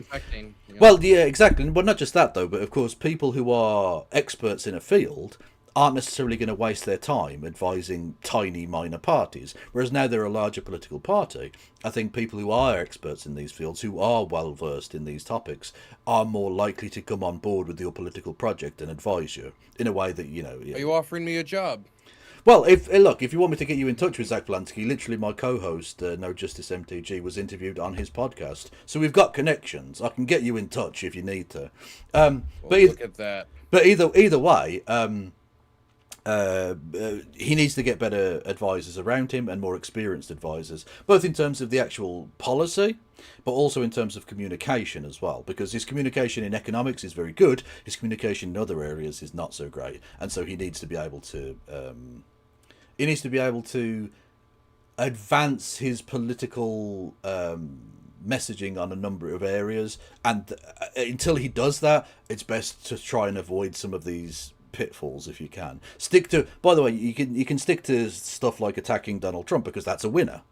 [SPEAKER 6] Well, yeah, exactly. Well, not just that though, but of course, people who are experts in a field aren't necessarily going to waste their time advising tiny minor parties, whereas now they're a larger political party. I think people who are experts in these fields, who are well versed in these topics, are more likely to come on board with your political project and advise you in a way that Are
[SPEAKER 8] you offering me a job?
[SPEAKER 6] Well, if you want me to get you in touch with Zach Blansky, literally my co-host, No Justice MTG, was interviewed on his podcast, so we've got connections. I can get you in touch if you need to.
[SPEAKER 8] Look at that.
[SPEAKER 6] But either way. He needs to get better advisors around him and more experienced advisors, both in terms of the actual policy, but also in terms of communication as well, because his communication in economics is very good, his communication in other areas is not so great, and so he needs to be able to advance his political messaging on a number of areas, and until he does that, it's best to try and avoid some of these pitfalls if you can. By the way, you can stick to stuff like attacking Donald Trump, because that's a winner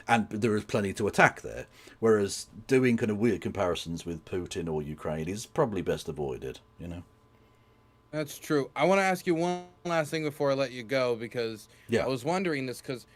[SPEAKER 6] and there is plenty to attack there, whereas doing kind of weird comparisons with Putin or Ukraine is probably best avoided.
[SPEAKER 8] That's true. I want to ask you one last thing before I let you go, because I was wondering this, because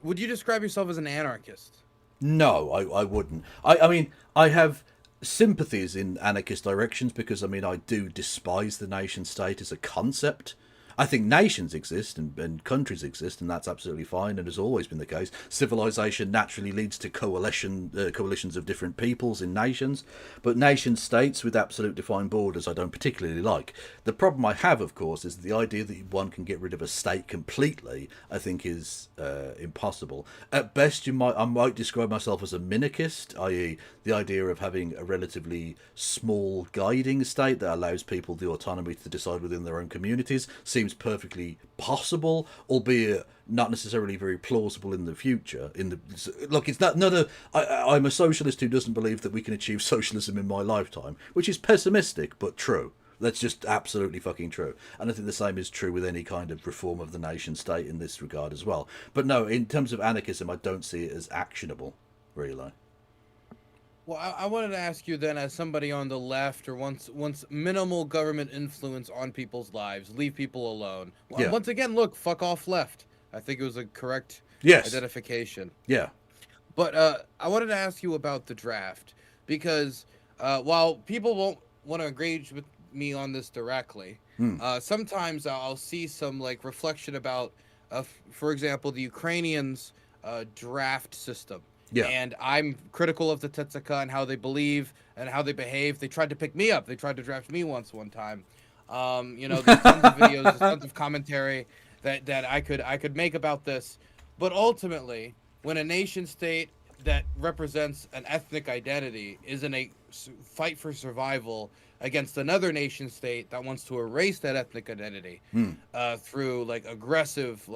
[SPEAKER 8] would you describe yourself as an anarchist?
[SPEAKER 6] No, I wouldn't. I mean, I have sympathies in anarchist directions, because I do despise the nation state as a concept. I think nations exist and countries exist, and that's absolutely fine, and has always been the case. Civilization naturally leads to coalitions of different peoples in nations, but nation states with absolute defined borders I don't particularly like. The problem I have, of course, is the idea that one can get rid of a state completely, I think is impossible. At best, I might describe myself as a minarchist, i.e. the idea of having a relatively small guiding state that allows people the autonomy to decide within their own communities. Seems perfectly possible, albeit not necessarily very plausible in the future. It's not I'm a socialist who doesn't believe that we can achieve socialism in my lifetime, which is pessimistic but true. That's just absolutely fucking true. And I think the same is true with any kind of reform of the nation state in this regard as well. But no, in terms of anarchism, I don't see it as actionable, really.
[SPEAKER 8] Well, I wanted to ask you then, as somebody on the left, or once minimal government influence on people's lives, leave people alone. Well, once again, look, fuck off left. I think it was a correct identification.
[SPEAKER 6] Yeah.
[SPEAKER 8] But I wanted to ask you about the draft, because while people won't want to engage with me on this directly, sometimes I'll see some reflection about, for example, the Ukrainians' draft system.
[SPEAKER 6] Yeah.
[SPEAKER 8] And I'm critical of the Tetsika and how they believe and how they behave. They tried to pick me up. They tried to draft me one time. There's tons of videos, there's tons of commentary that I could make about this. But ultimately, when a nation state that represents an ethnic identity is in a fight for survival against another nation state that wants to erase that ethnic identity through aggressive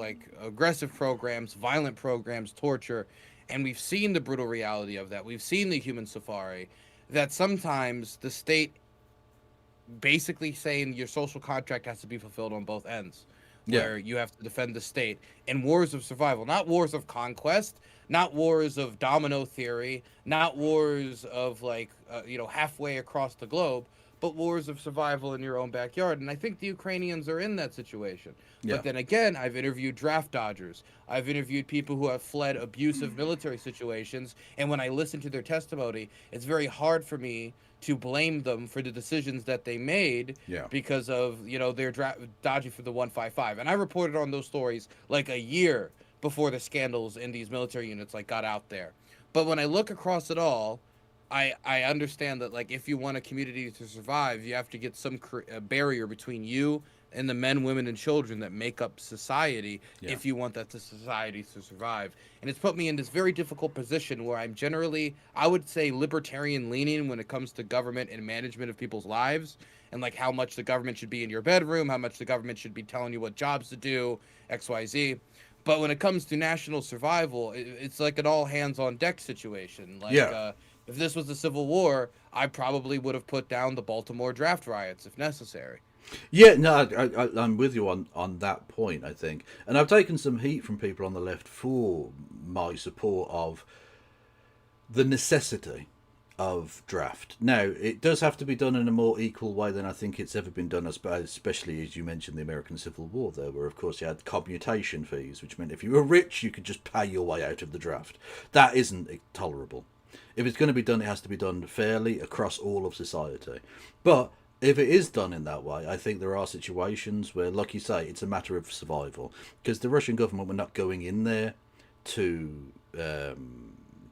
[SPEAKER 8] programs, violent programs, torture. And we've seen the brutal reality of that. We've seen the human safari, that sometimes the state basically saying your social contract has to be fulfilled on both ends, where you have to defend the state in wars of survival, not wars of conquest, not wars of domino theory, not wars of halfway across the globe, but wars of survival in your own backyard. And I think the Ukrainians are in that situation.
[SPEAKER 6] Yeah.
[SPEAKER 8] But then again, I've interviewed draft dodgers. I've interviewed people who have fled abusive military situations. And when I listen to their testimony, it's very hard for me to blame them for the decisions that they made because of, you know, their dodging for the 155. And I reported on those stories like a year before the scandals in these military units like got out there. But when I look across it all, I understand that, like, if you want a community to survive, you have to get some barrier between you and the men, women, and children that make up society if you want that society to survive. And it's put me in this very difficult position where I'm generally, I would say, libertarian leaning when it comes to government and management of people's lives, and like how much the government should be in your bedroom, how much the government should be telling you what jobs to do, XYZ. But when it comes to national survival, it's like an all hands on deck situation. Like, if this was a civil war, I probably would have put down the Baltimore draft riots if necessary.
[SPEAKER 6] Yeah, no, I'm with you on that point, I think. And I've taken some heat from people on the left for my support of the necessity of draft. Now, it does have to be done in a more equal way than I think it's ever been done, especially as you mentioned the American Civil War there, where of course you had commutation fees, which meant if you were rich, you could just pay your way out of the draft. That isn't tolerable. If it's going to be done, it has to be done fairly across all of society. But if it is done in that way, I think there are situations where, like you say, it's a matter of survival. Because the Russian government were not going in there to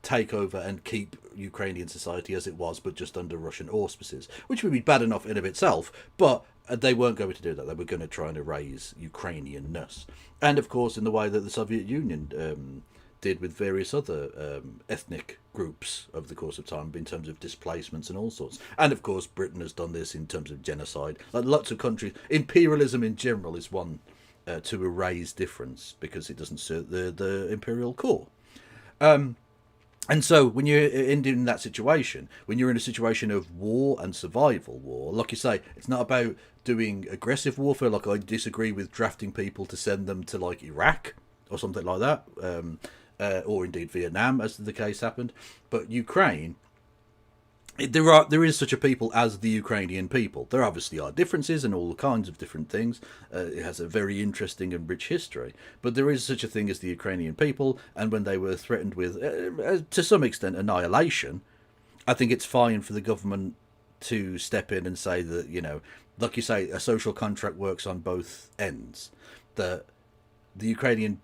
[SPEAKER 6] take over and keep Ukrainian society as it was, but just under Russian auspices, which would be bad enough in of itself. But they weren't going to do that. They were going to try and erase Ukrainianness. And, of course, in the way that the Soviet Union did with various other ethnic groups over the course of time in terms of displacements and all sorts. And of course Britain has done this in terms of genocide. Like lots of countries, imperialism in general is one to erase difference because it doesn't suit the imperial core. And so when you're in that situation, when you're in a situation of war and survival war, like you say, it's not about doing aggressive warfare. Like I disagree with drafting people to send them to like Iraq or something like that. Or indeed Vietnam, as the case happened. But Ukraine, there is such a people as the Ukrainian people. There obviously are differences and all kinds of different things. It has a very interesting and rich history. But there is such a thing as the Ukrainian people, and when they were threatened with, to some extent, annihilation, I think it's fine for the government to step in and say that, you know, like you say, a social contract works on both ends. That the Ukrainian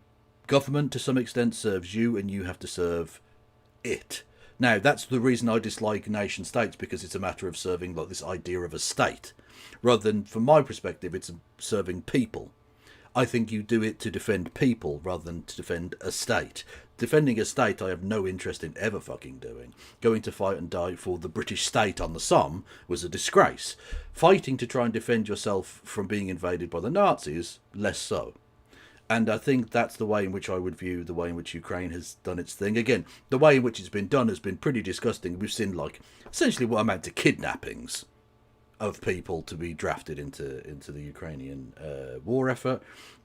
[SPEAKER 6] government to some extent serves you and you have to serve it. Now that's the reason I dislike nation states, because it's a matter of serving like this idea of a state rather than, from my perspective, it's serving people. I think you do it to defend people rather than to defend a state. Defending a state I have no interest in ever fucking doing. Going to fight and die for the British state on the Somme was a disgrace. Fighting to try and defend yourself from being invaded by the Nazis, less so. And I think that's the way in which I would view the way in which Ukraine has done its thing. Again, the way in which it's been done has been pretty disgusting. We've seen, like, essentially what amount to kidnappings of people to be drafted into the Ukrainian war effort.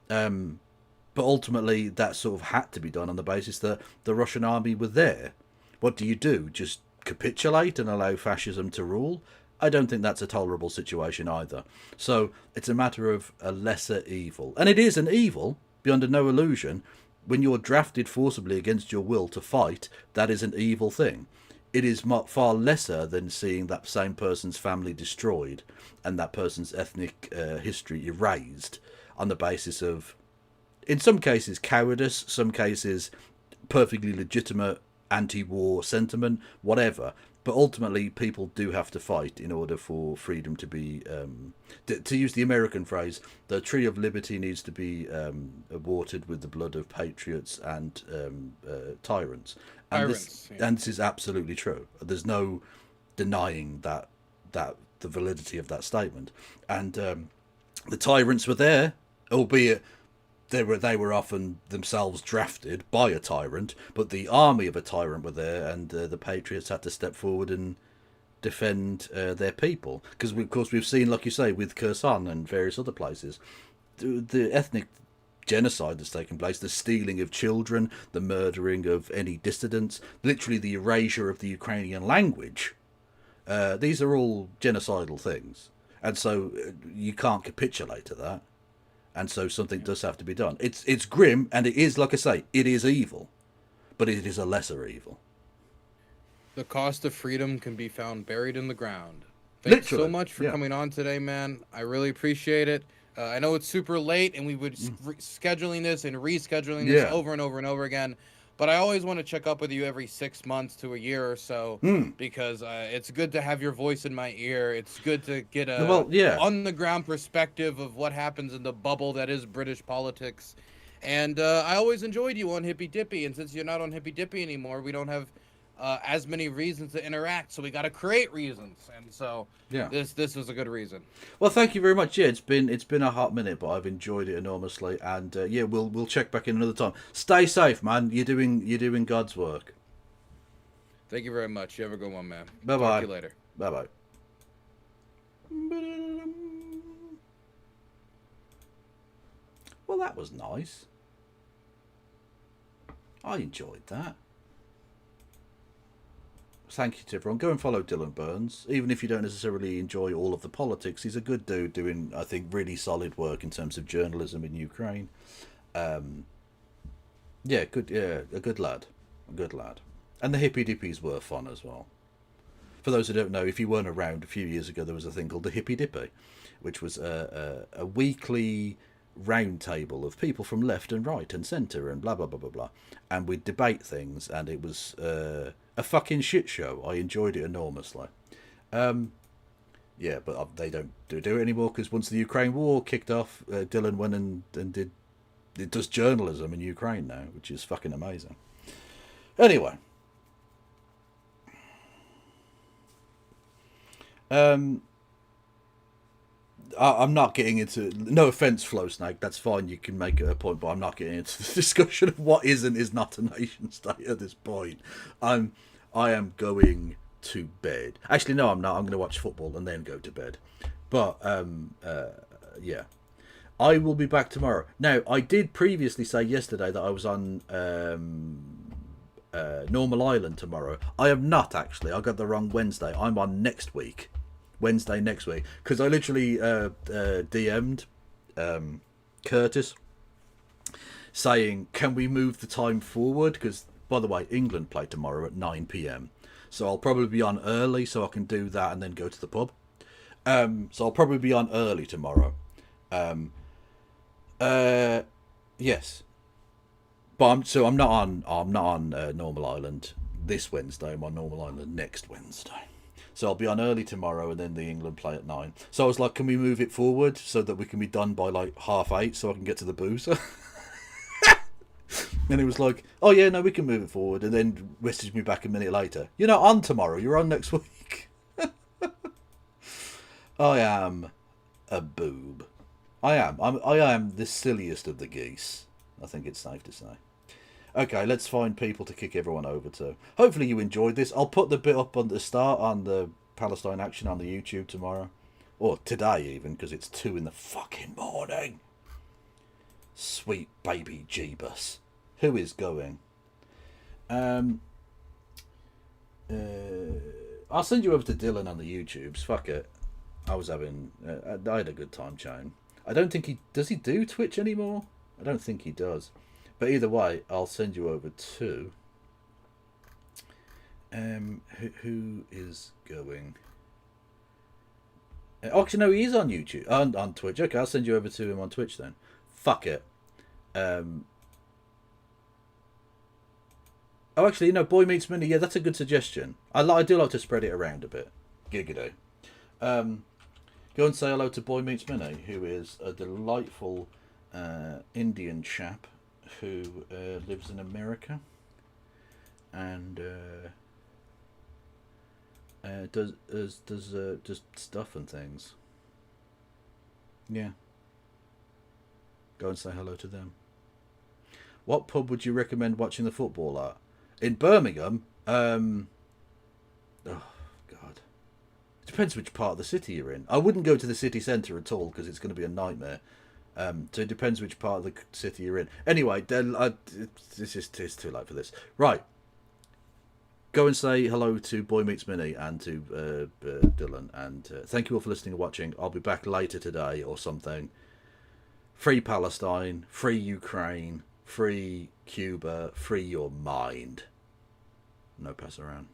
[SPEAKER 6] But ultimately, that sort of had to be done on the basis that the Russian army were there. What do you do? Just capitulate and allow fascism to rule? I don't think that's a tolerable situation either. So it's a matter of a lesser evil. And it is an evil. Be under no illusion, when you're drafted forcibly against your will to fight, that is an evil thing. It is far lesser than seeing that same person's family destroyed and that person's ethnic history erased on the basis of, in some cases, cowardice, some cases, perfectly legitimate anti-war sentiment, whatever. But ultimately, people do have to fight in order for freedom to be, to use the American phrase, the tree of liberty needs to be watered with the blood of patriots and tyrants. And this is absolutely true. There's no denying that the validity of that statement. And the tyrants were there, albeit they were often themselves drafted by a tyrant, but the army of a tyrant were there, and the patriots had to step forward and defend their people. Because, of course, we've seen, like you say, with Kherson and various other places, the ethnic genocide that's taken place, the stealing of children, the murdering of any dissidents, literally the erasure of the Ukrainian language These are all genocidal things, and so you can't capitulate to that. And so something does have to be done. It's grim, and it is, like I say, it is evil, but it is a lesser evil.
[SPEAKER 8] The cost of freedom can be found buried in the ground. Thanks
[SPEAKER 6] Literally,
[SPEAKER 8] so much for coming on today, man. I really appreciate it. I know it's super late, and we would scheduling this and rescheduling this over and over and over again. But I always want to check up with you every 6 months to a year or so, because it's good to have your voice in my ear. It's good to get a on-the-ground perspective of what happens in the bubble that is British politics. And I always enjoyed you on Hippy Dippy, and since you're not on Hippy Dippy anymore, we don't have as many reasons to interact, so we got to create reasons. And so this was a good reason.
[SPEAKER 6] Well, thank you very much. Yeah, it's been a hot minute, but I've enjoyed it enormously. And we'll check back in another time. Stay safe, man. You're doing God's work.
[SPEAKER 8] Thank you very much. You have a good one, man.
[SPEAKER 6] Bye bye.
[SPEAKER 8] Talk to you later.
[SPEAKER 6] Bye bye. Well, that was nice. I enjoyed that. Thank you to everyone. Go and follow Dylan Burns. Even if you don't necessarily enjoy all of the politics, he's a good dude doing, I think, really solid work in terms of journalism in Ukraine. A good lad. A good lad. And the Hippy Dippies were fun as well. For those who don't know, if you weren't around a few years ago, there was a thing called the Hippy Dippy, which was a weekly round table of people from left and right and centre and blah, blah, blah, blah, blah. And we'd debate things, and it was a fucking shit show. I enjoyed it enormously. But they don't do it anymore, because once the Ukraine war kicked off, Dylan went and does journalism in Ukraine now, which is fucking amazing. Anyway. I'm not getting into, no offence, Flow Snake, that's fine, you can make it a point, but I'm not getting into the discussion of what is and is not a nation state at this point. I am going to bed. Actually, no, I'm not. I'm going to watch football and then go to bed. But, I will be back tomorrow. Now, I did previously say yesterday that I was on Normal Island tomorrow. I am not, actually. I got the wrong Wednesday. I'm on next week. Wednesday next week, because I literally DM'd Curtis saying, can we move the time forward, because by the way, England play tomorrow at 9 p.m, so I'll probably be on early so I can do that and then go to the pub. So I'll probably be on early tomorrow. Yes, but I'm not on Normal Island this Wednesday. I'm on Normal Island next Wednesday. So I'll be on early tomorrow, and then the England play at 9. So I was like, can we move it forward so that we can be done by like 8:30 so I can get to the booze? And it was like, oh yeah, no, we can move it forward. And then messaged me back a minute later. You're not on tomorrow, you're on next week. I am a boob. I am the silliest of the geese. I think it's safe to say. Okay, let's find people to kick everyone over to. Hopefully you enjoyed this. I'll put the bit up on the start on the Palestine Action on the YouTube tomorrow. Or today even, because it's 2 in the fucking morning. Sweet baby Jeebus. Who is going? I'll send you over to Dylan on the YouTubes. Fuck it. I had a good time chatting. I don't think does he do Twitch anymore? I don't think he does. But either way, I'll send you over to who is going. Actually, no, he's on YouTube, on Twitch. Okay, I'll send you over to him on Twitch then. Fuck it. Actually, no, Boy Meets Mini. Yeah, that's a good suggestion. I do like to spread it around a bit. Giggity. Go and say hello to Boy Meets Mini, who is a delightful Indian chap who lives in America and does stuff and things. Yeah. Go and say hello to them. What pub would you recommend watching the football at? In Birmingham? Oh, God. It depends which part of the city you're in. I wouldn't go to the city centre at all, because it's going to be a nightmare. So it depends which part of the city you're in. Anyway, it's too late for this. Right. go and say hello to Boy Meets Minnie and to Dylan. And thank you all for listening and watching. I'll be back later today or something. Free Palestine, free Ukraine, free Cuba, free your mind. No pass around.